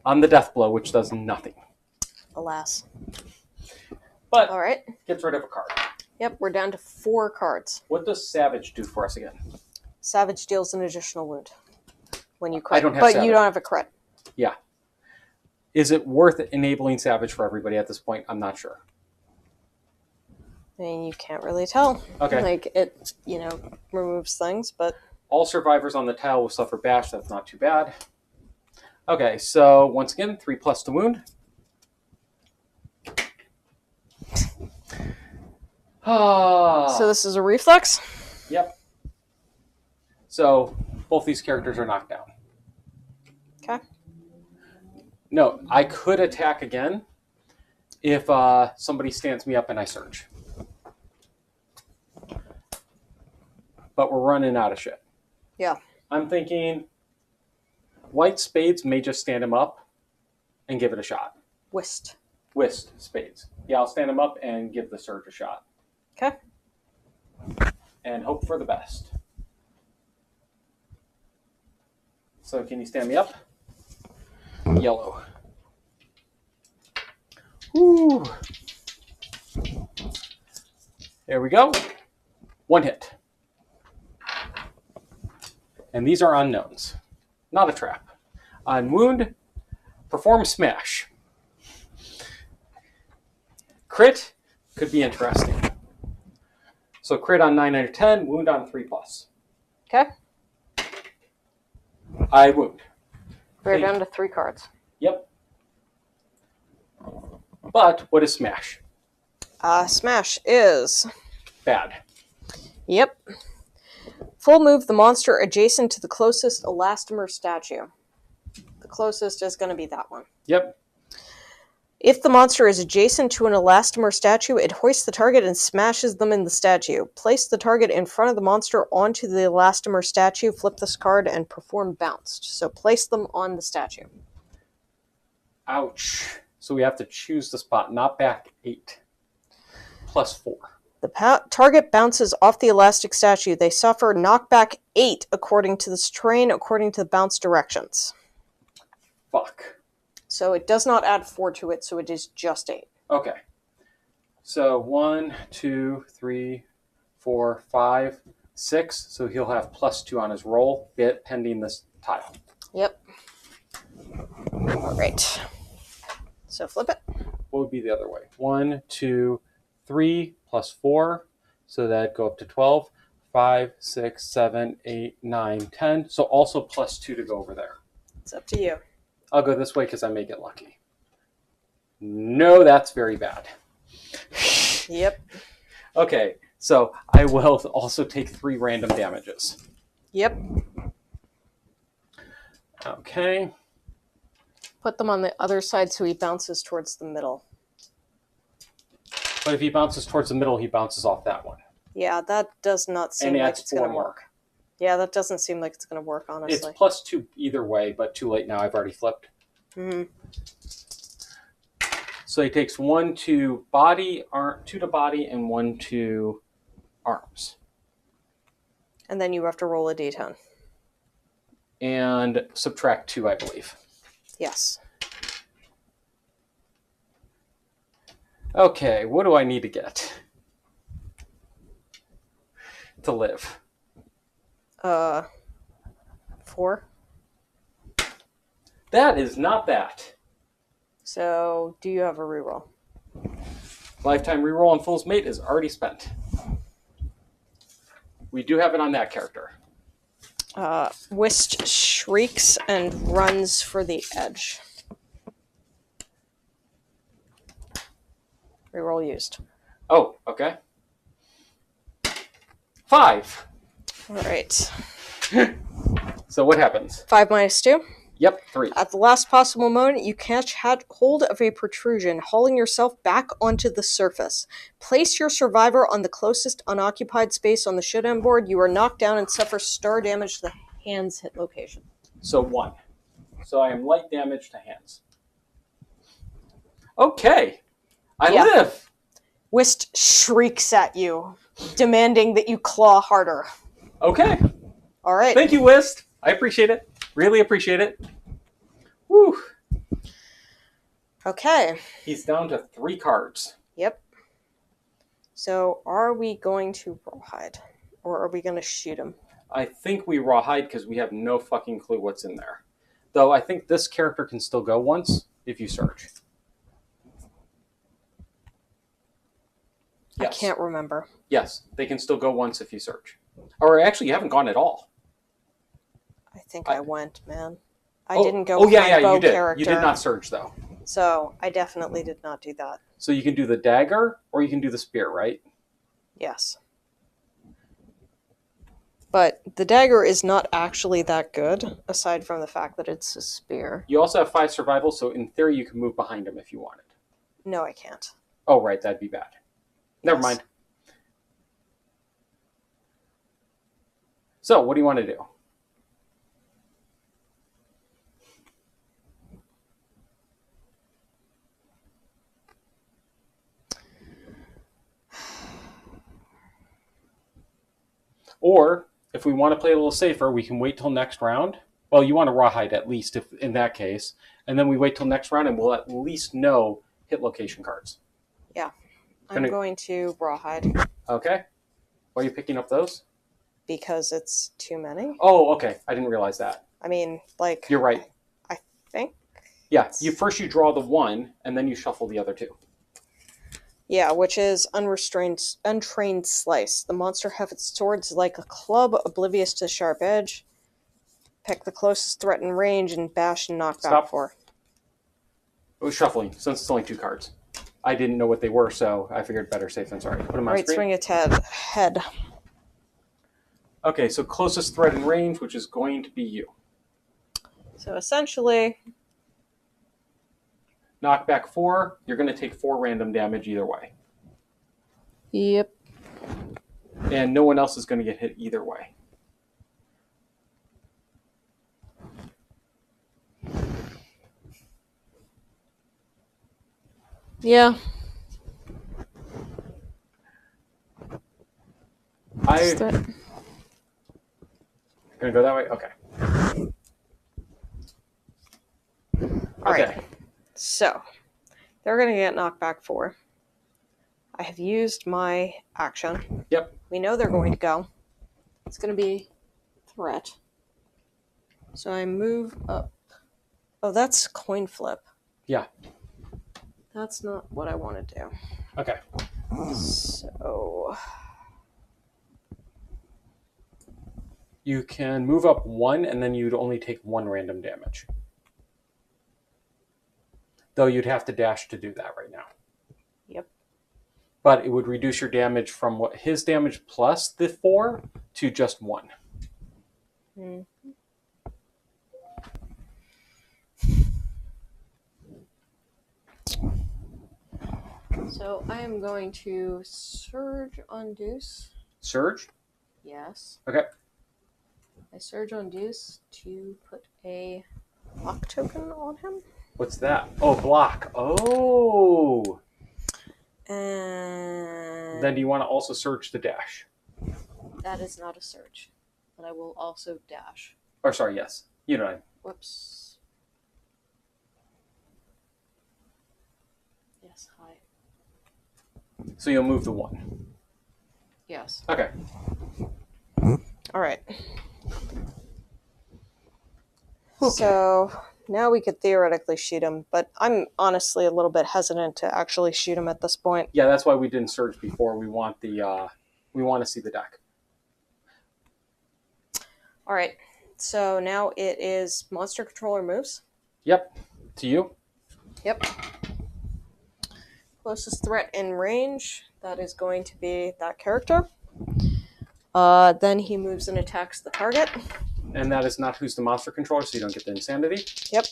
on the Death Blow, which does nothing. Alas. But All right. gets rid of a card. Yep, we're down to 4 cards. What does Savage do for us again? Savage deals an additional wound when you crit. I don't have but Savage. You don't have a crit. Yeah. Is it worth enabling Savage for everybody at this point? I'm not sure. I mean, you can't really tell. Okay. Like, it, removes things, but... All survivors on the tile will suffer bash. That's not too bad. Okay, so once again, 3 plus to wound. So this is a reflex? Yep. So both these characters are knocked down. Okay. No, I could attack again if somebody stands me up and I surge. But we're running out of shit. Yeah. I'm thinking White Spades may just stand him up and give it a shot. Whist Spades. Yeah, I'll stand him up and give the surge a shot. Okay. And hope for the best. So can you stand me up? Yellow. Woo. There we go. 1 hit. And these are unknowns. Not a trap. On wound, perform smash. Crit could be interesting. So crit on 9 out of 10, wound on 3 plus. Okay. I wound. We're down to 3 cards. Yep. But what is smash? Smash is... Bad. Yep. Full move the monster adjacent to the closest elastomer statue. The closest is going to be that one. Yep. If the monster is adjacent to an elastomer statue, it hoists the target and smashes them in the statue. Place the target in front of the monster onto the elastomer statue, flip this card, and perform bounced. So place them on the statue. Ouch. So we have to choose the spot, not back 8. Plus 4. The target bounces off the elastic statue. They suffer knockback 8 according to this terrain, according to the bounce directions. Fuck. So it does not add 4 to it, so it is just 8. Okay. So 1, 2, 3, 4, 5, 6. So he'll have plus 2 on his roll, pending this tile. Yep. All right. So flip it. What would be the other way? 1, 2, 3 plus 4. So that'd go up to 12. 5, 6, 7, 8, 9, 10. So also plus 2 to go over there. It's up to you. I'll go this way because I may get lucky. No, that's very bad. Yep. Okay, so I will also take 3 random damages. Yep. Okay. Put them on the other side so he bounces towards the middle. But if he bounces towards the middle, he bounces off that one. Yeah, that does not seem like it's going to more. work. Yeah, that doesn't seem like it's going to work, honestly. It's +2 either way, but too late now. I've already flipped. Mm-hmm. So he takes 1 to body, 2 to body, and 1 to arms. And then you have to roll a d10. And subtract 2, I believe. Yes. Okay, what do I need to get to live? 4. That is not that. So, do you have a reroll? Lifetime reroll on Fool's Mate is already spent. We do have it on that character. Whist shrieks and runs for the edge. Reroll used. Oh, okay. 5. All right. So what happens? 5 minus 2. Yep, 3. At the last possible moment, you catch hold of a protrusion, hauling yourself back onto the surface. Place your survivor on the closest unoccupied space on the showdown board. You are knocked down and suffer star damage to the hands hit location. So 1. So I am light damage to hands. Okay. I live. Whist shrieks at you, demanding that you claw harder. Okay. All right. Thank you, Whist. I appreciate it. Really appreciate it. Woo. Okay. He's down to 3 cards. Yep. So are we going to rawhide? Or are we going to shoot him? I think we rawhide because we have no fucking clue what's in there. Though I think this character can still go once if you search. Yes. I can't remember. Yes, they can still go once if you search. Or actually, you haven't gone at all. I think I went, man. I didn't go with my bow you did. character. You did not search, though. So I definitely did not do that. So you can do the dagger, or you can do the spear, right? Yes. But the dagger is not actually that good, aside from the fact that it's a spear. You also have 5 survival, so in theory you can move behind him if you wanted. No, I can't. Oh, right, that'd be bad. Never mind. So, what do you want to do? Or, if we want to play a little safer, we can wait till next round. Well, you want to rawhide at least if in that case. And then we wait till next round and we'll at least know hit location cards. Yeah. I'm going to rawhide. Okay. Why are you picking up those? Because it's too many. Oh, okay. I didn't realize that. I mean, like... You're right. I think. Yeah. You draw the 1, and then you shuffle the other 2. Yeah, which is untrained slice. The monster has its swords like a club, oblivious to sharp edge. Pick the closest threat in range and bash and knock back 4. It was shuffling, since it's only 2 cards. I didn't know what they were, so I figured better safe than sorry. Put them on screen. Swing its head. Okay, so closest threat in range, which is going to be you. So essentially... Knock back 4, you're going to take 4 random damage either way. Yep. And no one else is going to get hit either way. Yeah. Gonna go that way? Okay. All right. So, they're going to get knocked back 4. I have used my action. Yep. We know they're going to go. It's going to be threat. So I move up. Oh, that's coin flip. Yeah. That's not what I want to do. Okay. So... You can move up 1, and then you'd only take 1 random damage. Though you'd have to dash to do that right now. Yep. But it would reduce your damage from what his damage plus the 4 to just 1. Mm-hmm. So I am going to surge on Deuce. Surge? Yes. Okay. I surge on Deuce to put a block token on him. What's that? Oh, block. Oh. And Then do you want to also surge to dash? that is not a surge. But I will also dash. Or sorry, yes. You know. Whoops. Yes, hi. So you'll move the 1. Yes. Okay. Alright. Okay. So now we could theoretically shoot him, but I'm honestly a little bit hesitant to actually shoot him at this point. Yeah, that's why we didn't surge before. We want we want to see the deck. Alright. So now it is monster controller moves. Yep. To you? Yep. Closest threat in range. That is going to be that character. Then he moves and attacks the target. And that is not who's the monster controller, so you don't get the insanity. Yep.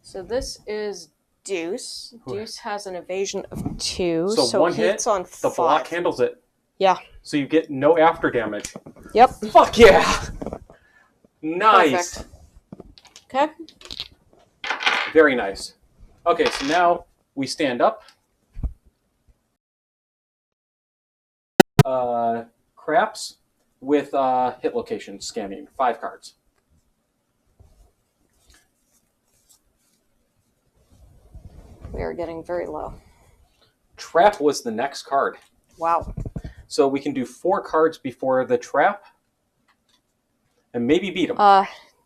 So this is Deuce. Deuce has an evasion of 2, so one he hit, hits on the 5. block handles it. Yeah. So you get no after damage. Yep. Fuck yeah! Nice. Perfect. Okay. Very nice. Okay, so now we stand up. Craps with hit location scanning. 5 cards. We are getting very low. Trap was the next card. Wow. So we can do 4 cards before the trap. And maybe beat him.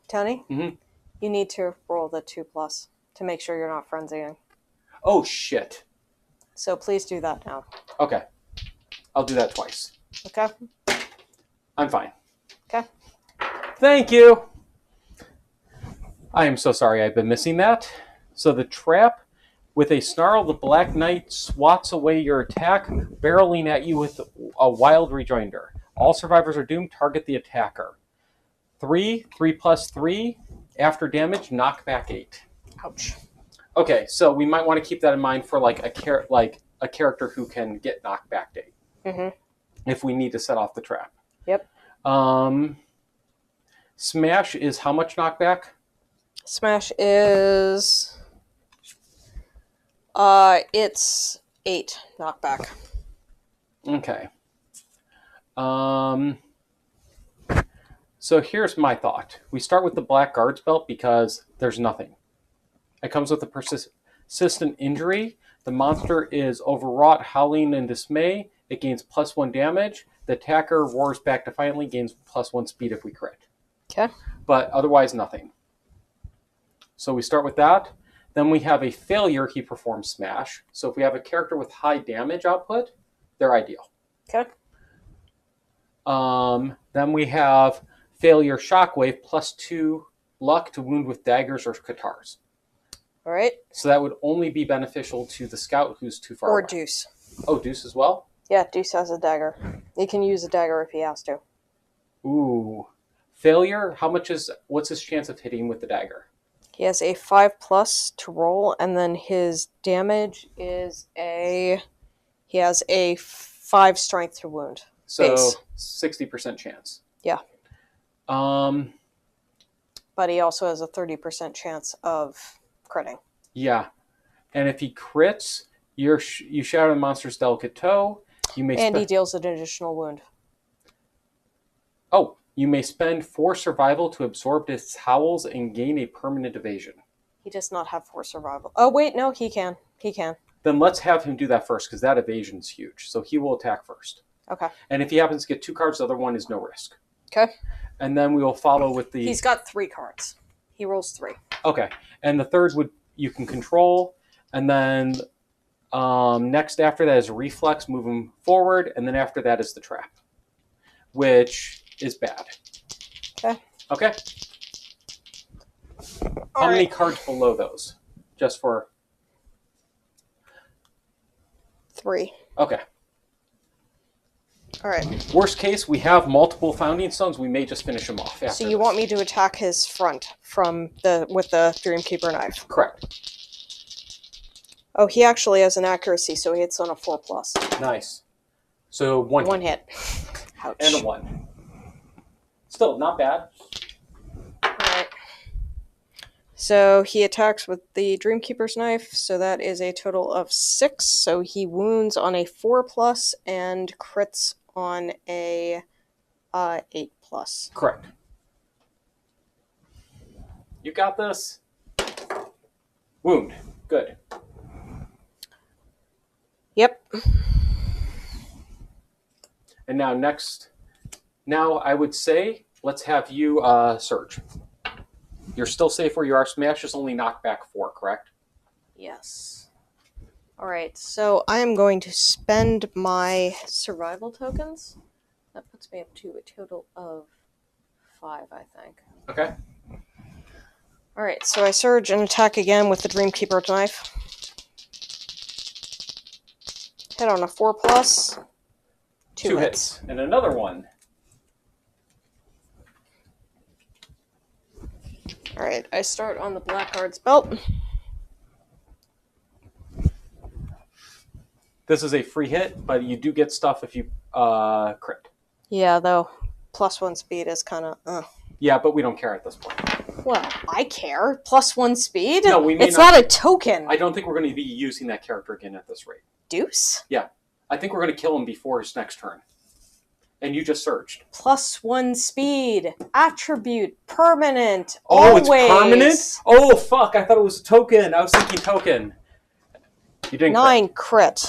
Tony? Mm-hmm. You need to roll the 2+ to make sure you're not frenzying. Oh, shit. So please do that now. Okay. I'll do that twice. Okay? I'm fine. Okay. Thank you. I am so sorry I've been missing that. So the trap, with a snarl, the Black Knight swats away your attack, barreling at you with a wild rejoinder. All survivors are doomed. Target the attacker. 3, 3+3. After damage, knock back 8. Ouch. Okay, so we might want to keep that in mind for like a character who can get knocked back 8. Mm-hmm. If we need to set off the trap. Yep. Smash is how much knockback? Smash is... it's 8 knockback. Okay. So here's my thought. We start with the Black Guards belt because there's nothing. It comes with a persistent injury. The monster is overwrought, howling in dismay. It gains +1 damage. The attacker roars back defiantly, gains +1 speed if we crit. Okay. But otherwise, nothing. So we start with that. Then we have a failure, he performs smash. So if we have a character with high damage output, they're ideal. Okay. Then we have failure shockwave, +2 luck to wound with daggers or katars. All right. So that would only be beneficial to the scout who's too far away. Or Deuce. Oh, Deuce as well? Yeah, Deuce has a dagger. He can use a dagger if he has to. Ooh. Failure, what's his chance of hitting with the dagger? He has a 5+ to roll, and then his damage is he has a 5 strength to wound. So Base. 60% chance. Yeah. But he also has a 30% chance of critting. Yeah. And if he crits, you shatter the monster's delicate toe. And he deals an additional wound. Oh, you may spend 4 survival to absorb its howls and gain a permanent evasion. He does not have 4 survival. Oh, wait, no, he can. He can. Then let's have him do that first, because that evasion's huge. So he will attack first. Okay. And if he happens to get 2 cards, the other one is no risk. Okay. And then we will follow with the... He's got 3 cards. He rolls 3. Okay. And the third you can control. And then next after that is reflex, move him forward. And then after that is the trap, which is bad. Okay. Okay. How many cards below those? Just for... 3. Okay. All right. Worst case, we have multiple founding stones. We may just finish him off. So you want me to attack his front with the Dreamkeeper knife? Correct. Oh, he actually has an accuracy, so he hits on a 4+. Nice. So one hit. Ouch. And a 1. Still, not bad. Alright. So he attacks with the Dreamkeeper's knife, so that is a total of 6. So he wounds on a 4+ and crits on a 8+. Correct. You got this. Wound. Good. Yep. And now I would say, let's have you surge. You're still safe where you are. Smash is only knockback 4, correct? Yes. Alright, so I am going to spend my survival tokens. That puts me up to a total of 5, I think. Okay. Alright, so I surge and attack again with the Dreamkeeper knife. Hit on a 4+. 2 hits. And another one. Alright, I start on the Blackguard's belt. This is a free hit, but you do get stuff if you crit. Yeah, though, +1 speed is kind of, Yeah, but we don't care at this point. Well, I care. +1 speed? No, we may It's not a token. I don't think we're going to be using that character again at this rate. Deuce? Yeah. I think we're going to kill him before his next turn. And you just surged. +1 speed. Attribute. Permanent. Oh, always. It's permanent? Oh, fuck. I thought it was a token. I was thinking token. You didn't 9 crit.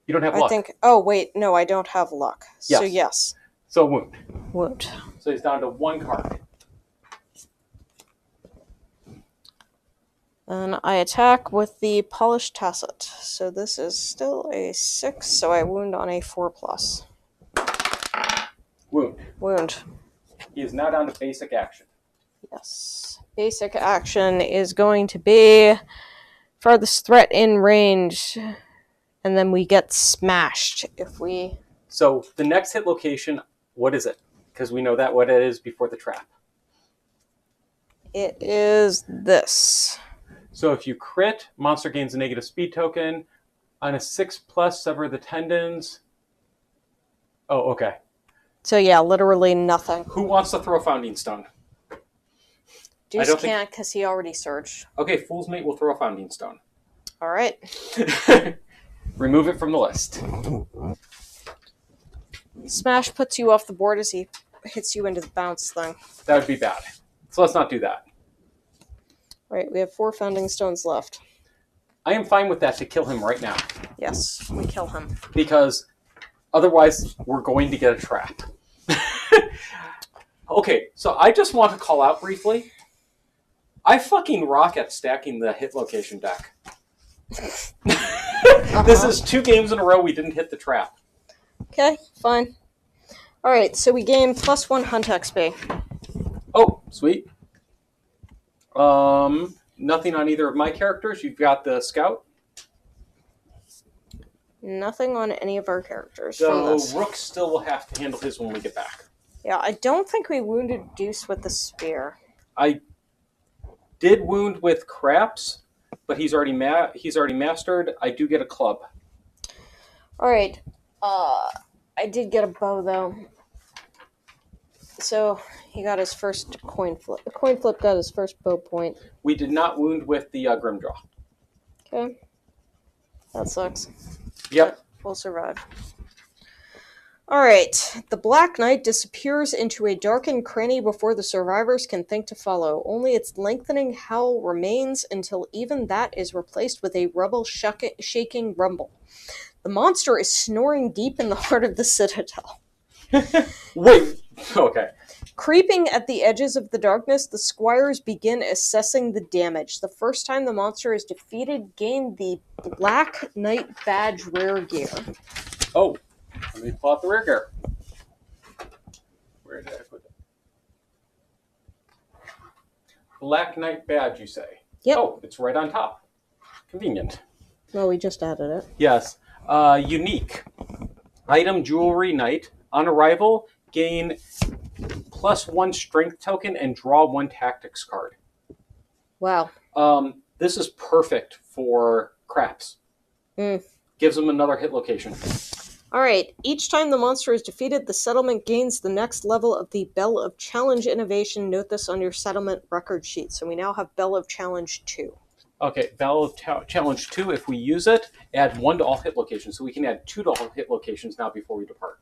You don't have luck. Oh, wait. No, I don't have luck. Yes. So, yes. So, wound. Wound. So he's down to 1 card. And I attack with the Polished Tacit. So this is still a 6, so I wound on a 4+. Wound. Wound. He is now down to basic action. Yes. Basic action is going to be farthest threat in range. And then we get smashed if we... So the next hit location, what is it? Because we know that what it is before the trap. It is this. So if you crit, monster gains a negative speed token. On a 6+, sever the tendons. Oh, okay. So yeah, literally nothing. Who wants to throw Founding Stone? Deuce can't because he already surged. Okay, Fool's Mate will throw a Founding Stone. All right. Remove it from the list. Smash puts you off the board as he hits you into the bounce thing. That would be bad. So let's not do that. All right, we have 4 Founding Stones left. I am fine with that to kill him right now. Yes, we kill him. Because otherwise, we're going to get a trap. Okay, so I just want to call out briefly. I fucking rock at stacking the hit location deck. This is 2 games in a row we didn't hit the trap. Okay, fine. All right, so we gain +1 Hunt XP. Oh, sweet. Nothing on either of my characters. You've got the Scout. Nothing on any of our characters from So this. Rook still will have to handle his when we get back. Yeah, I don't think we wounded Deuce with the spear. I did wound with Craps, but he's already mastered. I do get a club. All right. I did get a bow though. So he got his first coin flip. The coin flip got his first bow point. We did not wound with the Grimdraw. Okay. That sucks. Yep. But we'll survive. Alright. The Black Knight disappears into a darkened cranny before the survivors can think to follow. Only its lengthening howl remains until even that is replaced with a rubble-shaking rumble. The monster is snoring deep in the heart of the citadel. Wait. Okay. Creeping at the edges of the darkness, the squires begin assessing the damage. The first time the monster is defeated, gain the Black Knight badge rare gear. Oh, let me pull out the rare gear. Where did I put it? Black Knight badge, you say? Yep. Oh, it's right on top. Convenient. Well, we just added it. Yes. Unique. Item Jewelry Knight. On arrival, gain +1 strength token and draw 1 tactics card. Wow. This is perfect for craps. Gives them another hit location. Alright, each time the monster is defeated, the settlement gains the next level of the Bell of Challenge innovation. Note this on your settlement record sheet. So we now have Bell of Challenge 2. Okay, Bell of Challenge 2, if we use it, add 1 to all hit locations. So we can add 2 to all hit locations now before we depart.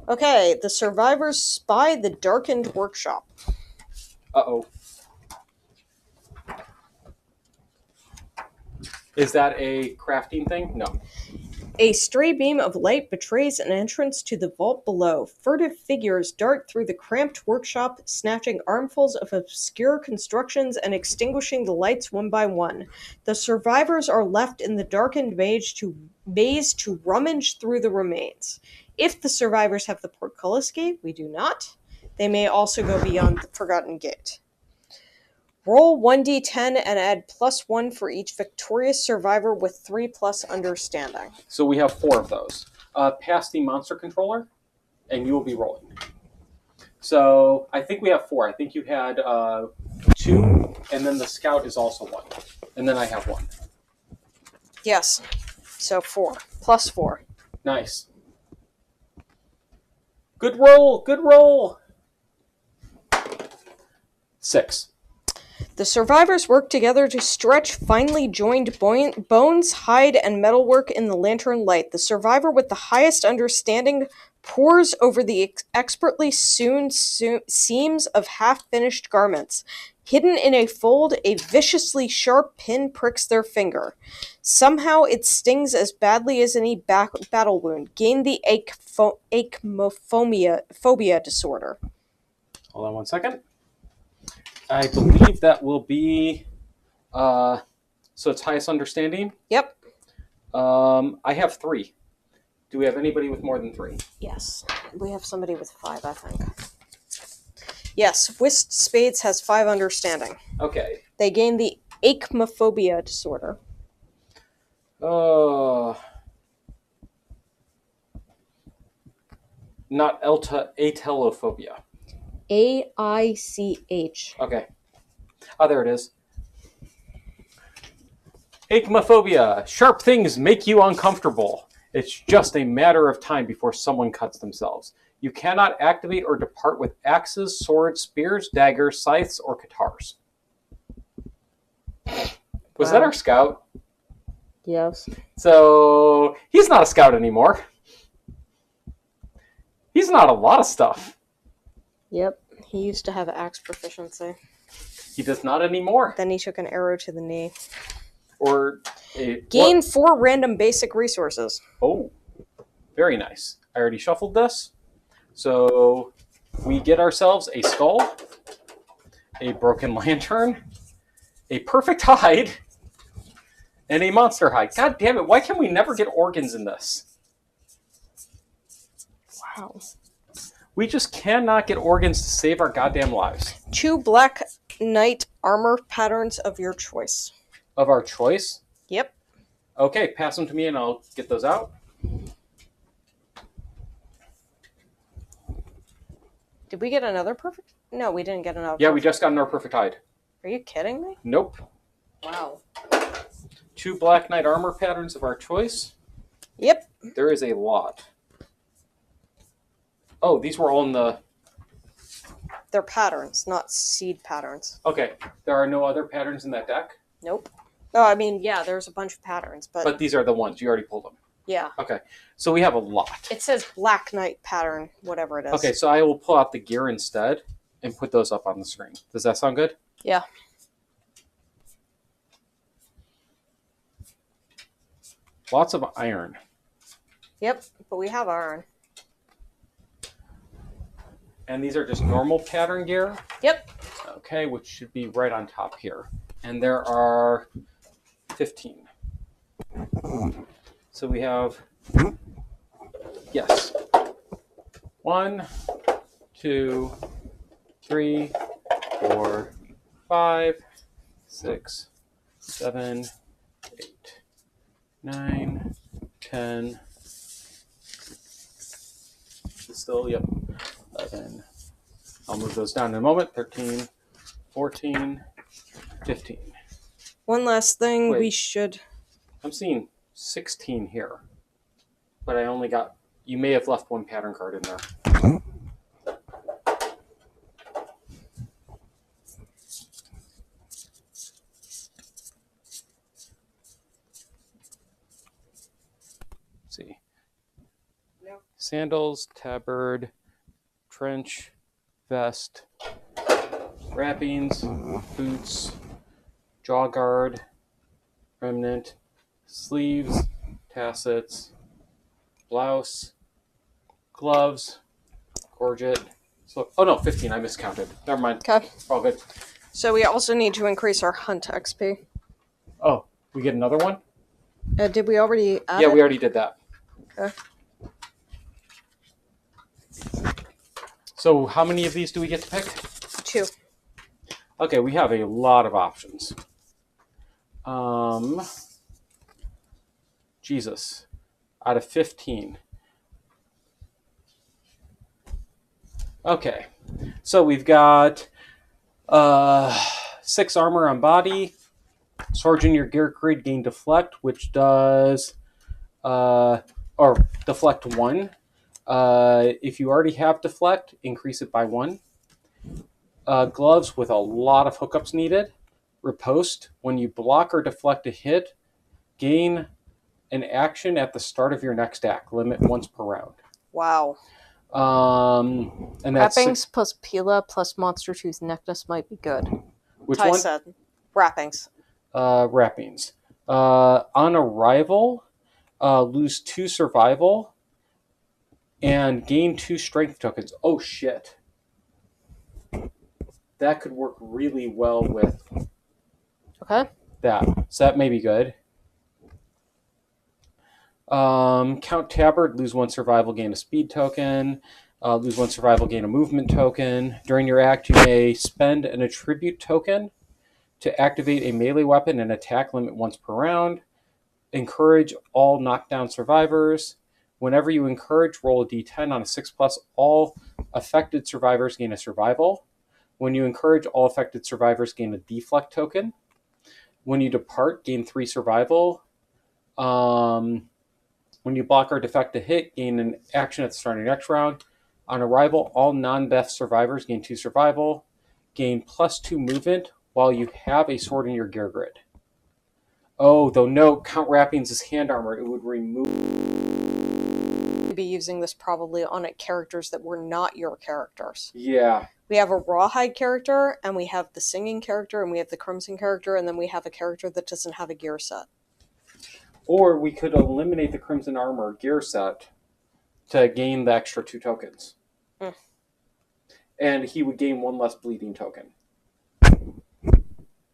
Okay, the survivors spy the darkened workshop. Uh-oh. Is that a crafting thing? No. A stray beam of light betrays an entrance to the vault below. Furtive figures dart through the cramped workshop, snatching armfuls of obscure constructions and extinguishing the lights one by one. The survivors are left in the darkened maze to rummage through the remains. If the survivors have the portcullis key, we do not. They may also go beyond the Forgotten Gate. Roll 1d10 and add +1 for each victorious survivor with 3+ understanding. So we have 4 of those. Pass the monster controller, and you will be rolling. So I think we have 4. I think you had 2, and then the scout is also 1. And then I have 1. Yes. So 4. +4. Nice. Good roll! Good roll! 6. The survivors work together to stretch finely joined bones, hide, and metalwork in the lantern light. The survivor with the highest understanding pores over the expertly sewn seams of half-finished garments. Hidden in a fold, a viciously sharp pin pricks their finger. Somehow it stings as badly as any battle wound. Gain the acmophobia disorder. Hold on one second. I believe that will be, so it's highest understanding? Yep. I have 3. Do we have anybody with more than 3? Yes. We have somebody with 5, I think. Yes, Whist Spades has 5 understanding. Okay. They gain the acmophobia disorder. Not atelophobia. AICH. Okay. Oh, there it is. Acmophobia. Sharp things make you uncomfortable. It's just a matter of time before someone cuts themselves. You cannot activate or depart with axes, swords, spears, daggers, scythes, or guitars. Was that our scout? Yes. So, he's not a scout anymore. He's not a lot of stuff. Yep. He used to have axe proficiency. He does not anymore. Then he took an arrow to the knee. Or gain 4 random basic resources. Oh, very nice. I already shuffled this. So we get ourselves a skull, a broken lantern, a perfect hide, and a monster hide. God damn it, why can we never get organs in this? Wow. We just cannot get organs to save our goddamn lives. 2 Black Knight armor patterns of your choice. Of our choice? Yep. Okay, pass them to me and I'll get those out. Did we get another perfect? No, we didn't get another. Yeah, we just got another perfect hide. Are you kidding me? Nope. Wow. 2 Black Knight armor patterns of our choice. Yep. There is a lot. Oh, these were all in the... They're patterns, not seed patterns. Okay, there are no other patterns in that deck? Nope. Oh, I mean, yeah, there's a bunch of patterns, but... But these are the ones. You already pulled them. Yeah. Okay, so we have a lot. It says Black Knight pattern, whatever it is. Okay, so I will pull out the gear instead and put those up on the screen. Does that sound good? Yeah. Lots of iron. Yep, but we have iron. And these are just normal pattern gear? Yep. Okay, which should be right on top here. And there are 15. So we have, yes, 1, 2, 3, 4, 5, 6, 7, 8, 9, 10, is still, yep, 11. I'll move those down in a moment. 13, 14, 15. One last thing Wait. we should... I'm seeing 16 here. But I only got... You may have left one pattern card in there. Let's see. No. Sandals, tabard, trench, vest, wrappings, boots, jaw guard, remnant, sleeves, tassets, blouse, gloves, gorget. So, oh no, 15. I miscounted. Never mind. Okay. All good. So we also need to increase our hunt XP. Oh, we get another one? Did we already add Yeah, it? we already did that. Okay. So how many of these do we get to pick? 2. Okay, we have a lot of options. Jesus. Out of 15. Okay. So we've got 6 armor on body. Sword in your gear grid gain deflect, which does or deflect 1. If you already have deflect, increase it by 1. Gloves with a lot of hookups needed. Riposte. When you block or deflect a hit, gain an action at the start of your next act. Limit once per round. Wow. And that's Wrappings plus Pila plus Monster Tooth Necklace might be good. which Ty one? said. Wrappings. Wrappings. On arrival, lose 2 survival and gain 2 strength tokens. Oh shit. That could work really well with Okay. that. So that may be good. Count Tabard, lose 1 survival, gain a speed token. Lose 1 survival, gain a movement token. During your act, you may spend an attribute token to activate a melee weapon and attack limit once per round. Encourage all knockdown survivors. Whenever you encourage, roll a d10 on a 6+. All affected survivors gain a survival. When you encourage, all affected survivors gain a deflect token. When you depart, gain 3 survival. When you block or defect a hit, gain an action at the start of your next round. On arrival, all non-death survivors gain 2 survival. Gain +2 movement while you have a sword in your gear grid. Oh, though no, count wrappings as hand armor. It would remove... We'd be using this probably on characters that were not your characters. Yeah. We have a Rawhide character, and we have the Singing character, and we have the Crimson character, and then we have a character that doesn't have a gear set. Or we could eliminate the Crimson Armor gear set to gain the extra 2 tokens. Mm. And he would gain 1 less bleeding token.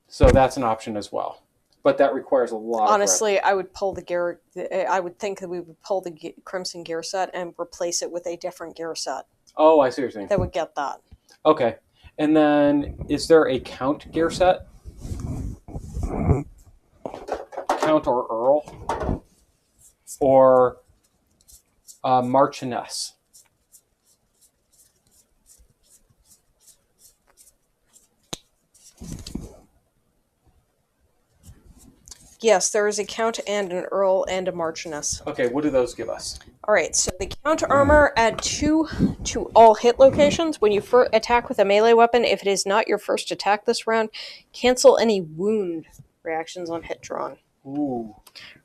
So that's an option as well. But that requires a lot Honestly, I would pull the gear... I would think that we would pull the Crimson gear set and replace it with a different gear set. Oh, I see what you're saying. That would get that. Okay. And then, is there a Count gear set? Count or Earl? Or Marchioness? Yes, there is a Count and an Earl and a Marchioness. Okay, what do those give us? Alright, so the Count armor, add 2 to all hit locations. When you attack with a melee weapon, if it is not your first attack this round, cancel any wound reactions on hit drawn. Ooh.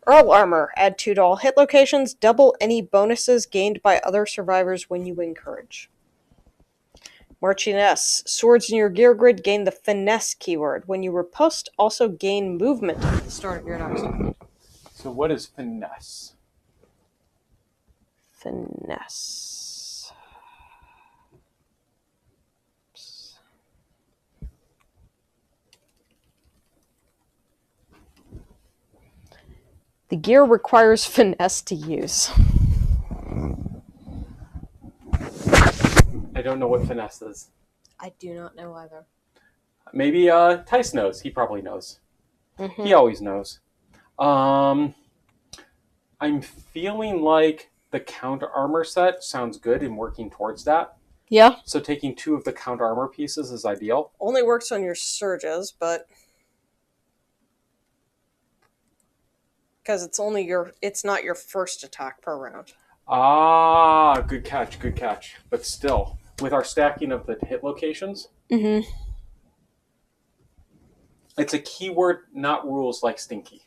Earl armor, add 2 to all hit locations, double any bonuses gained by other survivors when you encourage. Marchioness, swords in your gear grid gain the finesse keyword. When you riposte, also gain movement at the start of your next round. So what is finesse? Finesse. The gear requires finesse to use. I don't know what finesse is. I do not know either. Maybe Tice knows. He probably knows. He always knows. I'm feeling like the count armor set sounds good in working towards that. Yeah. So taking 2 of the count armor pieces is ideal. Only works on your surges, but because it's not your first attack per round. Ah, good catch, good catch. But still, with our stacking of the hit locations, it's a keyword, not rules like Stinky.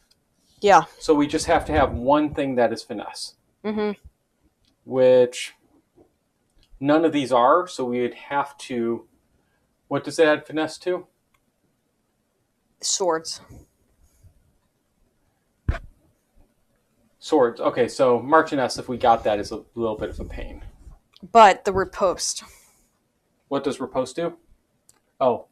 Yeah. So we just have to have one thing that is finesse. Which none of these are, so we would have to... What does it add finesse to? Swords. Swords. Okay, so Marchioness, if we got that, is a little bit of a pain. But the riposte. What does riposte do? Oh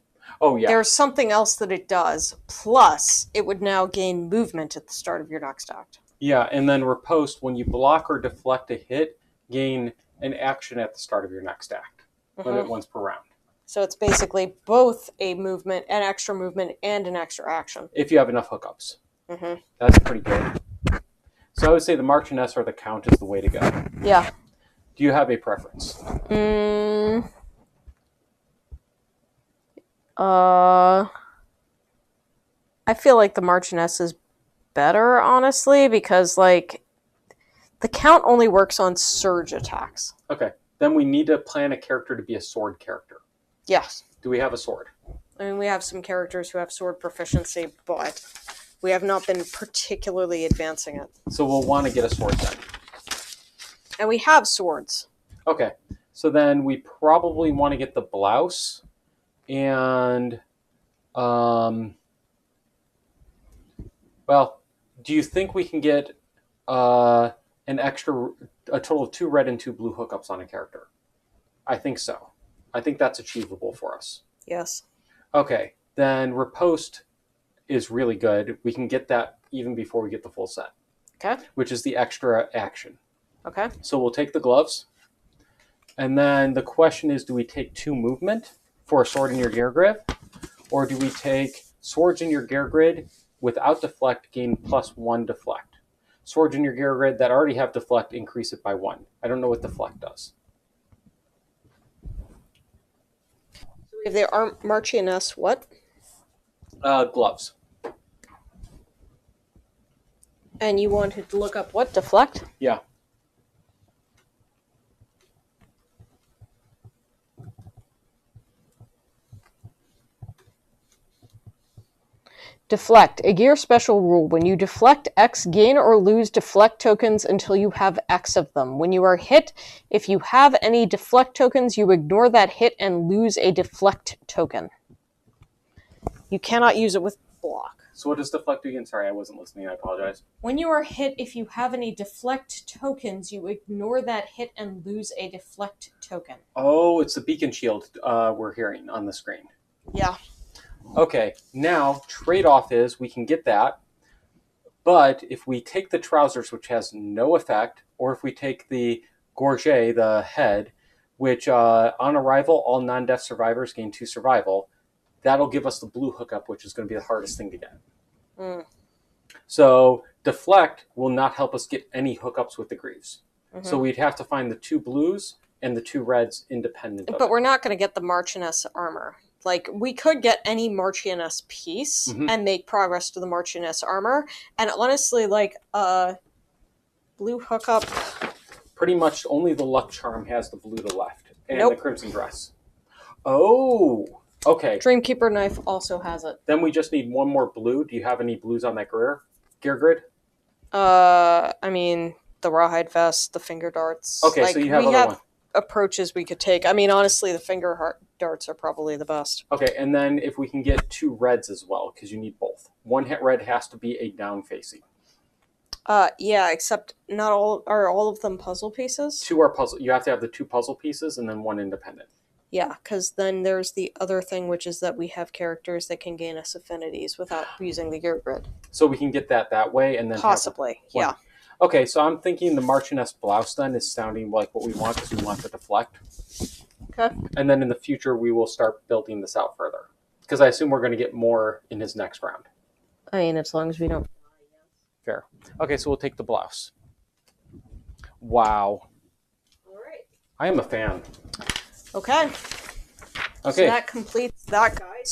yeah. There's something else that it does. Plus, it would now gain movement at the start of your next act. Yeah, and then riposte, when you block or deflect a hit, gain an action at the start of your next act. Once per round. So it's basically both a movement, an extra movement, and an extra action. If you have enough hookups. That's pretty good. So I would say the Marchioness or the Count is the way to go. Yeah. Do you have a preference? I feel like the Marchioness is better, honestly, because, like, the Count only works on surge attacks. Okay. Then we need to plan a character to be a sword character. Yes. Do we have a sword? I mean, we have some characters who have sword proficiency, but we have not been particularly advancing it. So we'll want to get a sword then. And we have swords. Okay. So then we probably want to get the blouse and... well, do you think we can get a total of 2 red and 2 blue hookups on a character? I think so. I think that's achievable for us. Yes. Okay, then riposte is really good. We can get that even before we get the full set. Okay. Which is the extra action. Okay. So we'll take the gloves. And then the question is, do we take 2 movement for a sword in your gear grid? Or do we take swords in your gear grid without deflect, gain +1 deflect? Swords in your gear grid that already have deflect, increase it by 1. I don't know what deflect does. So we have the Marchioness what? Gloves. And you wanted to look up what? Deflect? Yeah. Deflect. A gear special rule. When you deflect X, gain or lose deflect tokens until you have X of them. When you are hit, if you have any deflect tokens, you ignore that hit and lose a deflect token. You cannot use it with block. So what does deflect do again? Sorry, I wasn't listening. I apologize. When you are hit, if you have any deflect tokens, you ignore that hit and lose a deflect token. Oh, it's the beacon shield we're hearing on the screen. Yeah. Okay, now trade-off is we can get that, but if we take the trousers, which has no effect, or if we take the gorget, the head, which on arrival, all non-death survivors gain 2 survival, that'll give us the blue hookup, which is going to be the hardest thing to get. So deflect will not help us get any hookups with the greaves. So we'd have to find the 2 blues and the 2 reds independent of But it. we're not going to get the Marchioness armor. Like, we could get any Marchioness piece and make progress to the Marchioness armor. And honestly, like, blue hookup... Pretty much only the luck charm has the blue to left. And Nope. the crimson dress. Oh, okay. Dreamkeeper knife also has it. Then we just need 1 more blue. Do you have any blues on that gear grid? I mean, the rawhide vest, the finger darts. Okay, like, so you have we other have one. approaches we could take. I mean, honestly, the finger darts are probably the best. Okay, and then if we can get 2 reds as well, because you need both. 1 hit red has to be a down facing. Yeah, except not all are all of them puzzle pieces. 2 are puzzle. You have to have the 2 puzzle pieces and then 1 independent. Yeah, because then there's the other thing, which is that we have characters that can gain us affinities without using the gear grid. So we can get that way and then Possibly, yeah. Okay, so I'm thinking the Marchioness blouse then is sounding like what we want because we want the deflect. Okay. And then in the future we will start building this out further because I assume we're going to get more in his next round. I mean, as long as we don't. Fair. Okay, so we'll take the blouse. Wow. All right. I am a fan. Okay. So Okay. that completes that guide.